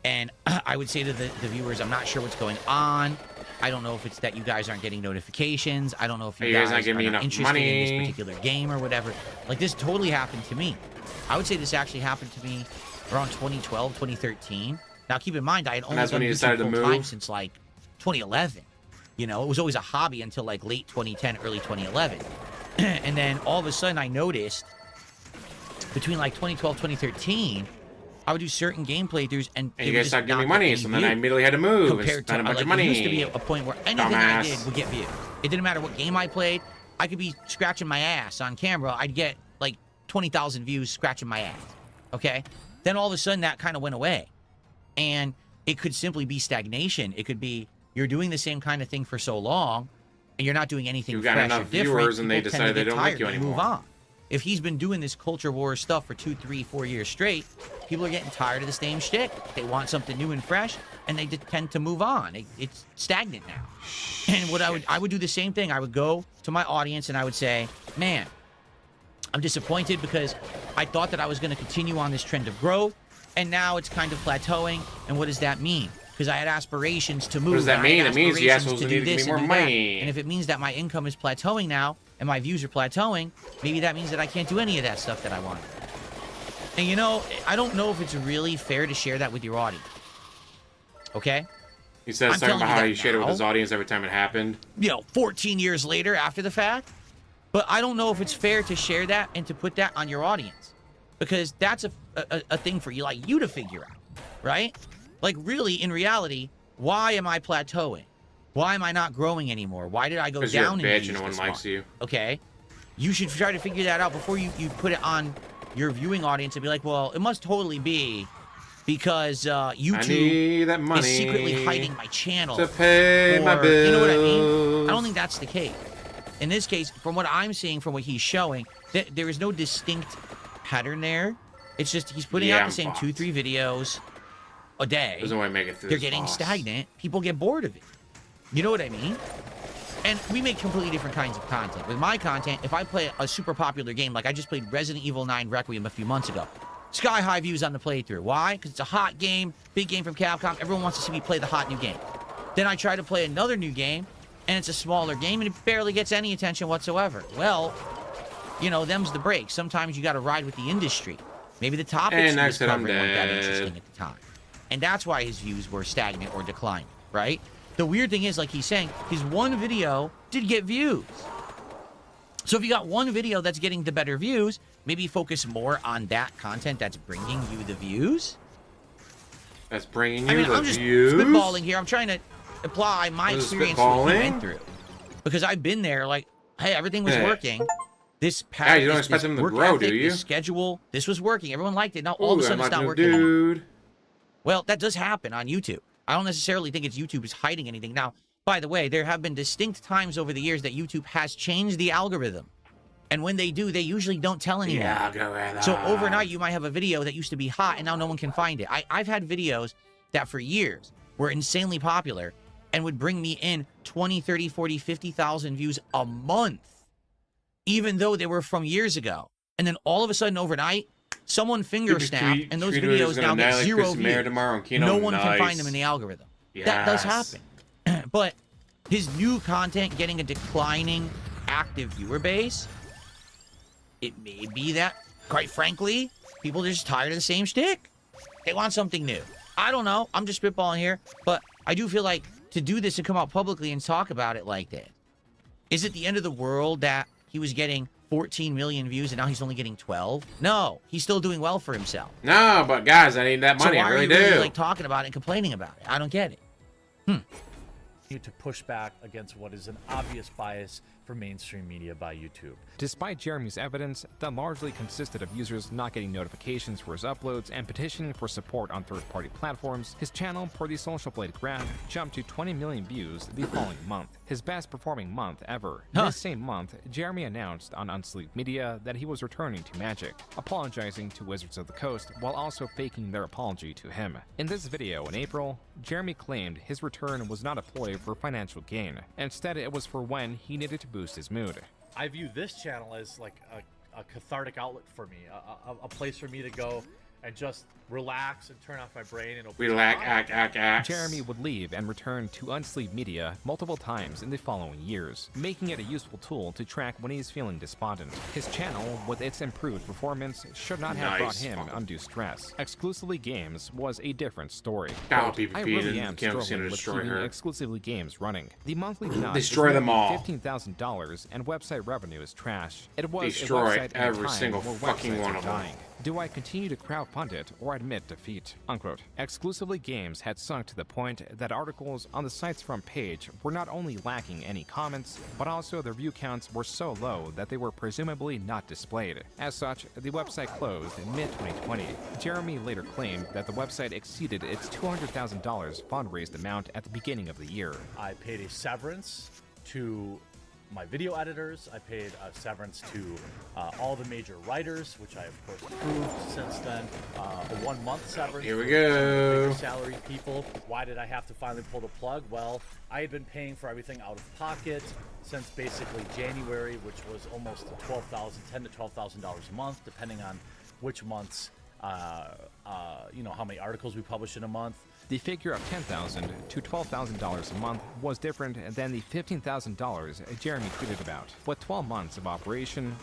and I would say to the viewers, I'm not sure what's going on. I don't know if it's that you guys aren't getting notifications. I don't know if you guys not giving me are not enough interested in money. this particular game or whatever. Like, this totally happened to me. I would say this actually happened to me around 2012, 2013. Now, keep in mind, I had only that's when done you YouTube decided to full-time move? since, like, 2011. You know, it was always a hobby until, like, late 2010, early 2011. And then, all of a sudden, I noticed between, like, 2012, 2013... I would do certain game playthroughs, and you guys started giving me money, so then I immediately had to move and compared spend a to, bunch like, of money. It used to be a point where anything I did would get views. It didn't matter what game I played. I could be scratching my ass on camera. I'd get like 20,000 views scratching my ass. Okay? Then all of a sudden that kind of went away. And it could simply be stagnation. It could be you're doing the same kind of thing for so long, and you're not doing anything You've got fresh enough or different. viewers, and they People tend decide to they get don't like tired you and anymore. move on. If he's been doing this culture war stuff for 2, 3, 4 years straight, people are getting tired of the same shtick. They want something new and fresh, and they tend to move on. It's stagnant now. And what I would do the same thing. I would go to my audience and I would say, man, I'm disappointed because I thought that I was going to continue on this trend of growth, and now it's kind of plateauing. And what does that mean? Because I had aspirations to move. What does that and I had mean? It means the aspirations assholes to need do to give this me more and do that. money. And if it means that my income is plateauing now, and my views are plateauing, maybe that means that I can't do any of that stuff that I want. And you know, I don't know if it's really fair to share that with your audience. Okay? He says I'm something telling about you how that he shared it with now. his audience every time it happened. You know, 14 years later after the fact. But I don't know if it's fair to share that and to put that on your audience. Because that's a thing for you, like, you to figure out. Right? Like, really, in reality, why am I plateauing? Why am I not growing anymore? Why did I go down in you're a bitch views and no one this likes month? you. Okay? You should try to figure that out before you put it on your viewing audience and be like, well, it must totally be because YouTube need that money is secretly hiding my channel to pay my bills. You know what I mean? I don't think that's the case. In this case, from what I'm seeing, from what he's showing, there is no distinct pattern there. It's just he's putting out the same 2-3 videos a day. There's no way to make it through They're this getting boss. stagnant. People get bored of it. You know what I mean? And we make completely different kinds of content. With my content, if I play a super popular game, like I just played Resident Evil 9 Requiem a few months ago, sky-high views on the playthrough. Why? Because it's a hot game, big game from Capcom. Everyone wants to see me play the hot new game. Then I try to play another new game, and it's a smaller game, and it barely gets any attention whatsoever. Well, you know, them's the breaks. Sometimes you got to ride with the industry. Maybe the topics And he next was hit, I'm covering weren't that dead. interesting at the time. And that's why his views were stagnant or declining, right? The weird thing is, like he's saying, his one video did get views. So if you got one video that's getting the better views, maybe focus more on that content that's bringing you the views. That's bringing you I mean, the I'm just views. spitballing here. I'm trying to apply my What is experience to what he spitballing? went through. because I've been there. Like, hey, everything was Yeah. working. This Yeah, pattern, you don't this expect them to work grow, ethic, do you? this schedule, this was working. Everyone liked it. Now all of a Ooh, sudden I'm it's not like, working anymore. dude. Well, that does happen on YouTube. I don't necessarily think it's YouTube is hiding anything. Now, by the way, there have been distinct times over the years that YouTube has changed the algorithm. And when they do, they usually don't tell anyone. Yeah, So overnight, you might have a video that used to be hot and now no one can find it. I've had videos that for years were insanely popular and would bring me in 20, 30, 40, 50,000 views a month, even though they were from years ago. And then all of a sudden overnight, someone finger snapped and those videos now get 0 views. No one can find them in the algorithm. That does happen. But his new content getting a declining active viewer base, it may be that, quite frankly, people are just tired of the same shtick. They want something new. I don't know. I'm just spitballing here. But I do feel like to do this and come out publicly and talk about it like that, is it the end of the world that he was getting 14 million views and now he's only getting 12? No, he's still doing well for himself. No, but guys, I need that money. So why I really are you really, do. like talking about it and complaining about it? I don't get it. Need to push back against what is an obvious bias for mainstream media by YouTube. Despite Jeremy's evidence that largely consisted of users not getting notifications for his uploads and petitioning for support on third-party platforms, his channel, per the Social Blade graph, jumped to 20 million views the following month, his best-performing month ever. This same month, Jeremy announced on Unsleep Media that he was returning to Magic, apologizing to Wizards of the Coast while also faking their apology to him. In this video in April, Jeremy claimed his return was not a ploy for financial gain. Instead, it was for when he needed to boost his mood. I view this channel as like a cathartic outlet for me, a place for me to go and just relax and turn off my brain and open Jeremy would leave and return to Unsleep Media multiple times in the following years, making it a useful tool to track when he's feeling despondent. His channel, with its improved performance, should not have brought him undue stress. Exclusively Games was a different story. Quote, I really am struggling with keeping Exclusively Games running. The monthly nut Destroy is them all. $15,000 and website revenue is trash. It was Destroy a website at a every time single where fucking websites one are of them. dying. Do I continue to crowdfund it or admit defeat? Unquote. Exclusively Games had sunk to the point that articles on the site's front page were not only lacking any comments, but also their view counts were so low that they were presumably not displayed. As such, the website closed in mid-2020. Jeremy later claimed that the website exceeded its $200,000 fundraised amount at the beginning of the year. I paid a severance to my video editors. I paid a severance to all the major writers, which I of course approved since then. A 1 month severance. Here we for go. bigger salaried people. Why did I have to finally pull the plug? Well, I had been paying for everything out of pocket since basically January, which was almost $10,000 to $12,000 a month, depending on which months, you know, how many articles we publish in a month. The figure of $10,000 to $12,000 a month was different than the $15,000 Jeremy tweeted about. With 12 months of operation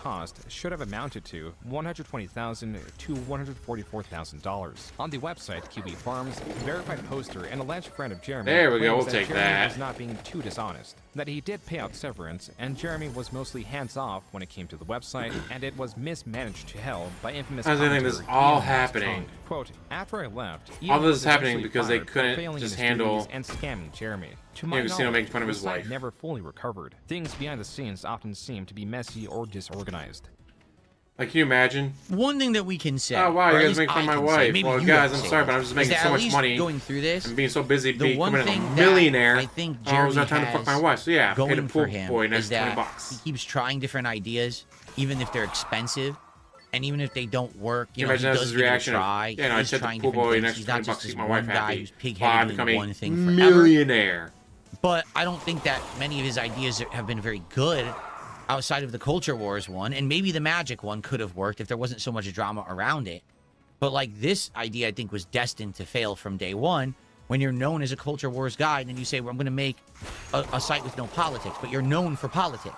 cost should have amounted to $120,000 to $144,000. On the website QB Farms, verified poster and alleged friend of Jeremy There we go, claims we'll that take Jeremy that. was not being too dishonest, that he did pay out severance, and Jeremy was mostly hands-off when it came to the website, and it was mismanaged to hell by infamous I think this is commenter all Ian happening. Tongue. Quote, after I left, All Ian this is was happening eventually because they fired for couldn't failing just in his duties handle- and scamming Jeremy. To Yeah, my we've seen him knowledge, making fun of the his site wife. never fully recovered. Things behind the scenes often seem to be messy or disorganized. Like, can you imagine? One thing that we can say. Oh, wow, or you at guys least make fun I of my can say, wife. maybe Well, you guys, don't I'm say sorry, it, but I'm just is making that so at much least money going through this and being so busy the one becoming thing a that millionaire. I think I always got Jeremy time to fuck my has wife. So yeah, pay the going pool for him boy is next that $20. he keeps trying different ideas, even if they're expensive, and even if they don't work. You know, he imagine that's does his give it a reaction of, try. yeah, no, I He's said the trying pool different boy things. next He's not $20 just to this keep my one wife guy happy. who's Wow, I'm pig-headed doing becoming one thing forever. millionaire. But I don't think that many of his ideas have been very good outside of the Culture Wars one, and maybe the Magic one could have worked if there wasn't so much drama around it. But like this idea, I think, was destined to fail from day one. When you're known as a Culture Wars guy, and then you say, well, I'm going to make a site with no politics, but you're known for politics.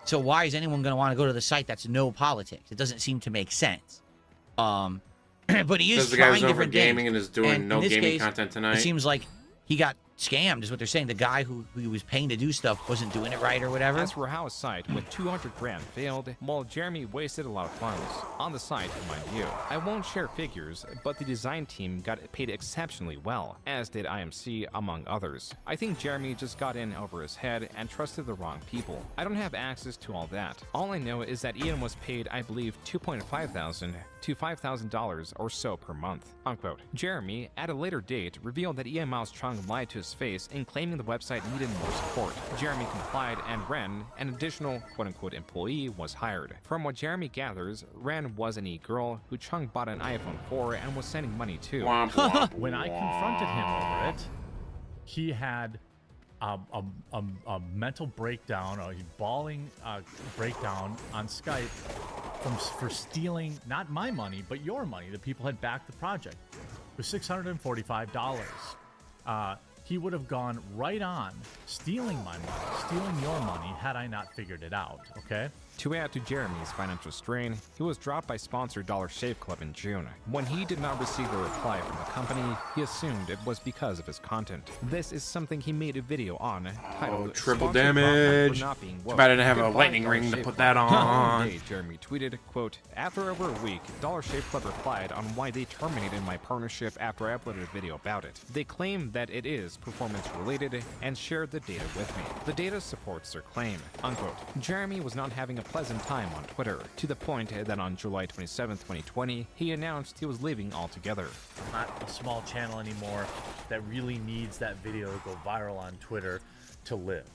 So why is anyone going to want to go to the site that's no politics? It doesn't seem to make sense. But he is Says the guy trying who's over different gaming things. and is doing And no in this gaming case, content tonight. It seems like he got scammed, is what they're saying. The guy who he was paying to do stuff wasn't doing it right or whatever. As for how a site with 200 grand failed, well, Jeremy wasted a lot of funds on the site, mind you. I won't share figures, but the design team got paid exceptionally well, as did IMC, among others. I think Jeremy just got in over his head and trusted the wrong people. I don't have access to all that. All I know is that Ian was paid, I believe, $2,500 to $5,000 or so per month, unquote. Jeremy, at a later date, revealed that Ian Miles Chung lied to his face in claiming the website needed more support. Jeremy complied, and Ren, an additional quote-unquote employee, was hired. From what Jeremy gathers, Ren was an e-girl who Chung bought an iPhone 4 and was sending money to. When I confronted him over it, he had a mental breakdown, a bawling breakdown on Skype for stealing not my money, but your money. The people had backed the project. It was $645. He would have gone right on stealing my money, stealing your money, had I not figured it out, okay? To add to Jeremy's financial strain, he was dropped by sponsor Dollar Shave Club in June. When he did not receive a reply from the company, he assumed it was because of his content. This is something he made a video on, titled triple "Sponsored damage. for Not Being Woke." Too bad I didn't have a Goodbye, lightning Dollar ring to Shave put Club. that on. One day, Jeremy tweeted, quote, "After over a week, Dollar Shave Club replied on why they terminated my partnership after I uploaded a video about it. They claim that it is performance related and shared the data with me. The data supports their claim," unquote. Jeremy was not having a pleasant time on Twitter, to the point that on July 27, 2020, he announced he was leaving altogether. I'm not a small channel anymore that really needs that video to go viral on Twitter to live.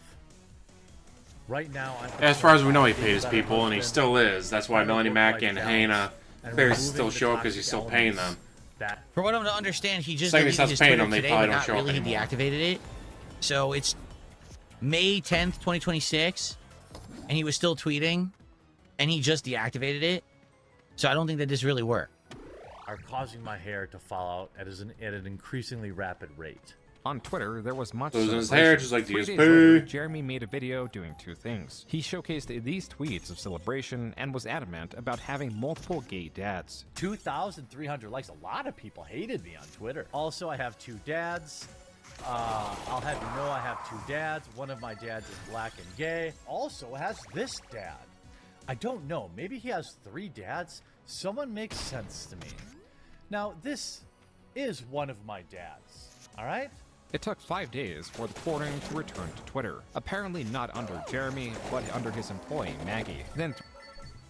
Right now, As far as we know, he paid his people, and he still is. That's why Melanie Mac and Hannah Bears still show up, because he's still paying them. From what I'm to understand, he just Second he deleted stops his paying Twitter them, they today, probably but don't not show up really. He anymore. deactivated it. So it's May 10th, 2026, and he was still tweeting, and he just deactivated it. So I don't think that this really worked. Are causing my hair to fall out at an increasingly rapid rate. On Twitter, there was much Losing his celebration. hair, just like 3 days DSP. later, Jeremy made a video doing two things. He showcased these tweets of celebration and was adamant about having multiple gay dads. 2,300 likes. A lot of people hated me on Twitter. Also, I have two dads. I'll have you know I have two dads. One of my dads is black and gay. Also has this dad. I don't know. Maybe he has 3 dads. Someone makes sense to me. Now, this is one of my dads. All right? It took 5 days for the quartering to return to Twitter. Apparently not under Jeremy, but under his employee, Maggie. Then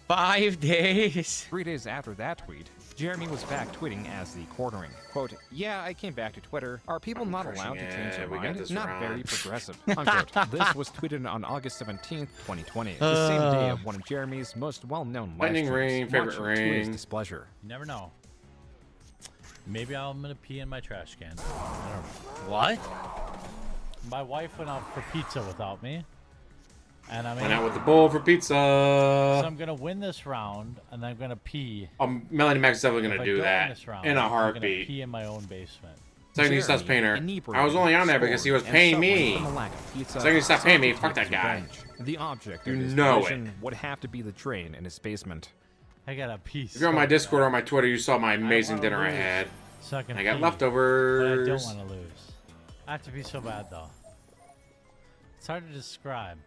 5 days. 3 days after that tweet, Jeremy was back tweeting as the quartering. Quote, "Yeah, I came back to Twitter. Are people not allowed to change their we got mind? this Not wrong." very progressive." Unquote. This was tweeted on August 17th, 2020. The same day of one of Jeremy's most well-known live Lightning streams, ring, favorite much to his ring. displeasure. You never know. Maybe I'm going to pee in my trash can. I don't know. What? My wife went out for pizza without me. And I mean, Went out with the bowl for pizza. So I'm gonna win this round, and I'm gonna pee. Melanie Mac's definitely If gonna I do don't that win this round, in a I'm gonna heartbeat. pee in my own basement. Second he stops paying her. Inebriated, I was only on there because he was scorned, paying and me. suffering from a lack of pizza, Second he stopped paying me, sought to fuck take that guy. his revenge. The object You of his know derision it. would have to be the drain in his basement. I got a pee. If you're on my so Discord or bad. on my Twitter, you saw my amazing wanna dinner I lose. had. So I can I got pee, leftovers. But I don't want to lose. I have to be so bad though. It's hard to describe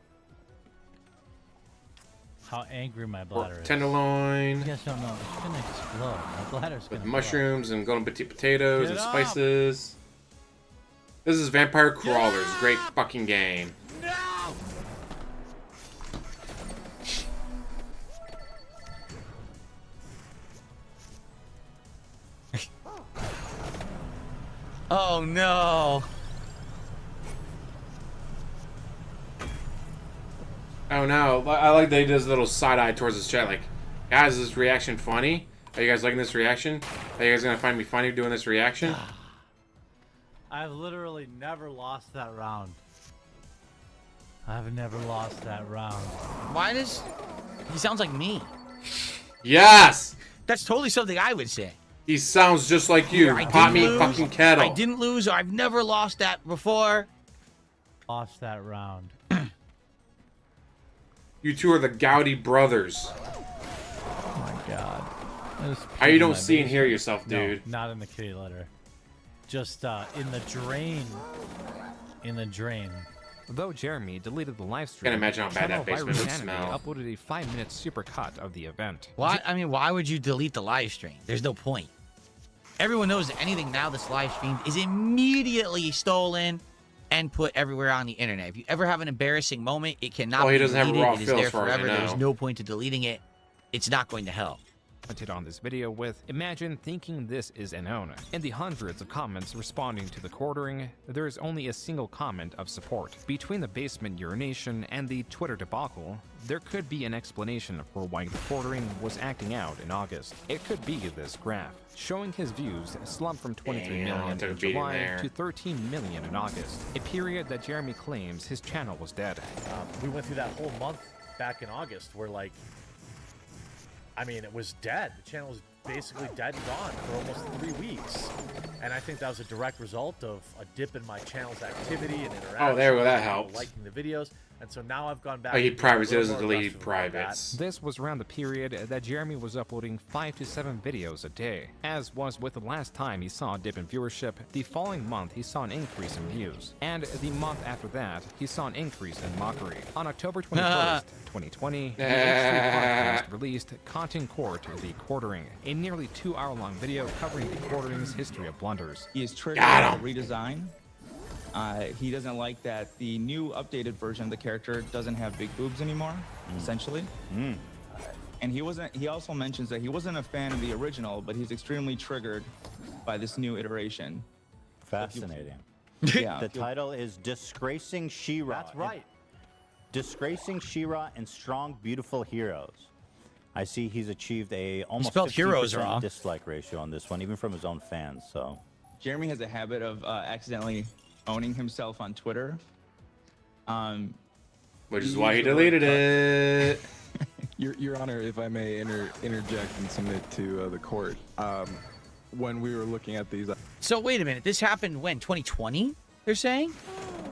how angry my bladder is. Tenderloin. You guys don't know. It's gonna explode. My bladder's With gonna mushrooms and golden potatoes Get and up. spices. This is Vampire Crawlers. Great fucking game. Oh no. Oh no, I like that he does a little side eye towards his chat like, guys, is this reaction funny? Are you guys liking this reaction? Are you guys gonna find me funny doing this reaction? I've literally never lost that round. I've never lost that round. Why does he sounds like me? Yes! That's totally something I would say. He sounds just like you. I Pot didn't me lose, fucking kettle. I didn't lose, or I've never lost that before. Lost that round. You two are the Gowdy brothers. Oh my god. How you don't see and hear yourself, dude? No, not in the kitty litter. Just in the drain in the drain. Though Jeremy deleted the live stream, Can't imagine how bad Channel that basement would Virus Anime smell. uploaded a 5-minute supercut of the event. Why? I mean, why would you delete the live stream? There's no point. Everyone knows that anything now that's live streamed is immediately stolen and put everywhere on the internet. If you ever have an embarrassing moment, it cannot Oh, be he doesn't have deleted. raw It is feel there as far as I forever. There's know. no point to deleting it. It's not going to help. Commented on this video with, imagine thinking this is an own. In the hundreds of comments responding to the quartering, there is only a single comment of support. Between the basement urination and the Twitter debacle, there could be an explanation for why the quartering was acting out in August. It could be this graph, showing his views slumped from 23 million took a in beating July there. to 13 million in August, a period that Jeremy claims his channel was dead. We went through that whole month back in August where, like, I mean, it was dead. The channel was basically dead and gone for almost 3 weeks. And I think that was a direct result of a dip in my channel's activity and interaction. Oh, there we go, that people helps. Liking the videos. And so now I've gone back. Oh, he to being a privates, he little doesn't more delete aggressive about that. privates. This was around the period that Jeremy was uploading 5 to 7 videos a day. As was with the last time he saw a dip in viewership, the following month he saw an increase in views. And the month after that, he saw an increase in mockery. On October 21st, 2020, the H3 podcast released Content Court The Quartering, a nearly 2-hour-long video covering the quartering's history of blunders. He is triggered by a redesign. He doesn't like that the new updated version of the character doesn't have big boobs anymore, essentially. And he also mentions that he wasn't a fan of the original, but he's extremely triggered by this new iteration. Fascinating. Yeah. The title is Disgracing She-Ra. That's right. Disgracing She-Ra and Strong Beautiful Heroes. I see he's achieved a almost spelled heroes 50% wrong. dislike ratio on this one, even from his own fans. So Jeremy has a habit of accidentally owning himself on Twitter. Which is why he deleted it. Your Honor, if I may interject and submit to the court, when we were looking at these... So wait a minute. This happened when? 2020? They're saying?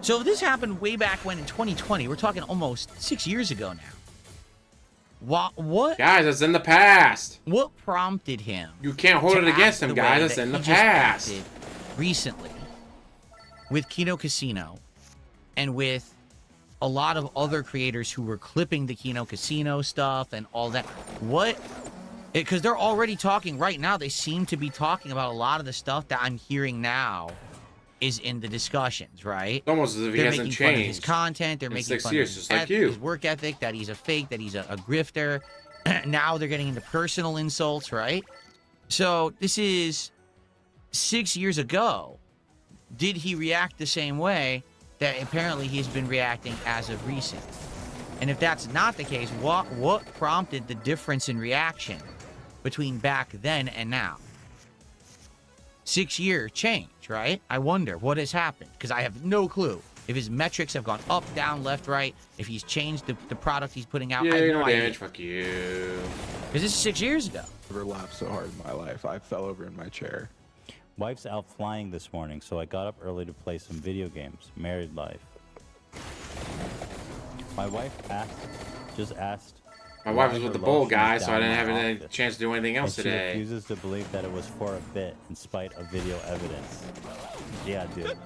So this happened way back when in 2020. We're talking almost 6 years ago now. What? Guys, it's in the past. What prompted him? You can't hold to it against act him, the guys. way It's that in the he just past. acted recently with Kino Casino and with a lot of other creators who were clipping the Kino Casino stuff and all that? What? Because they're already talking right now. They seem to be talking about a lot of the stuff that I'm hearing now is in the discussions, right? It's almost as if he They're hasn't making fun of his changed content. They're in making 6 fun years, of just like you. his work ethic, that he's a fake, that he's a grifter. Now they're getting into personal insults, right? So this is 6 years ago. Did he react the same way that apparently he's been reacting as of recent? And if that's not the case, what prompted the difference in reaction between back then and now? 6 year change, right? I wonder what has happened, because I have no clue if his metrics have gone up, down, left, right, if he's changed the product he's putting out. Yeah, I have you no know idea. damage. Fuck you. Because this is 6 years ago. Never laughed so hard in my life. I fell over in my chair. wife's out flying this morning, so I got up early to play some video games. Married life. My wife just asked. My wife was why with the her bull lotion guy, is so I down didn't my have any office. chance to do anything else And today. She refuses to believe that it was for a bit, in spite of video evidence. Yeah, dude.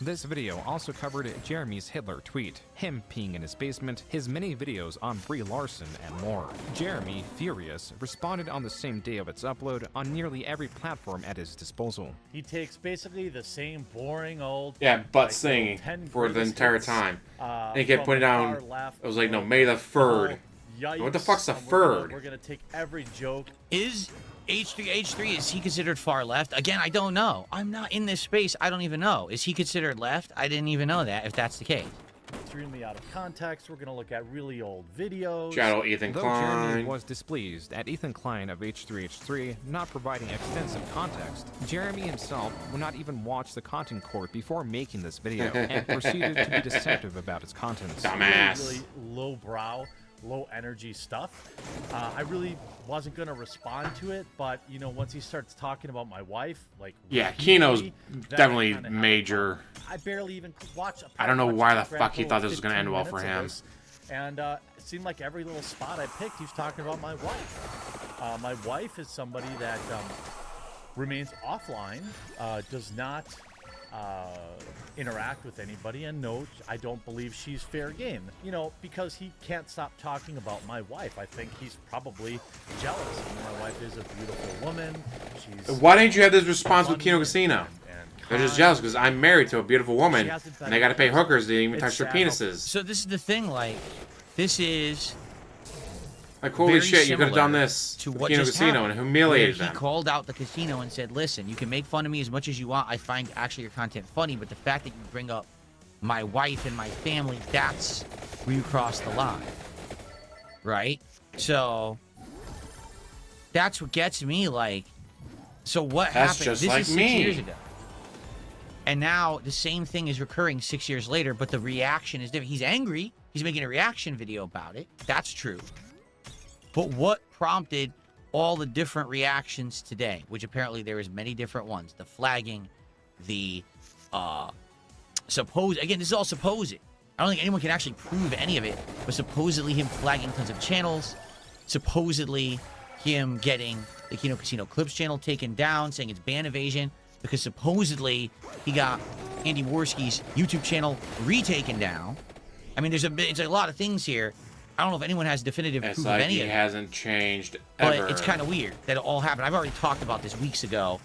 This video also covered Jeremy's Hitler tweet, him peeing in his basement, his many videos on Brie Larson, and more. Jeremy, furious, responded on the same day of its upload on nearly every platform at his disposal. He takes basically the same boring old Yeah, butt like, singing 10 for the greatest entire hits, time. And he kept from putting the down, far left, it was like, no, from May the 3rd. Yikes, What the fuck's the we're 3rd? gonna take every joke. Is H3, is he considered far left? Again, I don't know. I'm not in this space. I don't even know. Is he considered left? I didn't even know that, if that's the case. Extremely out of context. We're gonna look at really old videos. Shadow Ethan Though Klein. Jeremy was displeased at Ethan Klein of H3H3 not providing extensive context, Jeremy himself would not even watch the content court before making this video and proceeded to be deceptive about its contents. Really low brow, low energy stuff. I really wasn't gonna respond to it, but you know, once he starts talking about my wife, like Yeah, repeatedly, Kino's that definitely kinda major. I barely even watched. I don't know watched why the the fuck grand he total thought this was gonna 15 end well for minutes of him. this, and it seemed like every little spot I picked, he was talking about my wife. My wife is somebody that remains offline, does not interact with anybody, and no, I don't believe she's fair game. You know, because he can't stop talking about my wife. I think he's probably jealous. I mean, my wife is a beautiful woman. She's Why didn't you have this response with Kino Casino? They're just jealous because I'm married to a beautiful woman, and I gotta pay hookers to even touch their penises. So this is the thing, like, this is like, holy very shit, you could have done similar this to with what Kino just Casino happened, and humiliated where them. He called out the casino and said, listen, you can make fun of me as much as you want. I find actually your content funny, but the fact that you bring up my wife and my family, that's where you cross the line. Right? So that's what gets me, like, so what That's happened? just This like is 6 me. years ago. And now the same thing is recurring 6 years later, but the reaction is different. He's angry. He's making a reaction video about it. That's true. But what prompted all the different reactions today, which apparently there is many different ones. The flagging, the again, this is all supposed. I don't think anyone can actually prove any of it, but supposedly him flagging tons of channels, supposedly him getting the Kino Casino Clips channel taken down, saying it's ban evasion, because supposedly he got Andy Worski's YouTube channel retaken down. I mean, it's a lot of things here. I don't know if anyone has definitive It's proof like of any he of it. hasn't changed But ever. it's kind of weird that it all happened. I've already talked about this weeks ago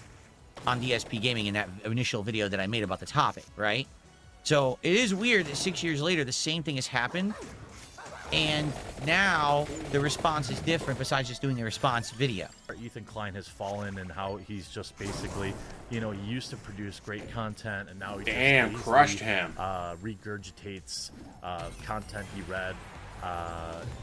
on DSP Gaming in that initial video that I made about the topic, right? So it is weird that 6 years later, the same thing has happened. And now the response is different besides just doing a response video. Ethan Klein has fallen, and how he's just basically, you know, he used to produce great content, and now he Damn, just crushed basically, him. Regurgitates content he read,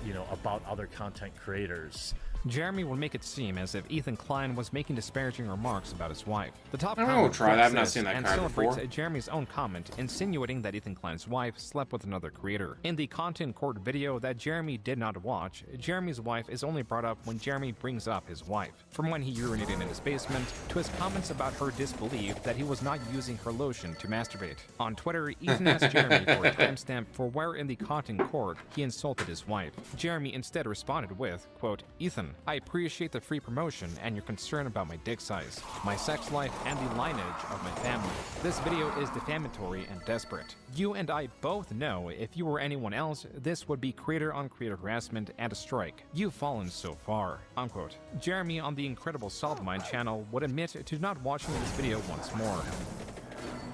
you know, about other content creators. Jeremy would make it seem as if Ethan Klein was making disparaging remarks about his wife. The top I don't comment know, try that. I've not flips seen this that and card celebrates before. Jeremy's own comment, insinuating that Ethan Klein's wife slept with another creator. In the content court video that Jeremy did not watch, Jeremy's wife is only brought up when Jeremy brings up his wife. From when he urinated in his basement, to his comments about her disbelief that he was not using her lotion to masturbate. On Twitter, Ethan asked Jeremy for a timestamp for where in the content court he insulted his wife. Jeremy instead responded with, quote, Ethan, I appreciate the free promotion and your concern about my dick size, my sex life, and the lineage of my family. This video is defamatory and desperate. You and I both know if you were anyone else, this would be creator-on-creator harassment and a strike. You've fallen so far, unquote. Jeremy on the Incredible Saltmine channel would admit to not watching this video once more.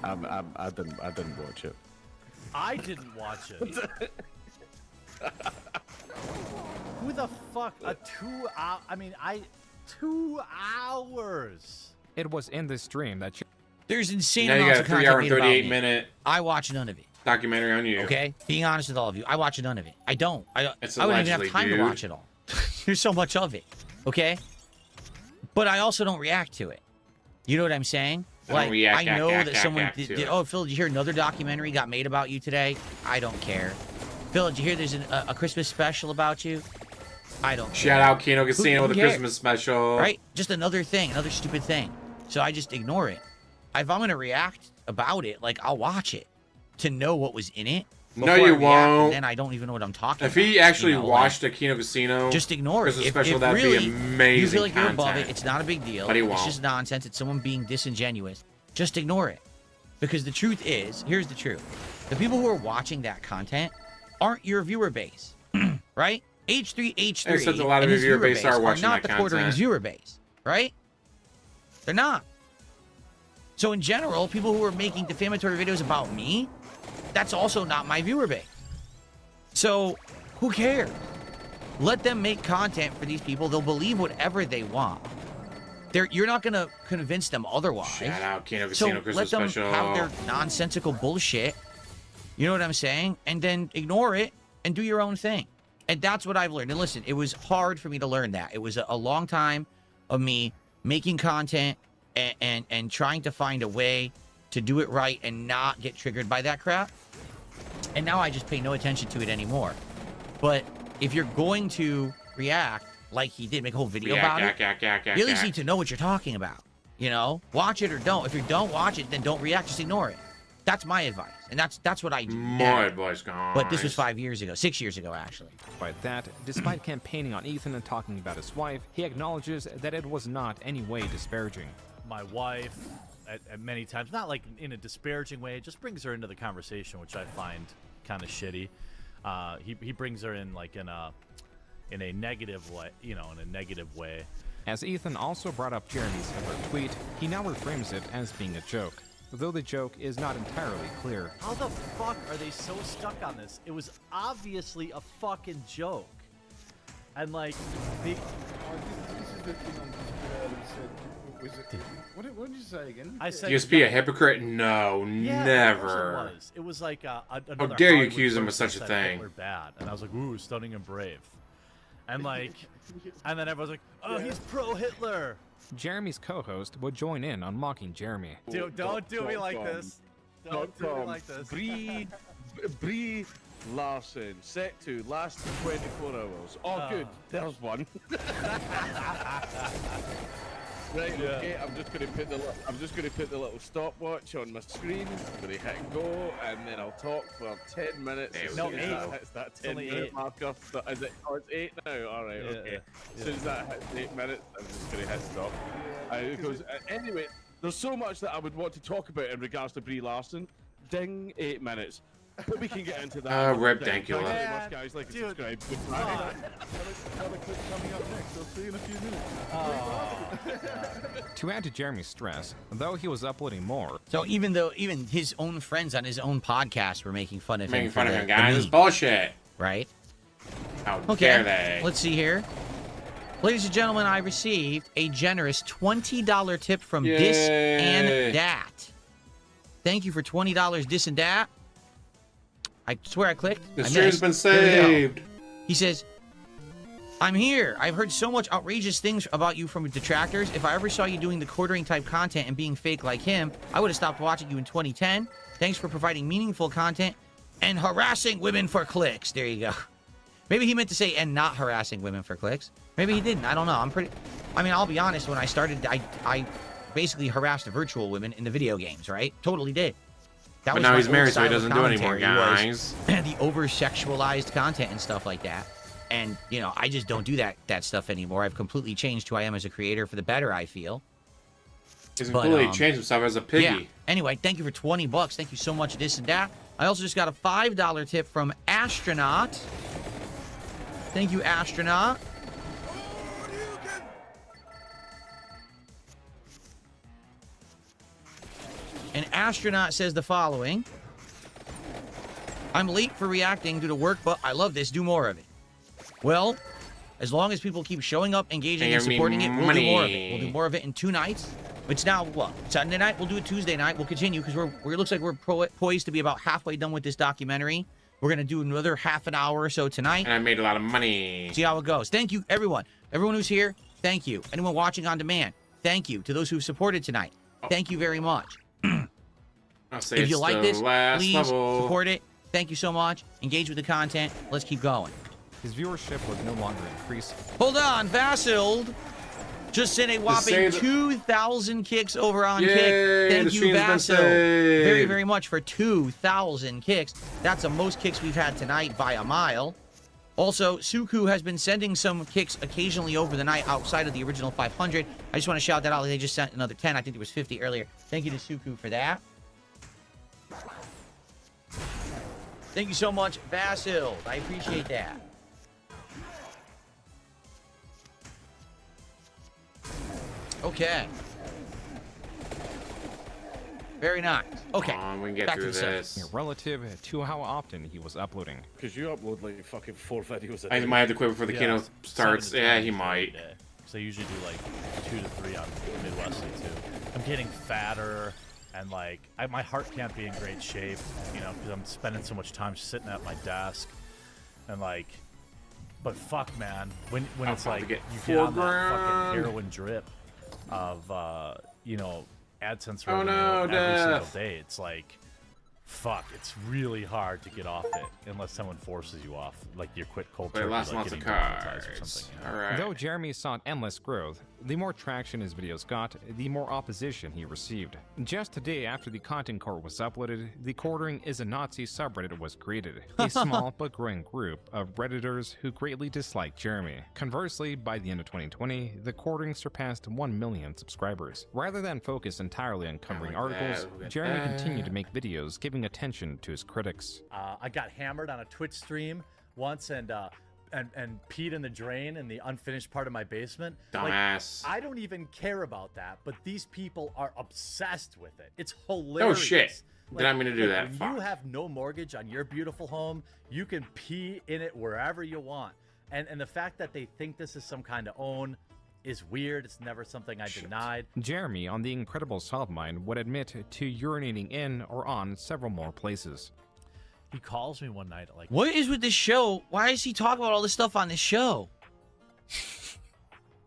I didn't watch it. I didn't watch it. Who the fuck? 2 hour? I mean, 2 hours. It was in this stream that There's insane Now you amounts got of a 3 content hour and made about 38 me. minute I watch none of it. documentary on you. Okay? Being honest with all of you, I watch none of it. I don't. I It's wouldn't even have allegedly, time dude. to watch it all. There's so much of it. Okay? But I also don't react to it. You know what I'm saying? I don't I know that react someone to did. it. Oh, Phil, did you hear another documentary got made about you today? I don't care. Phil, did you hear there's a Christmas special about you? I don't care. Shout out Kino Casino Who with a cares? Christmas special. Right? Just another thing, another stupid thing. So I just ignore it. If I'm going to react about it, like, I'll watch it to know what was in it. No, before I you react, won't. And then I don't even know what I'm talking If about. he actually you know, watched a Kino Casino just ignore it. Christmas If special, that'd really be amazing you feel like content. you're above it, it's not a big deal. But he It's won't. just nonsense. It's someone being disingenuous. Just ignore it. Because the truth is, here's the truth. The people who are watching that content aren't your viewer base. Right? H3 Except a lot of and his your viewer base are watching not that the Quarter Rings content. viewer base. Right? They're not. So in general, people who are making defamatory videos about me, that's also not my viewer base. So who cares? Let them make content for these people. They'll believe whatever they want. You're not going to convince them otherwise. Shout out Kino So Casino Christmas let them special. have their nonsensical bullshit. You know what I'm saying? And then ignore it and do your own thing. And that's what I've learned. And listen, it was hard for me to learn that. It was a long time of me making content and trying to find a way to do it right and not get triggered by that crap. And now I just pay no attention to it anymore. But if you're going to react like he did, make a whole video about it, you at least need to know what you're talking about. You know? Watch it or don't. If you don't watch it, then don't react. Just ignore it. That's my advice. And that's what I do. My advice, guys. But this was 5 years ago. 6 years ago, actually. Despite that, despite campaigning on Ethan and talking about his wife, he acknowledges that it was not any way disparaging. My wife, at many times, not like in a disparaging way. It just brings her into the conversation, which I find kind of shitty. He brings her in like in a negative way, in a negative way. As Ethan also brought up Jeremy's Hitler tweet, he now reframes it as being a joke, though the joke is not entirely clear. How the fuck are they so stuck on this? It was obviously a fucking joke. And like, this is the thing on what did you say again? I said, DSP a hypocrite? No, yeah, never. Of course it was. It was like How another dare you Hollywood accuse him of person such a said thing? Hitler bad, and I was like, ooh, stunning and brave. And like, and then everyone's like, oh, he's pro-Hitler. Jeremy's co-host would join in on mocking Jeremy. Dude, don't do me like this. Don't do me like this. Brie Larson, set to last 24 hours. Oh, good. There's one. Right, okay, I'm just gonna put the little stopwatch on my screen. I'm gonna hit go, and then I'll talk for 10 minutes. No, As soon as that hits that 10-minute marker. So is it? Oh, it's 8 now. All right, okay. As soon as that hits 8 minutes, I'm just gonna hit stop. Because anyway, there's so much that I would want to talk about in regards to Brie Larson. Ding, 8 minutes. But we can get into that. Rip Dankula. Thanks very much, guys. Like and subscribe. Goodbye. Another clip coming up next. I'll see you in a few minutes. To add to Jeremy's stress, though he was uploading more. So even his own friends on his own podcast were making fun of him. Making fun of him, guys. It's bullshit. Right? How Okay. dare they? Let's see here. Ladies and gentlemen, I received a generous $20 tip from Dis and Dat. Thank you for $20, Dis and Dat. I swear I clicked. The I stream's missed. been There we go. saved. He says, I'm here. I've heard so much outrageous things about you from detractors. If I ever saw you doing the quartering type content and being fake like him, I would have stopped watching you in 2010. Thanks for providing meaningful content and harassing women for clicks. There you go. Maybe he meant to say, and not harassing women for clicks. Maybe he didn't. I don't know. I'll be honest. When I started, I basically harassed virtual women in the video games, right? Totally did. But now he's married, so he doesn't do anymore, guys. The over-sexualized content and stuff like that. And, I just don't do that stuff anymore. I've completely changed who I am as a creator for the better, I feel. He's completely changed himself as a piggy. Yeah. Anyway, thank you for $20. Thank you so much, This and Dat. I also just got a $5 tip from Astronaut. Thank you, Astronaut. An Astronaut says the following. I'm late for reacting due to work, but I love this. Do more of it. Well, as long as people keep showing up, engaging, and supporting it, we'll do more of it. We'll do more of it in 2 nights. It's now, what, Sunday night? We'll do it Tuesday night. We'll continue because it looks like we're poised to be about halfway done with this documentary. We're going to do another half an hour or so tonight. And I made a lot of money. See how it goes. Thank you, everyone. Everyone who's here, thank you. Anyone watching on demand, thank you. To those who've supported tonight, thank you very much. If you like this, please support it. Thank you so much. Engage with the content. Let's keep going. His viewership was no longer increasing. Hold on, Vasil just sent a whopping 2,000 kicks over on Kick. Thank you, Vasil, very, very much for 2,000 kicks. That's the most kicks we've had tonight by a mile. Also, Suku has been sending some kicks occasionally over the night outside of the original 500. I just want to shout that out. They just sent another 10. I think there was 50 earlier. Thank you to Suku for that. Thank you so much, Vasil. I appreciate that. Okay. Very nice. Okay. We can get through this. Relative to how often he was uploading. Because you upload like fucking 4 videos a I day. might have to quit before the keynote starts. Yeah, he might. Because I usually do like 2 to 3 on Midwestly too. I'm getting fatter. And like, my heart can't be in great shape, because I'm spending so much time sitting at my desk, and like, but fuck, man, when it's like you get on that fucking heroin drip of AdSense revenue every single day, it's like, fuck, it's really hard to get off it unless someone forces you off, like you quit cold turkey, like lots getting of demonetized or cards. something. All right. Though Jeremy sought endless growth, the more traction his videos got, the more opposition he received. Just a day after the content court was uploaded, the Quartering is a Nazi subreddit was created, a small but growing group of Redditors who greatly disliked Jeremy. Conversely, by the end of 2020, the Quartering surpassed 1 million subscribers. Rather than focus entirely on covering articles, Jeremy continued to make videos giving attention to his critics. I got hammered on a Twitch stream once and peed in the drain in the unfinished part of my basement. Dumbass. Like, I don't even care about that, but these people are obsessed with it. It's hilarious. Oh shit. Like, Then I'm gonna do that. When Fuck. you have no mortgage on your beautiful home, you can pee in it wherever you want. And the fact that they think this is some kind of own is weird. It's never something I denied. Jeremy, on The Incredible Solvemind, would admit to urinating in or on several more places. He calls me one night at like... What is with this show? Why is he talking about all this stuff on this show?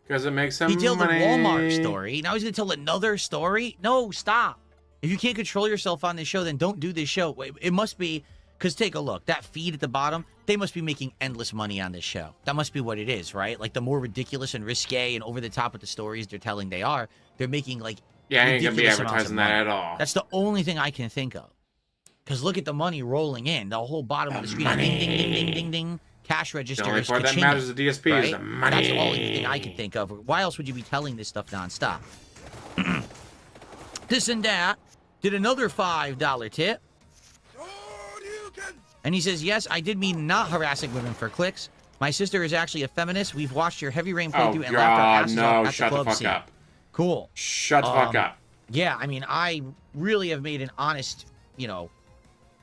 Because it makes him He told money. the Walmart story. Now he's going to tell another story? No, stop. If you can't control yourself on this show, then don't do this show. It must be... Because take a look. That feed at the bottom, they must be making endless money on this show. That must be what it is, right? Like, the more ridiculous and risque and over the top of the stories they're telling they are, they're making, like, Yeah, I ain't gonna be ridiculous amounts advertising of that money. at all. That's the only thing I can think of. Because look at the money rolling in. The whole bottom of the screen. Ding, ding, ding, ding, ding, ding. Cash register The only is part that ka-ching, matters to DSP right? is the money. That's the only thing I can think of. Why else would you be telling this stuff nonstop? This and that. Did another $5 tip. And he says, yes, I did mean not harassing women for clicks. My sister is actually a feminist. We've watched your Heavy Rain playthrough and laughed our asses off at shut the the club fuck scene. up. Cool. Shut the fuck up. Yeah, I mean, I really have made an honest,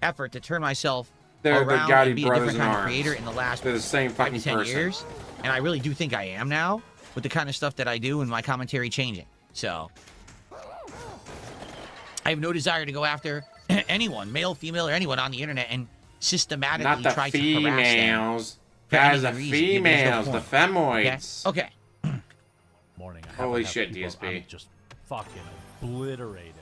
effort to turn myself They're the around Gotti and be a brothers different in kind of arms. creator in the last They're the same 5 fucking to 10 person. years. And I really do think I am now with the kind of stuff that I do and my commentary changing. So I have no desire to go after anyone, male, female, or anyone on the internet and systematically Not the try to harass them. females. for Guys, any the reason. There's no females, the point. femoids. Okay. Morning. Holy shit, DSP. I'm just fucking obliterated.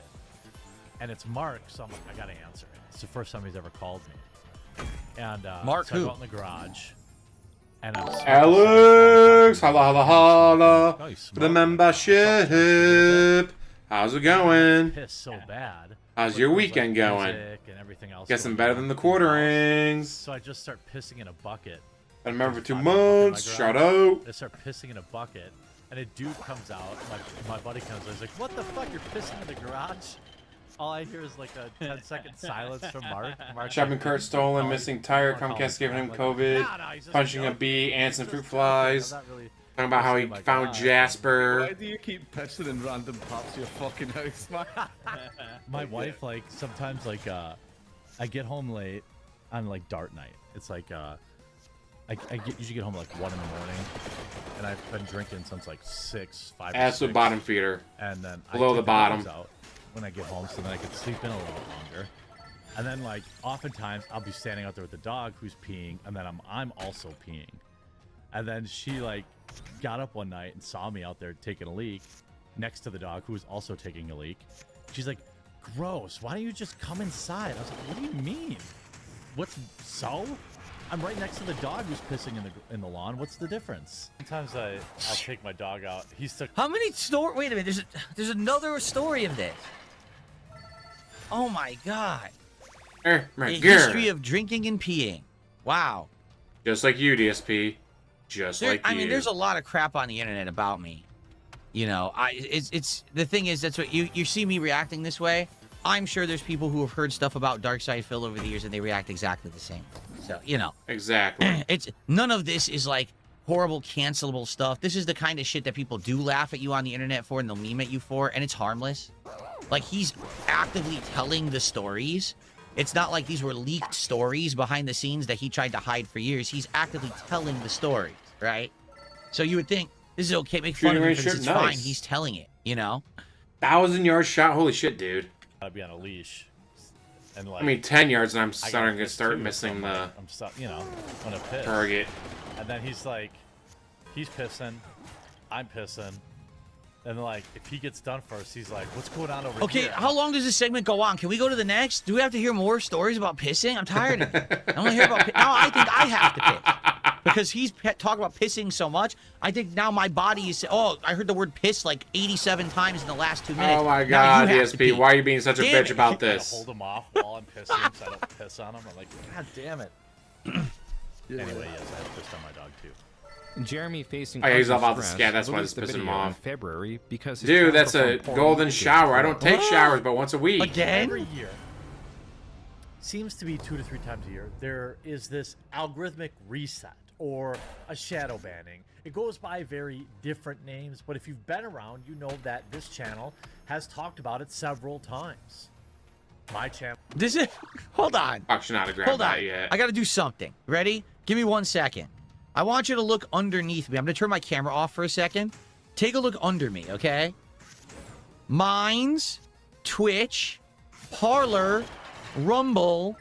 And it's Mark, so I'm like, I gotta answer it. It's the first time he's ever called me. And Mark so I who? go out in the garage. And I'm Alex, holla holla holla, Oh, you for the membership. How's it going? pissed so bad. How's with your things weekend like going? music and everything else Guessing going better on than the in house. quarterings. So I just start pissing in a bucket. I remember for 2 I'm walking in my months. garage, Shout out. I start pissing in a bucket, and a dude comes out. My buddy comes out. He's like, "What the fuck? You're pissing in the garage?" All I hear is like a 10-second silence from Mark. Mark's Shopping like, cart stolen, "Oh, missing tire, I'm calling Comcast giving him back." COVID, Like, "No, he's just punching a joking. bee, ants and He's fruit just flies. joking. I'm not really Talking about how he pissing in my found garage." Jasper. Why do you keep pissing in random parts of your fucking house, man? My wife, like, sometimes, like, I get home late on, like, dart night. It's like, usually get home at, like, 1 in the morning, and I've been drinking since, like, 6, 5, Absolute 6. bottom feeder. And then Below I the take bottom. dogs out when I get home, so then I can sleep in a little longer. And then, like, oftentimes I'll be standing out there with the dog who's peeing, and then I'm also peeing. And then she, like, got up one night and saw me out there taking a leak next to the dog who was also taking a leak. She's like, "Gross, why don't you just come inside?" I was like, "What do you mean? What's so? I'm right next to the dog who's pissing in the lawn. What's the difference?" Sometimes I'll take my dog out. He's took. How many stories? Wait a minute. There's another story of this. Oh my god. A history of drinking and peeing. Wow. Just like you, DSP. Just like you. I mean, there's a lot of crap on the internet about me. You know, it's the thing is, that's what you see me reacting this way. I'm sure there's people who have heard stuff about Darkside Phil over the years and they react exactly the same. So, you know. Exactly. It's none of this is like horrible cancelable stuff. This is the kind of shit that people do laugh at you on the internet for and they'll meme at you for, and it's harmless. Like, he's actively telling the stories. It's not like these were leaked stories behind the scenes that he tried to hide for years. He's actively telling the stories, right? So you would think this is okay. Make fun of him. It's fine. He's telling it, you know? 1,000-yard shot. Holy shit, dude. I'd be on a leash. And like, I mean, 10 yards, and I'm I got starting to pissed start too, missing so the I'm stuck, you know, when I piss. target. And then he's like, he's pissing, I'm pissing. And like, if he gets done first, he's like, "What's going on over here?" Okay, how long does this segment go on? Can we go to the next? Do we have to hear more stories about pissing? I'm tired of it. I want to hear about now I think I have to piss. because he's talking about pissing so much. I think now my body is. Oh, I heard the word piss like 87 times in the last 2 minutes. Oh my Now God, you have to DSP, pee. why are you being such a Damn bitch it. about Gotta this? hold him off while I'm pissing so I don't piss on him. I'm like, God damn it. Anyway, yes, I have pissed on my dog too. Jeremy facing Oh, yeah, he's undue about to stress scat. That's why released it's the pissing him video in off. February because his Dude, child that's a performed poorly golden with shower. I don't take What? showers but once a week. Every year. Seems to be 2 to 3 times a year. There is this algorithmic reset or a shadow banning. It goes by very different names, but if you've been around, you know that this channel has talked about it several times. My channel. This is. Hold on. I should not have grabbed Hold that on. yet. I got to do something. Ready? Give me 1 second. I want you to look underneath me. I'm going to turn my camera off for a second. Take a look under me, okay? Minds, Twitch, Parlor, Rumble,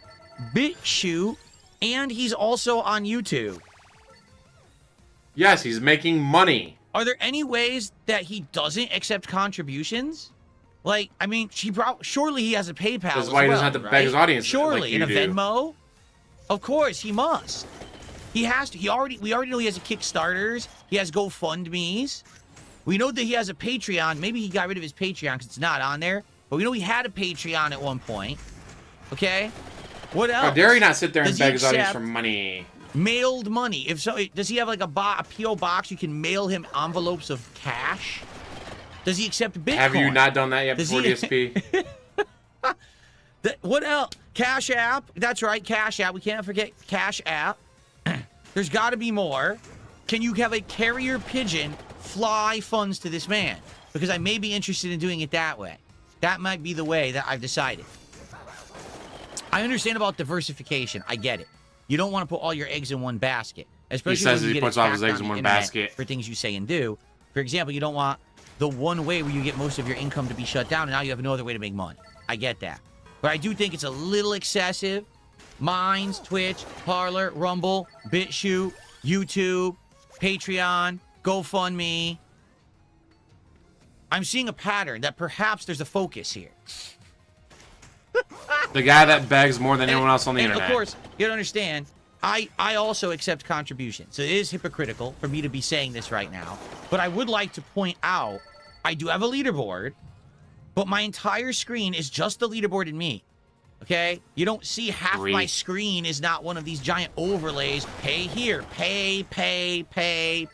BitChute, and he's also on YouTube. Yes, he's making money. Are there any ways that he doesn't accept contributions? Like, I mean, surely he has a PayPal. That's as why he doesn't well, have to right? beg his audience Surely, like in you a do. Venmo. Of course, he must. He has to. We already know he has a Kickstarters. He has GoFundMe's. We know that he has a Patreon. Maybe he got rid of his Patreon because it's not on there. But we know he had a Patreon at one point. Okay. What else? How dare he not sit there and Does he beg his audience accept for money? Mailed money. If so, does he have like a PO box? You can mail him envelopes of cash. Does he accept Bitcoin? Have you not done that yet Does before he- DSP? What else? Cash App. That's right, Cash App. We can't forget Cash App. There's got to be more. Can you have a carrier pigeon fly funds to this man? Because I may be interested in doing it that way. That might be the way that I've decided. I understand about diversification. I get it. You don't want to put all your eggs in one basket. Especially He says when you he get puts all attacked his eggs on in the one internet basket. for things you say and do. For example, you don't want the one way where you get most of your income to be shut down, and now you have no other way to make money. I get that. But I do think it's a little excessive. Minds, Twitch, Parlor, Rumble, BitChute, YouTube, Patreon, GoFundMe. I'm seeing a pattern that perhaps there's a focus here. The guy that begs more than anyone else on the And internet. of course, you don't understand, I also accept contributions. So it is hypocritical for me to be saying this right now. But I would like to point out, I do have a leaderboard, but my entire screen is just the leaderboard and me. Okay? You don't see half my screen is not one of these giant overlays. Pay here. Pay. Pay.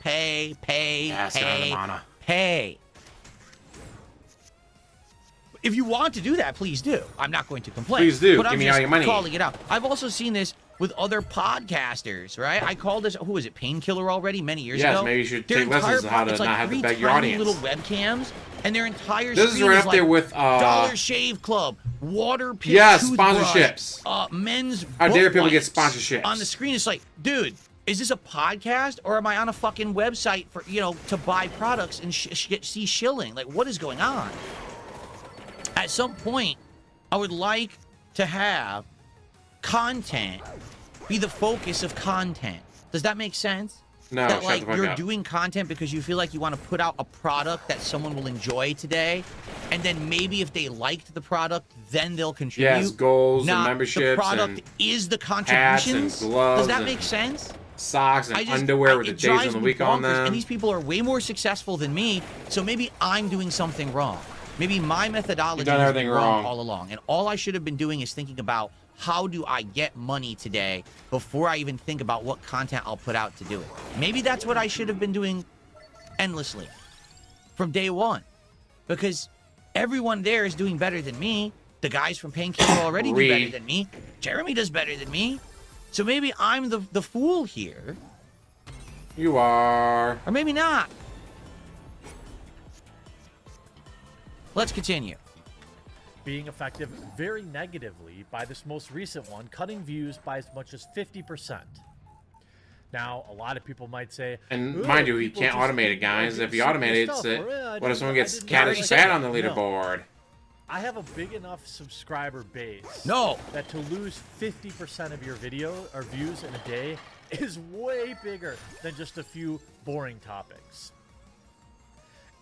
If you want to do that, please do. I'm not going to complain. Please do. But Give I'm me just all your money. calling it out. I've also seen this with other podcasters, right? I called this, who was it, Painkiller already many years Yes, ago? maybe you should Their take lessons entire on how to it's not like have to 3 beg your tiny audience. little webcams, and their entire This is screen right is up there like with, Dollar Shave Club, Water Pick Yes, toothbrush, sponsorships. Men's How dare butt people get wipes. sponsorships? On the screen, it's like, dude, is this a podcast or am I on a fucking website for, to buy products and see shilling? Like, what is going on? At some point, I would like to have content be the focus of content. Does that make sense? No, that shut the fuck you're up. doing content because you feel like you want to put out a product that someone will enjoy today, and then maybe if they liked the product, then they'll contribute. Yes, goals and Not memberships The product and is the hats and contributions. gloves Does that and make sense? Socks and underwear with the it days on drives the me week on bonkers, them. And these people are way more successful than me, so maybe I'm doing something wrong. Maybe my methodology You've done has everything been wrong wrong. all along. And all I should have been doing is thinking about how do I get money today before I even think about what content I'll put out to do it. Maybe that's what I should have been doing endlessly from day one. Because everyone there is doing better than me. The guys from Painkiller already do Reeee. better than me. Jeremy does better than me. So maybe I'm the fool here. You are. Or maybe not. Let's continue. Being affected very negatively by this most recent one, cutting views by as much as 50%. Now, a lot of people might say, And "Ugh, mind you, he people can't just automate it, guys. do If you stupid automate it, stuff," it's or, "I what if someone didn't- gets I cat didn't is like fat it." on the No. leaderboard? I have a big enough subscriber base. No. That to lose 50% of your video or views in a day is way bigger than just a few boring topics.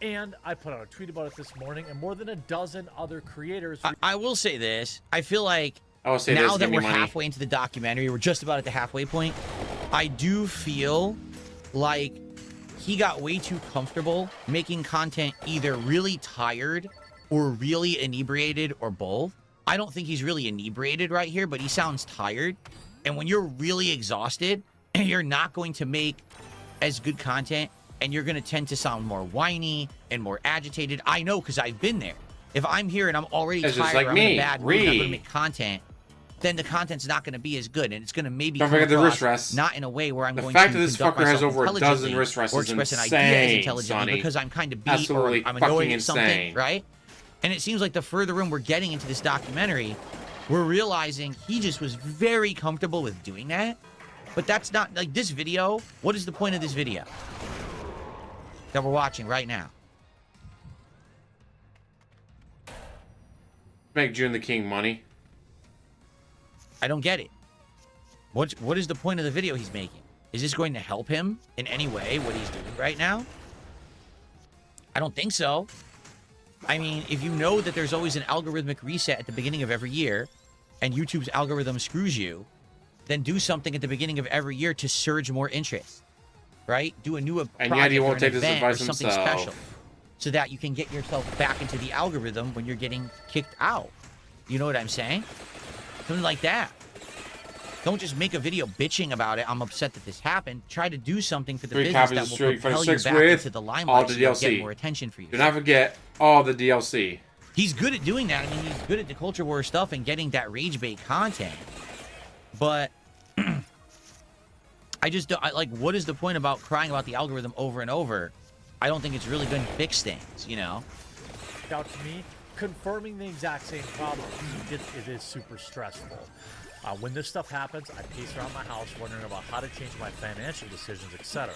And I put out a tweet about it this morning, and more than a dozen other creators. I will say this. I feel like Oh, say now this, that give me we're money. halfway into the documentary, we're just about at the halfway point. I do feel like he got way too comfortable making content either really tired or really inebriated or both. I don't think he's really inebriated right here, but he sounds tired. And when you're really exhausted, you're not going to make as good content, and you're going to tend to sound more whiny and more agitated. I know, because I've been there. If I'm here and I'm already It's tired, just like or I'm me, in a bad mood, and I'm going Reeee. to make content, then the content's not going to be as good, and it's going to maybe Don't come forget the across wrist rests. not in a way where I'm The going fact to that this conduct fucker has myself over a dozen intelligently wrist rests or is express an idea as insane, intelligently Sonny. because I'm kind of beat Absolutely or I'm annoyed fucking at something, insane. right? And it seems like the further in we're getting into this documentary, we're realizing he just was very comfortable with doing that. But that's not, like, this video, what is the point of this video that we're watching right now? Make Joon the King money. I don't get it. What is the point of the video he's making? Is this going to help him in any way, what he's doing right now? I don't think so. I mean, if you know that there's always an algorithmic reset at the beginning of every year, and YouTube's algorithm screws you, then do something at the beginning of every year to surge more interest, right? Do a new And project Yeti or won't an take this event or advice something himself. special, so that you can get yourself back into the algorithm when you're getting kicked out. You know what I'm saying? Something like that. Don't just make a video bitching about it. I'm upset that this happened. Try to do something for the 3 business copies that of will Street propel Fighter you 6 back with into the all limelight the so you'll DLC. get more attention for you. Do not forget all the DLC. He's good at doing that. I mean, he's good at the culture war stuff and getting that rage bait content. But I just don't, like, what is the point about crying about the algorithm over and over? I don't think it's really going to fix things, you know? Out to me, confirming the exact same problem. It is super stressful. When this stuff happens, I pace around my house wondering about how to change my financial decisions, etc.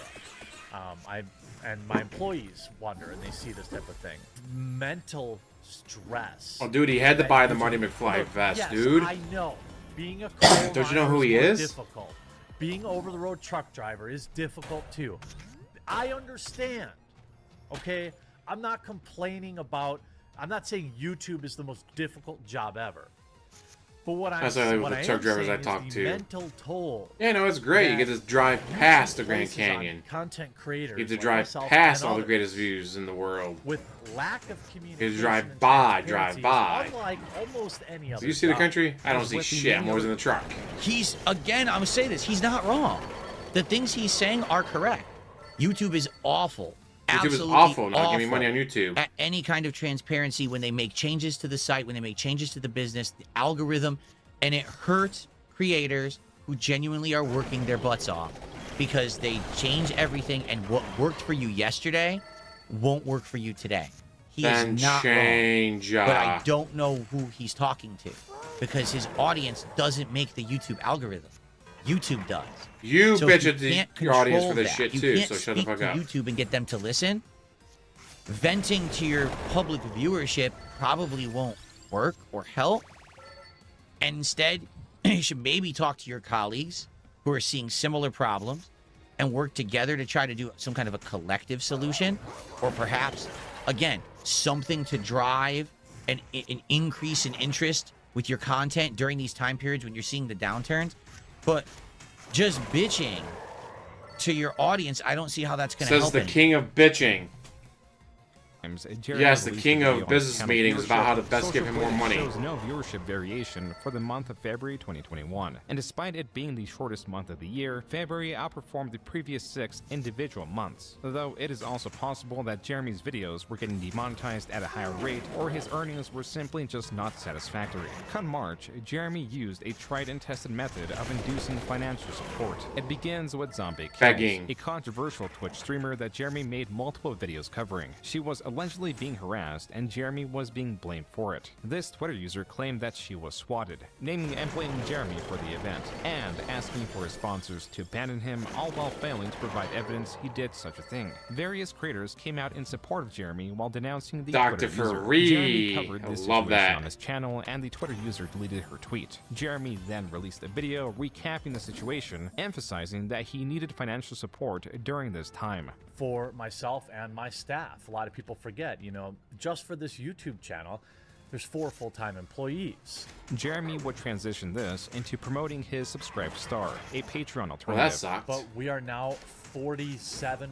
And my employees wonder, and they see this type of thing. Mental stress. Oh, dude, he had to buy the Marty McFly vest, yes, dude. I know. Being a coal Don't you know who miner he more is? Difficult. Being over-the-road truck driver is difficult too. I understand. Okay, I'm not complaining about. I'm not saying YouTube is the most difficult job ever. But what I'm That's what what the I truck am drivers saying I talk is to. the mental toll. Yeah, no, it's great. You get to drive past the Grand places on Canyon. Content creators. You get to like drive myself past and all the others greatest views in the world. with lack of You communication. drive and by, transparency, drive by. Unlike almost any other. Do you see the job. country? I don't see shit. I'm always in the truck. He's, again, I'm going to say this, he's not wrong. The things he's saying are correct. YouTube is awful. YouTube is Absolutely awful. Not giving me awful money on YouTube. at any kind of transparency when they make changes to the site, when they make changes to the business, the algorithm, and it hurts creators who genuinely are working their butts off because they change everything, and what worked for you yesterday won't work for you today. He Then is not change, wrong, but I don't know who he's talking to because his audience doesn't make the YouTube algorithm. YouTube does. You So bitch if you at the- can't your audience for control this shit you too, can't so shut the speak fuck to up. YouTube and get them to listen. Venting to your public viewership probably won't work or help. And instead, you should maybe talk to your colleagues who are seeing similar problems and work together to try to do some kind of a collective solution, or perhaps, again, something to drive an increase in interest with your content during these time periods when you're seeing the downturns. But just bitching to your audience, I don't see how that's going to Says help the him. king of bitching. Jeremy Yes, the released king a of video on business his channel meetings about how to viewership. best give Social him more footage money. shows no viewership variation for the month of February 2021. And despite it being the shortest month of the year, February outperformed the previous 6 individual months. Though it is also possible that Jeremy's videos were getting demonetized at a higher rate, or his earnings were simply just not satisfactory. Come March, Jeremy used a tried and tested method of inducing financial support. It begins with Zombie Kills, Begging. a controversial Twitch streamer that Jeremy made multiple videos covering. She was allegedly being harassed, and Jeremy was being blamed for it. This Twitter user claimed that she was swatted, naming and blaming Jeremy for the event, and asking for his sponsors to abandon him, all while failing to provide evidence he did such a thing. Various creators came out in support of Jeremy while denouncing the Dr. Twitter user. Reeee. Jeremy covered I this love situation that. on his channel, and the Twitter user deleted her tweet. Jeremy then released a video recapping the situation, emphasizing that he needed financial support during this time. For myself and my staff, a lot of people forget, you know, just for this YouTube channel, There's 4 full-time employees. Jeremy would transition this into promoting his Subscribe Star, a Patreon alternative. Well, that sucks. But we are now 47%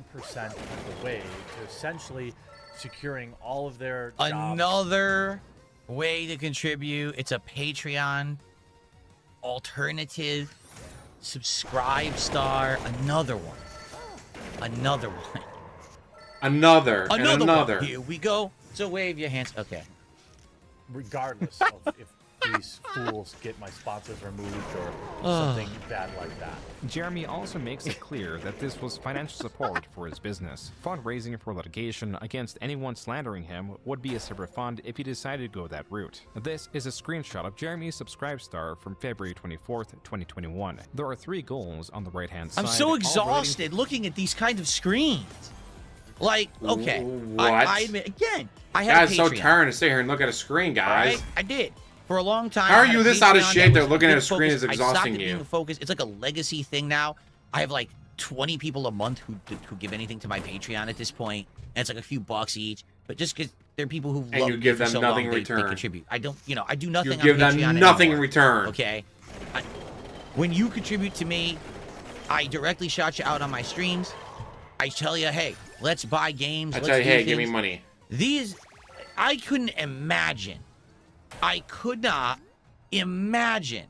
of the way to essentially securing all of their jobs. Another way to contribute. It's a Patreon alternative. Subscribe Star. Another one. Another one. Another. And another. One. Here we go. So wave your hands. Okay. Regardless of if these fools get my sponsors removed or something bad like that. Jeremy also makes it clear that this was financial support for his business. Fundraising for litigation against anyone slandering him would be a separate fund if he decided to go that route. This is a screenshot of Jeremy's Subscribe Star from February 24th, 2021. There are 3 goals on the right-hand side. I'm so exhausted looking at these kind of screens. Like, okay, What? I admit, again, I had Guys, a so Patreon. tiring to sit here and look at a screen, guys. Right? I did. For a long time. How are I had you a this out of Patreon shape that was looking at a big screen focus. is I stopped exhausting it you? being a focus. It's like a legacy thing now. I have like 20 people a month who give anything to my Patreon at this point, and it's like a few bucks each. But just because they're people who And love you me give for them so nothing long, in return. They contribute. I don't, I do nothing. You give on them Patreon nothing in anymore, return. Okay. When you contribute to me, I directly shout you out on my streams. I tell you, hey, let's buy games. I let's tell you, do hey, give me things. money. These, I couldn't imagine. I could not imagine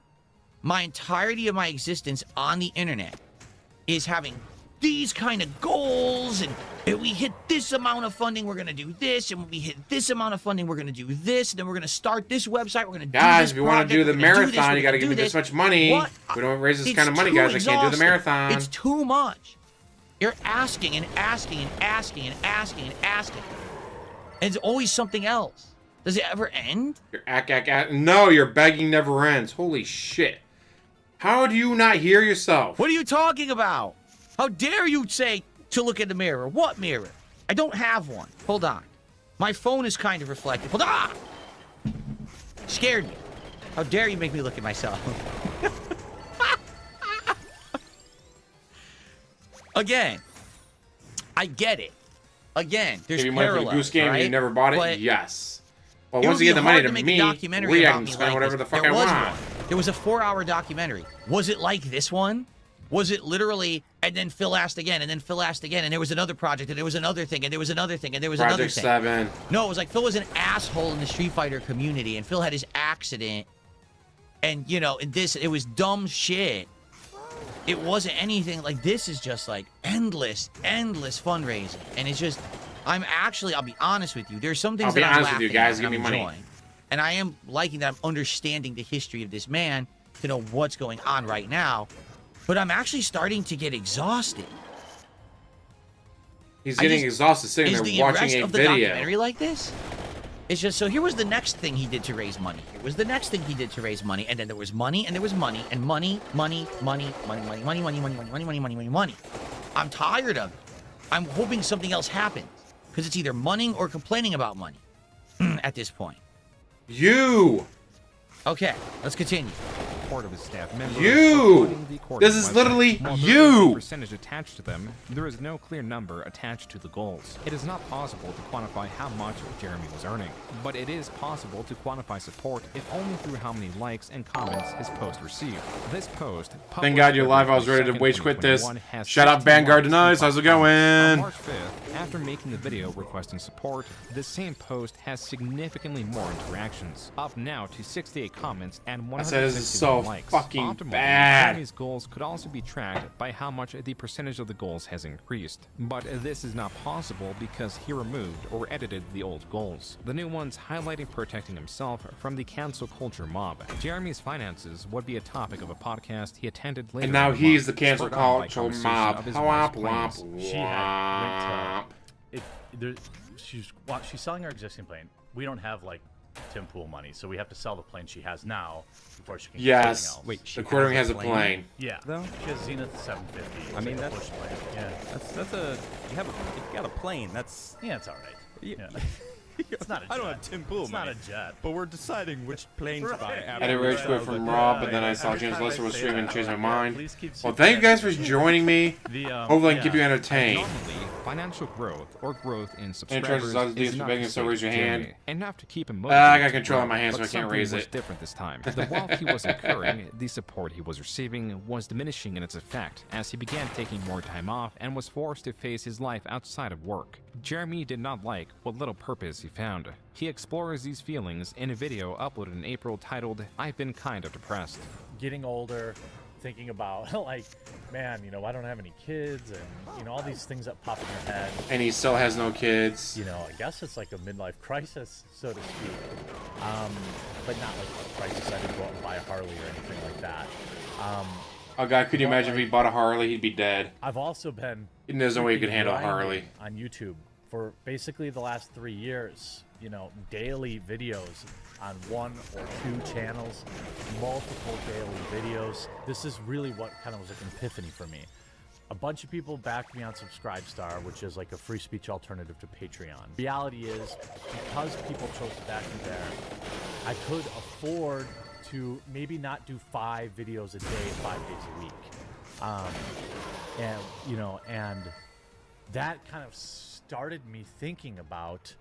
my entirety of my existence on the internet is having these kind of goals, and if we hit this amount of funding, we're going to do this, and when we hit this amount of funding, we're going to do this, and then we're going to start this website, we're going to do this Guys, if you want to do project, the we're gonna do marathon, you got to we're give me gonna this do much money. What? We don't raise this It's kind of money, too guys. I can't do the exhausting. marathon. It's too much. You're asking and asking and asking and asking and asking. And it's always something else. Does it ever end? No, your begging never ends. Holy shit. How do you not hear yourself? What are you talking about? How dare you say to look in the mirror? What mirror? I don't have one. Hold on. My phone is kind of reflective. Hold on. Scared me. How dare you make me look at myself? Again, I get it. Again, there's Give you money for parallels, the Goose Game right? and you never bought it? But yes. Well, it once would you get be the money hard to make a me, documentary I about can me spend like whatever this. the fuck There I was want. one. There was a 4-hour documentary. Was it like this one? Was it literally, and then Phil asked again, and then Phil asked again, and there was another project, and there was another thing, and there was another thing, and there was another Project thing. 7. No, it was like Phil was an asshole in the Street Fighter community, and Phil had his accident, and, it was dumb shit. It wasn't anything like this. Is just like endless fundraising, and it's just, I'll be honest with you. There's some things that I'm laughing at and I'm enjoying. And I am liking that I'm understanding the history of this man to know what's going on right now. But I'm actually starting to get exhausted. He's getting exhausted sitting there watching a of the video. documentary like this? It's just, so here was the next thing he did to raise money. Here was the next thing he did to raise money. And then there was money, and there was money, and money. I'm tired of it. I'm hoping something else happens. Because it's either money or complaining about money at this point. You! Okay, let's continue. Part of his staff members You! This is literally you! Percentage attached to them. There is no clear number attached to the goals. It is not possible to quantify how much Jeremy was earning, but it is possible to quantify support if only through how many likes and comments his post received. This post. Thank God you're live. I was ready to wage quit this. Shout out Vanguard Denies. How's it going? On March 5th, after making the video requesting support, this same post has significantly more interactions, up now to 68 comments and 161 likes. Fucking Optimally, bad. Jeremy's goals could also be tracked by how much the percentage of the goals has increased. But this is not possible because he removed or edited the old goals. The new ones highlighting protecting himself from the cancel culture mob. Jeremy's finances would be a topic of a podcast he attended later. And now in the he's month, the cancel spurred on by culture conversation mob. of his Womp, wife's womp, plans. She had went to, she's selling her existing plane. We don't have like Tim Pool money, so we have to sell the plane she has now before she can get something else. Wait, the quartering has a plane. Yeah, though? She has Zenith 750. I mean, like a that's push plane. Yeah, that's a you got a plane. That's it's all right. Yeah. It's not a jet. I don't have Tim Pool It's money, not a jet. but we're deciding which plane to buy. I did rage quit from Rob, but then I saw James Lester was streaming and changed my mind. Please keep Well, thank you guys for joining me. Hopefully I can keep you entertained. Financial growth or growth in Interest subscribers is always is DSP enough begging, to so save raise your hand. Jeremy, enough to keep him I motivated got to control grow, in my hands, so but I can't something raise was it. different this time. The wealth he was incurring, the support he was receiving, was diminishing in its effect as he began taking more time off and was forced to face his life outside of work. Jeremy did not like what little purpose he found. He explores these feelings in a video uploaded in April titled, "I've been kind of depressed." Getting older, thinking about, like, man, you know, I don't have any kids, and, you know, all these things that pop in your head. And he still has no kids. You know, I guess it's like a midlife crisis, so to speak. But not like a crisis. I didn't go out and buy a Harley or anything like that. Oh god, could you imagine if he bought a Harley? He'd be dead. I've also been... And there's no way he could handle a grinding Harley. on YouTube for basically the last 3 years. You know, daily videos on 1 or 2 channels, multiple daily videos. This is really what kind of was like an epiphany for me. A bunch of people backed me on Subscribestar, which is like a free speech alternative to Patreon. Reality is, because people chose to back me there, I could afford to maybe not do 5 videos a day, 5 days a week. And, you know, and that kind of started me thinking about...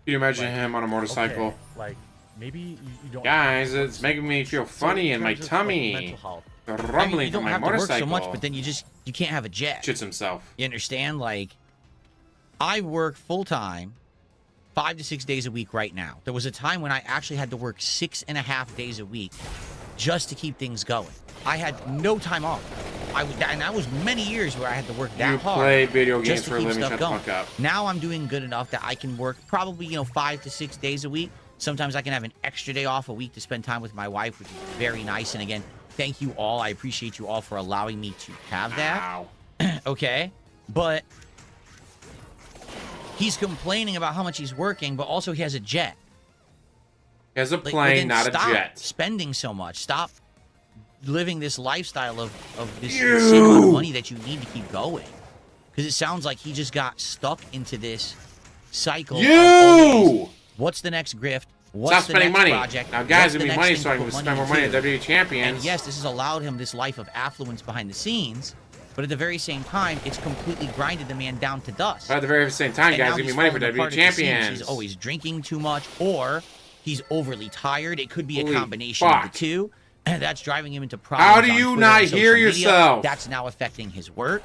Can you imagine like, him on a motorcycle? okay, like, maybe you don't... Guys, it's making me feel funny in my terms of, like, tummy. mental health, The I mean, rumbling you don't from my have to work motorcycle. so much, but then you can't have a jet. Shits himself. You understand? Like, I work full time, 5 to 6 days a week right now. There was a time when I actually had to work 6.5 days a week just to keep things going. I had no time off. And that was many years where I had to work that You hard. play video games just to for a keep living, stuff shut the going. fuck up. Now I'm doing good enough that I can work probably, you know, 5 to 6 days a week. Sometimes I can have an extra day off a week to spend time with my wife, which is very nice. And again, thank you all. I appreciate you all for allowing me to have that. Okay? But he's complaining about how much he's working, but also he has a jet. He has a Like, plane, then not a stop jet. spending so much. Stop living this lifestyle of this insane amount of money that you need to keep going. Because it sounds like he just got stuck into this cycle. Of always, what's the next grift? What's Stop the spending next money. project? Now, guys, What's give the me next money thing so I to can put spend more money at into? WWE Champions. And yes, this has allowed him this life of affluence behind the scenes. But at the very same time, it's completely grinded the man down to dust. But at the very same time, And guys, now give me he's money for falling apart WWE at the seams. Champions. He's always drinking too much, or he's overly tired. It could be Holy a combination of fuck. the two. And that's driving him into problems. How do on you Twitter not and social hear media. yourself? That's now affecting his work.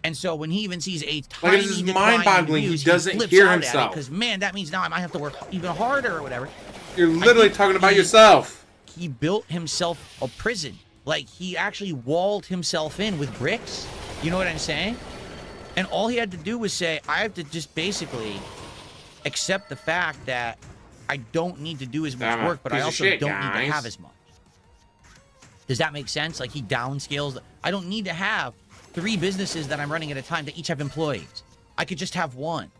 And so when he even sees a Like, tiny this is decline in mind-boggling. He views, doesn't flips hear out himself. Because man, that means now I might have to work even harder or whatever. You're literally talking about yourself. He built himself a prison. Like, he actually walled himself in with bricks. You know what I'm saying? And all he had to do was say, I have to just basically accept the fact that I don't need to do as much I'm a work, but I piece of also shit, don't need guys. to have as much. Does that make sense? Like, he downscales. I don't need to have 3 businesses that I'm running at a time that each have employees. I could just have 1.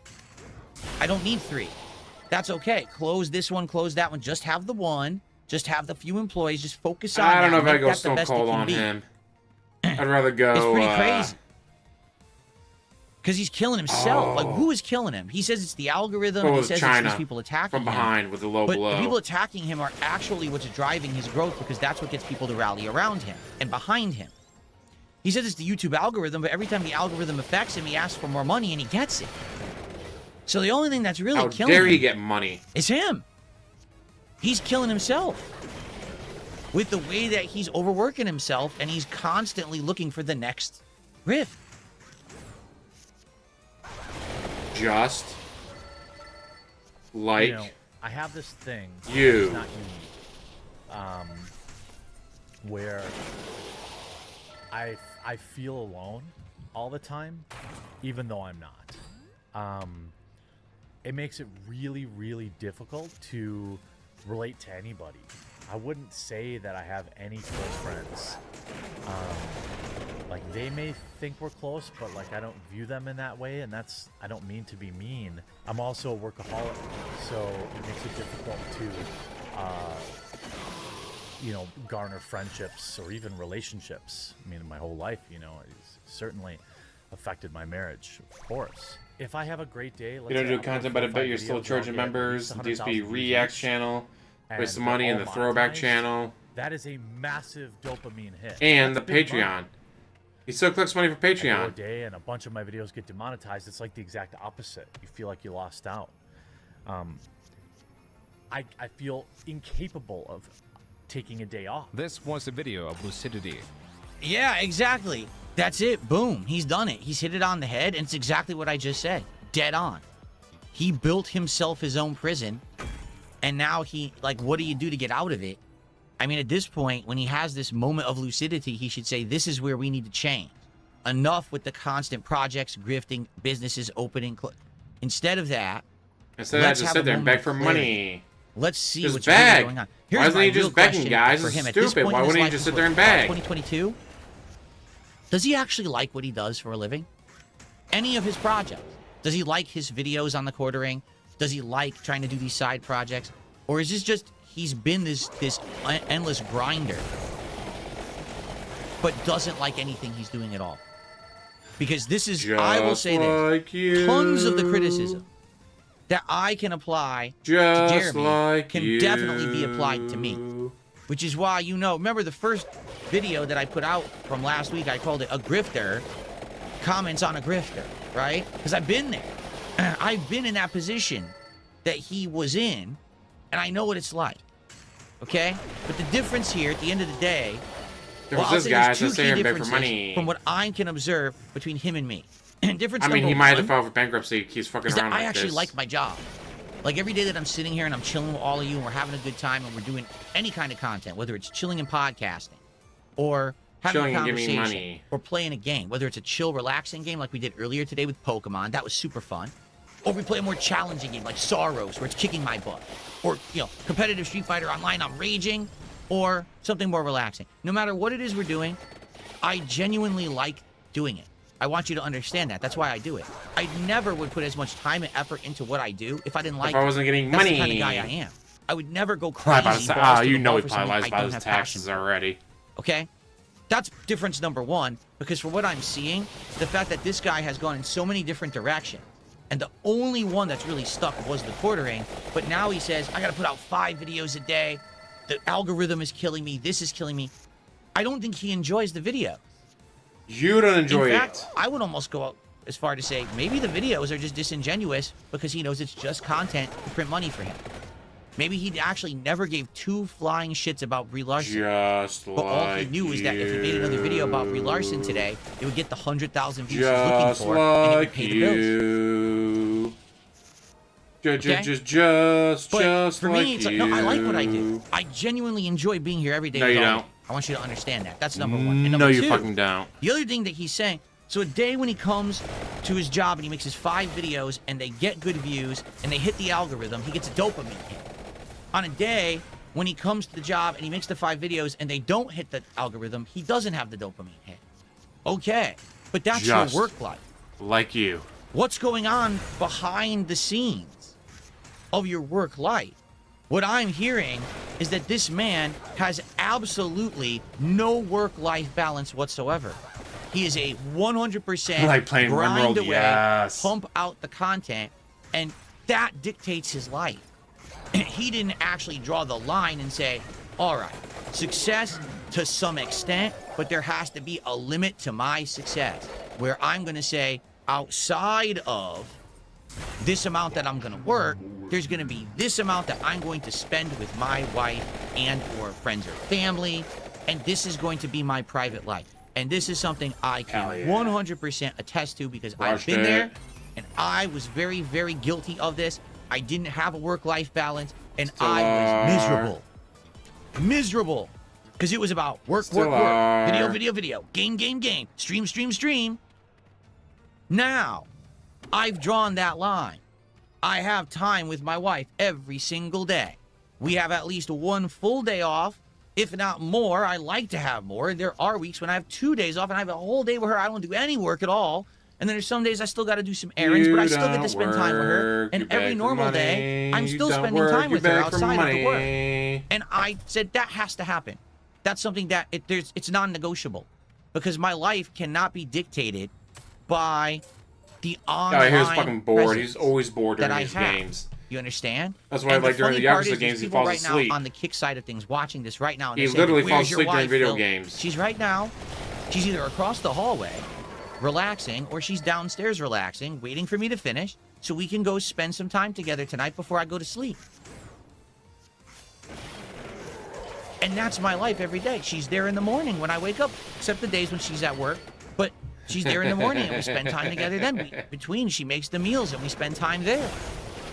I don't need 3. That's okay. Close this one, close that one. Just have the one. Just have the few employees. Just focus on I don't know that. if I Make go that the Stone best it Cold can on be. him. I'd rather go. It's pretty crazy. Because he's killing himself. Like, Oh. who is killing him? He says it's the algorithm. Well, He it's says China it's these people attacking from behind him. with the low but blow. the people attacking him are actually what's driving his growth, because that's what gets people to rally around him and behind him. He says it's the YouTube algorithm, but every time the algorithm affects him, he asks for more money and he gets it. So the only thing that's really How killing dare him he get money? is him. He's killing himself with the way that he's overworking himself, and he's constantly looking for the next riff. Just like You know, I have this thing. you. It's not unique. Where I feel alone all the time, even though I'm not. It makes it really, really difficult to relate to anybody. I wouldn't say that I have any close friends. Like, they may think we're close, but like, I don't view them in that way, and that's, I don't mean to be mean. I'm also a workaholic, so it makes it difficult to you know, garner friendships or even relationships. I mean, my whole life, you know, it's certainly affected my marriage, of course. If I have a great day, You don't do content, but I bet you're still charging members. DSP React channel, with some money in the throwback channel, that is a massive dopamine hit. and the That's big money. Patreon. He still collects money for I go a Patreon. day and a bunch of my videos get demonetized. It's like the exact opposite. You feel like you lost out. I feel incapable of taking a day off. This was a video of lucidity. Yeah, exactly. That's it. Boom. He's done it. He's hit it on the head, and it's exactly what I just said. Dead on. He built himself his own prison, and now he, like, what do you do to get out of it? I mean, at this point, when he has this moment of lucidity, he should say, this is where we need to change. Enough with the constant projects, grifting, businesses opening. Instead of that, Instead of just sit there and beg for money. Let's see Just what's beg. really going on. Why isn't he just begging, guys? For It's him. At this stupid. point Why in his wouldn't he life, just this sit there is and what, beg? 2022? Does he actually like what he does for a living? Any of his projects? Does he like his videos on the quartering? Does he like trying to do these side projects? Or is this just he's been this endless grinder, but doesn't like anything he's doing at all? Because this is, I will say this, tons of the criticism that I can apply to Jeremy can definitely be applied to me. Which is why, you know, remember the first video that I put out from last week, I called it a grifter, comments on a grifter, right? Because I've been there. I've been in that position that he was in, and I know what it's like, okay? But the difference here, at the end of the day, well, I'll say there's two key differences from what I can observe between him and me. Difference I mean, number he might one have filed for bankruptcy. He's fucking is around that like I actually this. like my job. Like every day that I'm sitting here and I'm chilling with all of you and we're having a good time and we're doing any kind of content, whether it's chilling and podcasting or having Chilling a and giving conversation money. or playing a game, whether it's a chill, relaxing game like we did earlier today with Pokemon, that was super fun. Or we play a more challenging game like Sorrows, where it's kicking my butt. Or, you know, competitive Street Fighter Online, I'm raging. Or something more relaxing. No matter what it is we're doing, I genuinely like doing it. I want you to understand that. That's why I do it. I never would put as much time and effort into what I do if I didn't like it. If I wasn't getting That's money. the kind of guy I am. I would never go Probably crazy. about his, balls to you the know wall he for probably something lies I about don't his have taxes passion for. already. Okay? That's difference number one, because for what I'm seeing, the fact that this guy has gone in so many different directions, and the only one that's really stuck was the quartering, but now he says, I gotta put out 5 videos a day, the algorithm is killing me, this is killing me. I don't think he enjoys the video. You don't enjoy In fact, it. I would almost go as far to say maybe the videos are just disingenuous because he knows it's just content to print money for him. Maybe he actually never gave 2 flying shits about Brie Larson. But all he knew is that if he made another video about Brie Larson today, it would get the 100,000 views he's looking for, and it would pay the bills. Just for like me, it's like, no, I like what I do. I genuinely enjoy being here every day. No, you with all of don't. you. I want you to understand that. That's number one. And No, number you two, fucking don't. the other thing that he's saying, so a day when he comes to his job and he makes his 5 videos and they get good views and they hit the algorithm, he gets a dopamine hit. On a day when he comes to the job and he makes the 5 videos and they don't hit the algorithm, he doesn't have the dopamine hit. Okay, but that's Just your work life. like you. What's going on behind the scenes of your work life? What I'm hearing is that this man has absolutely no work-life balance whatsoever. He is a 100% Like playing grind RimWorld, away, yes. pump out the content, and that dictates his life. He didn't actually draw the line and say, all right, success to some extent, but there has to be a limit to my success, where I'm going to say, outside of this amount that I'm going to work, there's going to be this amount that I'm going to spend with my wife and or friends or family, and this is going to be my private life. And this is something I can 100% attest to because I've been there, and I was very, very guilty of this. I didn't have a work-life balance, and I was miserable. Miserable. Because it was about work, video, game, stream. Now, I've drawn that line. I have time with my wife every single day. We have at least 1 full day off, if not more. I like to have more. There are weeks when I have 2 days off and I have a whole day with her. I don't do any work at all. And then there's some days I still got to do some errands, but I still get to spend time with her. And every normal day, I'm still spending time with her outside of the work. And I said that has to happen. That's something that it's non-negotiable because my life cannot be dictated by the online He's fucking bored. presence He's always bored during that I these have. games. You understand? That's why, And like, during funny the part Yakuza is games, he people falls right asleep. now on the kick side of things watching this right now. And He they're saying, literally "Where's falls your asleep during wife, video Phil?" games. She's right now She's either across the hallway, relaxing, or she's downstairs relaxing, waiting for me to finish so we can go spend some time together tonight before I go to sleep. And that's my life every day. She's there in the morning when I wake up, except the days when she's at work. But she's there in the morning and we spend time together then. Between, she makes the meals and we spend time there.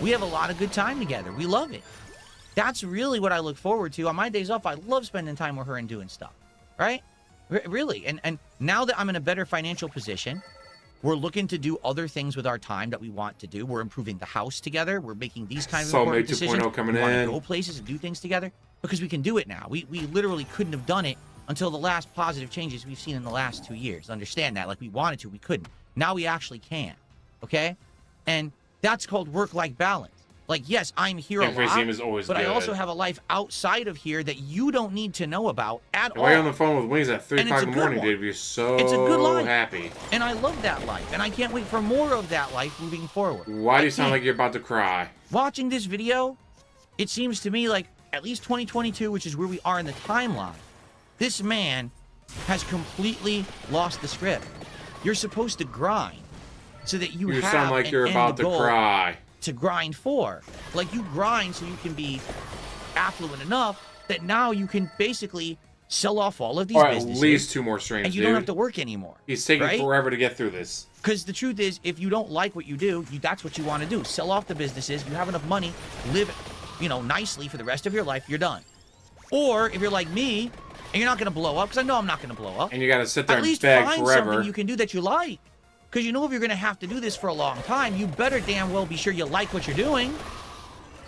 We have a lot of good time together. We love it. That's really what I look forward to. On my days off, I love spending time with her and doing stuff, right? Really. And now that I'm in a better financial position, we're looking to do other things with our time that we want to do. We're improving the house together. We're making these kinds of important decisions. Soulmate 2.0 coming we want to in. go places and do things together because we can do it now. We literally couldn't have done it until the last positive changes we've seen in the last 2 years. Understand that. Like, we wanted to, we couldn't. Now we actually can, okay? And that's called work-life balance. Like, yes, I'm here a lot, is always but good. I also have a life outside of here that you don't need to know about at all. Why on the phone with Wings at 3 And o'clock it's in a the morning, good one. dude? You're so It's a good life. happy. And I love that life, and I can't wait for more of that life moving forward. Why do you sound like you're about to cry? Watching this video, it seems to me like at least 2022, which is where we are in the timeline, this man has completely lost the script. You're supposed to grind so that you have sound like an you're end about to goal cry. to grind for. Like, you grind so you can be affluent enough that now you can basically sell off all of these Or at businesses. least 2 more streams, and you dude. don't have to work anymore. He's taking right? forever to get through this. Because the truth is, if you don't like what you do, that's what you want to do. Sell off the businesses. You have enough money, live, nicely for the rest of your life. You're done. Or if you're like me, and you're not going to blow up, because I know I'm not going to blow up. And you got to sit there at and least beg find forever. something you can do that you like. Because you know if you're going to have to do this for a long time, you better damn well be sure you like what you're doing.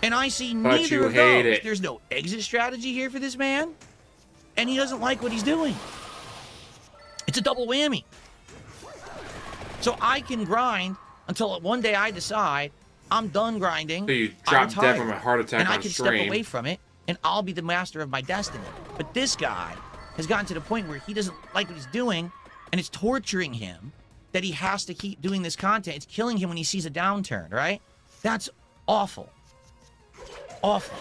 And I see But neither you of hate those. it. There's no exit strategy here for this man. And he doesn't like what he's doing. It's a double whammy. So I can grind until one day I decide I'm done grinding. So you I drop retire, dead from a heart attack and on I can stream. step away from it, and I'll be the master of my destiny. But this guy has gotten to the point where he doesn't like what he's doing, and it's torturing him that he has to keep doing this content. It's killing him when he sees a downturn, right? That's awful. Awful.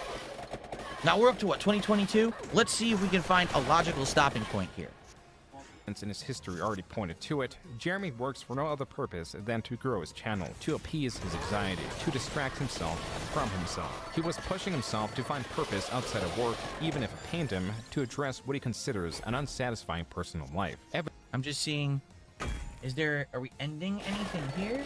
Now we're up to what, 2022? Let's see if we can find a logical stopping point here. In his history already pointed to it, Jeremy works for no other purpose than to grow his channel, to appease his anxiety, to distract himself from himself. He was pushing himself to find purpose outside of work, even if it pained him, to address what he considers an unsatisfying personal life. I'm just seeing, are we ending anything here?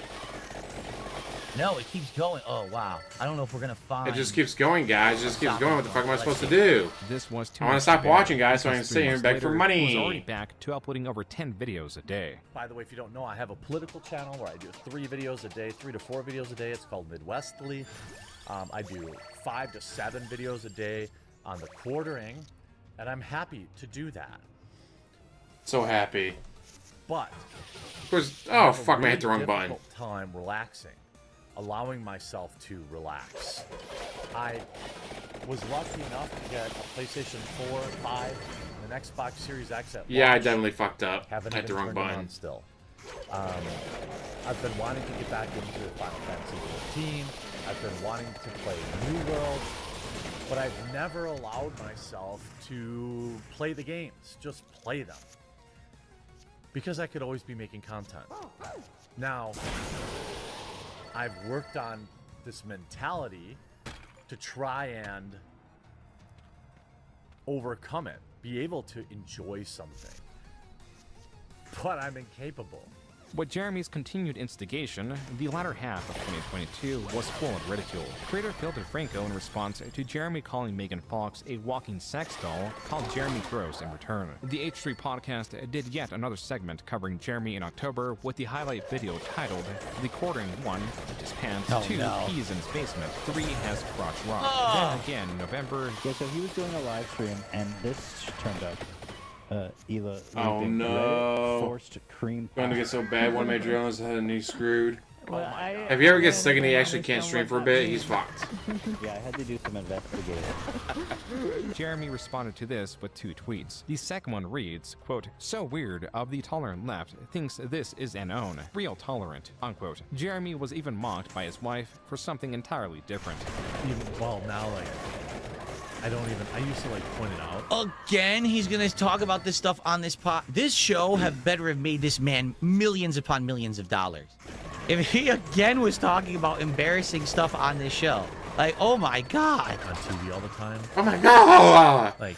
No, it keeps going. Oh, wow. I don't know if we're going to find... It just keeps going, guys. It just keeps going. What the fuck am I supposed to see. do? This was I want to stop watching, guys, so I can sit here and beg for He was already money. back to uploading over 10 videos a day. By the way, if you don't know, I have a political channel where I do 3 videos a day, 3 to 4 videos a day. It's called Midwestly. I do 5 to 7 videos a day on the quartering, and I'm happy to do that. So happy. But Oh, fuck, man, I hit the wrong button. Time relaxing, allowing myself to relax. I was lucky enough to get a PlayStation 4, 5, and an Xbox Series X at Yeah, I launch. definitely fucked up. Haven't Hit the even wrong turned it button. on still. I've been wanting to get back into Final Fantasy 15. I've been wanting to play New World, but I've never allowed myself to play the games, just play them. Because I could always be making content. Now, I've worked on this mentality to try and overcome it, be able to enjoy something. But I'm incapable. With Jeremy's continued instigation, the latter half of 2022 was full of ridicule. Creator Phil DeFranco, in response to Jeremy calling Megan Fox a walking sex doll, called Jeremy gross in return. The H3 podcast did yet another segment covering Jeremy in October with the highlight video titled "The Quartering 1, His Pants, 2, Peas in His Basement, 3 has crotch rock." Then again in November. Yeah, so he was doing a live stream, and this turned up. Ela. Oh leaving no. Forced cream. Going to get so bad, one of my journalists had a knee screwed. Well, If you ever get sick and he actually can't stream for a bit, he's fucked. Yeah, I had to do some investigating. Jeremy responded to this with 2 tweets. The second one reads, quote, "So weird of the tolerant left thinks this is an own. Real tolerant," unquote. Jeremy was even mocked by his wife for something entirely different. Well, now, I used to like point it out. Again, he's gonna talk about this stuff on this pod. This show have better have made this man millions upon millions of dollars. If he again was talking about embarrassing stuff on this show, like, oh my god, on TV all the time. Oh my god! Like,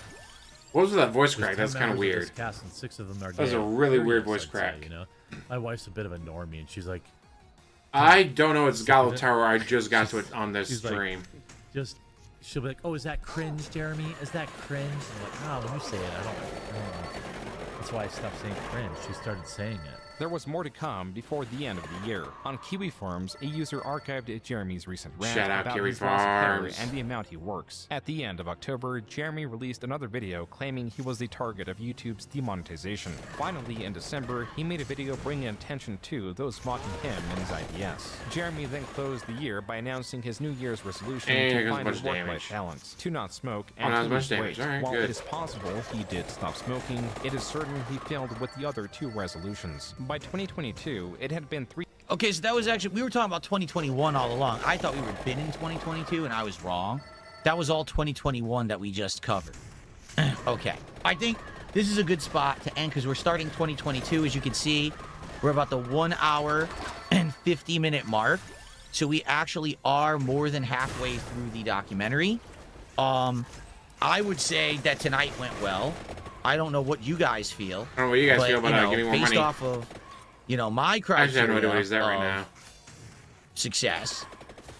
what was that voice there's crack? 10 That's kind of members of weird. this cast and 6 of them are That was gay. a really Curious, weird voice I'd crack. say, you know, my wife's a bit of a normie, and she's like, I don't know. It's Gallo Tower. I just got to it on this she's like, stream. she'll be like, oh, is that cringe, Jeremy? Is that cringe? I'm like, no, when you say it, I don't know. That's why I stopped saying cringe. She started saying it. There was more to come before the end of the year. On Kiwi Farms, a user archived Jeremy's recent rant Shout out about Kiwi his loss of hair Farms. and the amount he works. At the end of October, Jeremy released another video claiming he was the target of YouTube's demonetization. Finally, in December, he made a video bringing attention to those mocking him and his IDS. Jeremy then closed the year by announcing his New Year's resolution And to goes find a much work-life damage. balance, to not smoke, Oh, and not to as much lose damage. weight. Alright, While good. it is possible he did stop smoking, it is certain he failed with the other 2 resolutions. By 2022, it had been 3. Okay, so that was actually, we were talking about 2021 all along. I thought we were been in 2022, and I was wrong. That was all 2021 that we just covered. Okay. I think this is a good spot to end because we're starting 2022. As you can see, we're about the 1 hour and 50-minute mark. So we actually are more than halfway through the documentary. I would say that tonight went well. I don't know what you guys feel. I don't know what you guys feel, but give me more based money. off of, my I actually have no idea what criteria he's at right of now. success,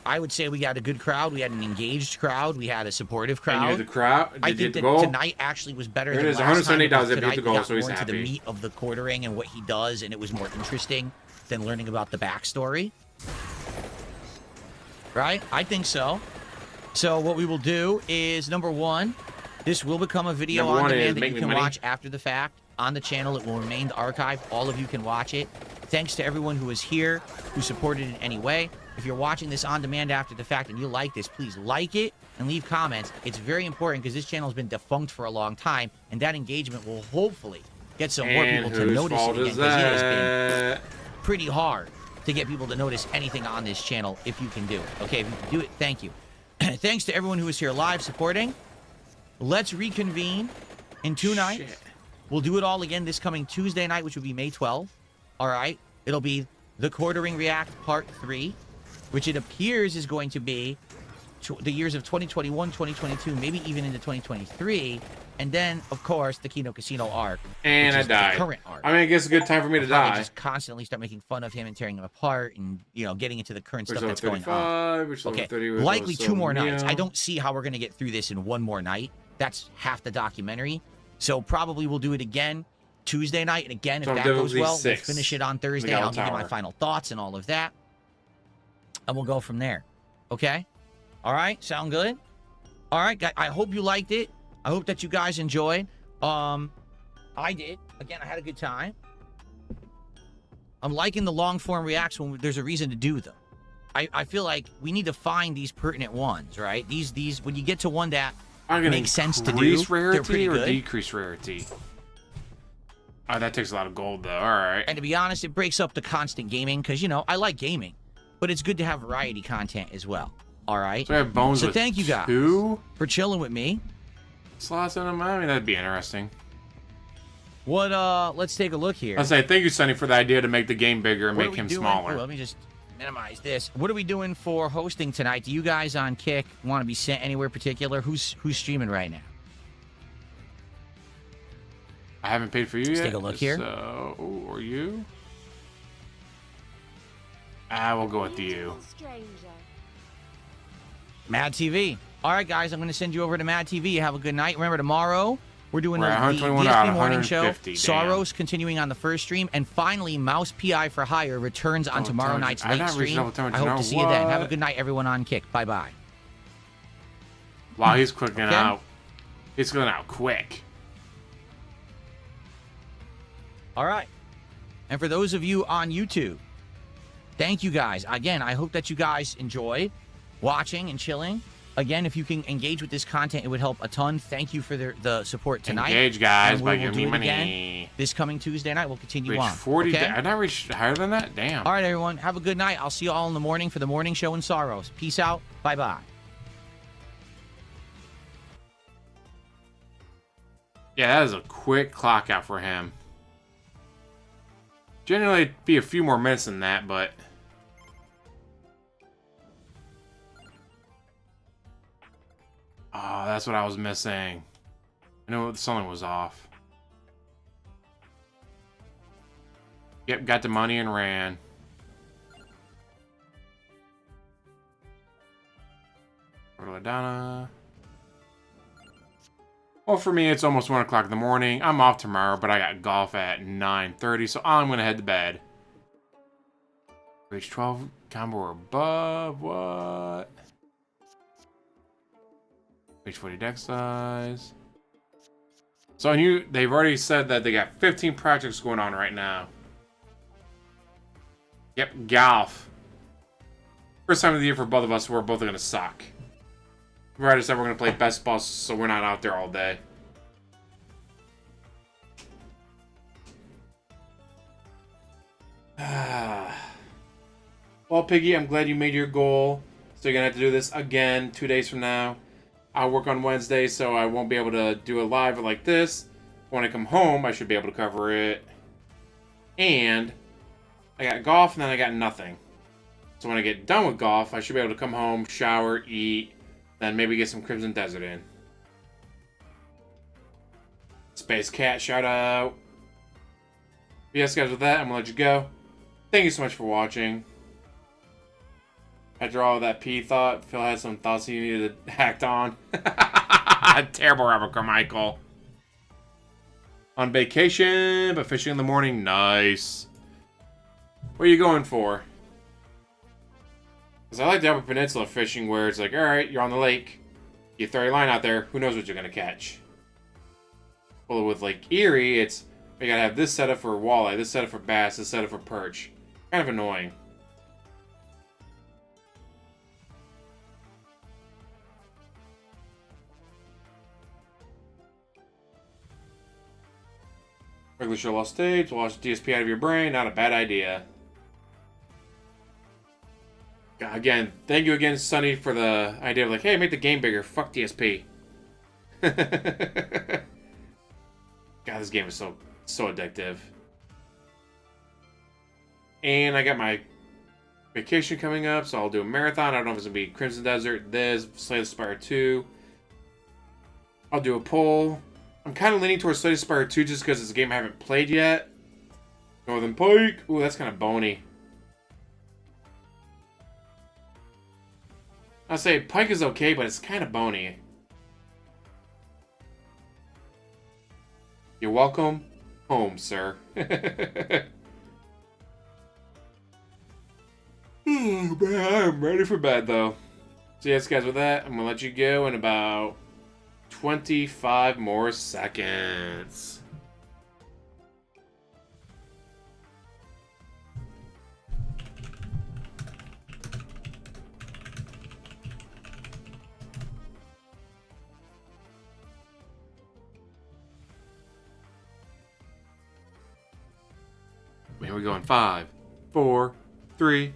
I would say we got a good crowd. We had an engaged crowd. We had a supportive And crowd. you had the crowd. I Did you think hit that the goal? tonight actually was better There than it is, last time. $178 because if you hit tonight the we goal, got so he's more into the happy. meat of the quartering and what he does, and it was more interesting than learning about the backstory. Right? I think so. So what we will do is, number one, this will become a video Number on one is demand that make you me can money. watch after the fact on the channel. It will remain archived. All of you can watch it. Thanks to everyone who is here, who supported in any way. If you're watching this on demand after the fact and you like this, please like it and leave comments. It's very important because this channel has been defunct for a long time, and that engagement will hopefully get some more And people to whose notice it fault again, is because it has that? been pretty hard to get people to notice anything on this channel if you can do it. Okay, if you can do it, thank you. Thanks to everyone who is here live supporting. Let's reconvene in 2 nights. We'll do it all again this coming Tuesday night, which will be May 12th. All right. It'll be the Quartering React Part 3, which it appears is going to be the years of 2021, 2022, maybe even into 2023. And then, of course, the Kino Casino arc. And which I is the died. current arc. I mean, I guess it's a good time for me to I'll probably die. just constantly start making fun of him and tearing him apart and, getting into the current Which stuff that's level going on. 35, which level Okay, 30 was likely also 2 more nights. Neo. I don't see how we're going to get through this in 1 more night. That's half the documentary. So probably we'll do it again Tuesday night. And again, if So that goes difficulty well, 6. we'll finish it on Thursday. Gallo I'll give you my Tower. final thoughts and all of that. And we'll go from there. Okay? All right? Sound good? All right, guys. I hope you liked it. I hope that you guys enjoyed. I did. Again, I had a good time. I'm liking the long form reacts when there's a reason to do them. I feel like we need to find these pertinent ones, right? These when you get to one that I'm gonna makes sense to do, increase they're rarity pretty or good. decrease rarity? Oh, that takes a lot of gold, though. All right. And to be honest, it breaks up the constant gaming because, I like gaming, but it's good to have variety content as well. All right? So I have bones So with thank you guys 2 for chilling with me. slots in them. I mean, that'd be interesting. Let's take a look here. I'll say thank you, Sonny, for the idea to make the game bigger and What are make we him doing? smaller. Oh, let me just minimize this. What are we doing for hosting tonight? Do you guys on Kick want to be sent anywhere particular? Who's streaming right now? I haven't paid for you Let's yet. take a look here. So, or you? I will go with you. Mad TV. All right, guys, I'm going to send you over to Mad TV. Have a good night. Remember, tomorrow we're doing We're the at 121 out DSP of morning show. 150, damn. Soros continuing on the first stream. And finally, Mouse PI for Hire returns on tomorrow night's I've late not reached stream. level 200. I hope to see you then. Have a What? good night, everyone on Kick. Bye-bye. Wow, he's clicking Okay. out. He's clicking out quick. All right. And for those of you on YouTube, thank you guys. Again, I hope that you guys enjoy watching and chilling. Again, if you can engage with this content, it would help a ton. Thank you for the support tonight. Engage, guys, And we by will giving me do it money. again this coming Tuesday night. We'll continue Reach on. 40. Okay? I not reached higher than that? Damn. All right, everyone. Have a good night. I'll see you all in the morning for the morning show in Sorrows. Peace out. Bye-bye. Yeah, that is a quick clock out for him. Generally, it'd be a few more minutes than that, but... Oh, that's what I was missing. I know something was off. Yep, got the money and ran. Donna. Well, for me, it's almost 1 o'clock in the morning. I'm off tomorrow, but I got golf at 9:30, so I'm going to head to bed. Reach 12, combo or above, what? Reach 40 deck size. So I knew they've already said that they got 15 projects going on right now. Yep, golf. First time of the year for both of us, we're both going to suck. We already said we're going to play best ball, so we're not out there all day. Well, Piggy, I'm glad you made your goal. So you're going to have to do this again 2 days from now. I'll work on Wednesday, so I won't be able to do a live like this. When I come home, I should be able to cover it. And I got golf, and then I got nothing. So when I get done with golf, I should be able to come home, shower, eat, then maybe get some Crimson Desert in. Space Cat, shout out. But yes, guys, with that, I'm going to let you go. Thank you so much for watching. After all that P thought, Phil had some thoughts he needed to act on. Terrible Robert Carmichael. On vacation, but fishing in the morning, nice. What are you going for? Because I like the Upper Peninsula fishing where it's like, alright, you're on the lake. You throw your line out there, who knows what you're going to catch. Well, with like Erie, it's, you gotta have this setup for walleye, this setup for bass, this setup for perch. Kind of annoying. Regular show lost stage, watch DSP out of your brain, not a bad idea. Again, thank you again, Sonny, for the idea of like, hey, make the game bigger. Fuck DSP. God, this game is so addictive. And I got my vacation coming up, so I'll do a marathon. I don't know if it's going to be Crimson Desert, this, Slay the Spire 2. I'll do a poll. I'm kind of leaning towards Slay the Spire 2 just because it's a game I haven't played yet. Northern Pike. Ooh, that's kind of bony. I'll say Pike is okay, but it's kind of bony. You're welcome home, sir. Oh, man, I'm ready for bed, though. So yes, guys, with that, I'm going to let you go in about 25 more seconds. Here we go in 5, 4, 3,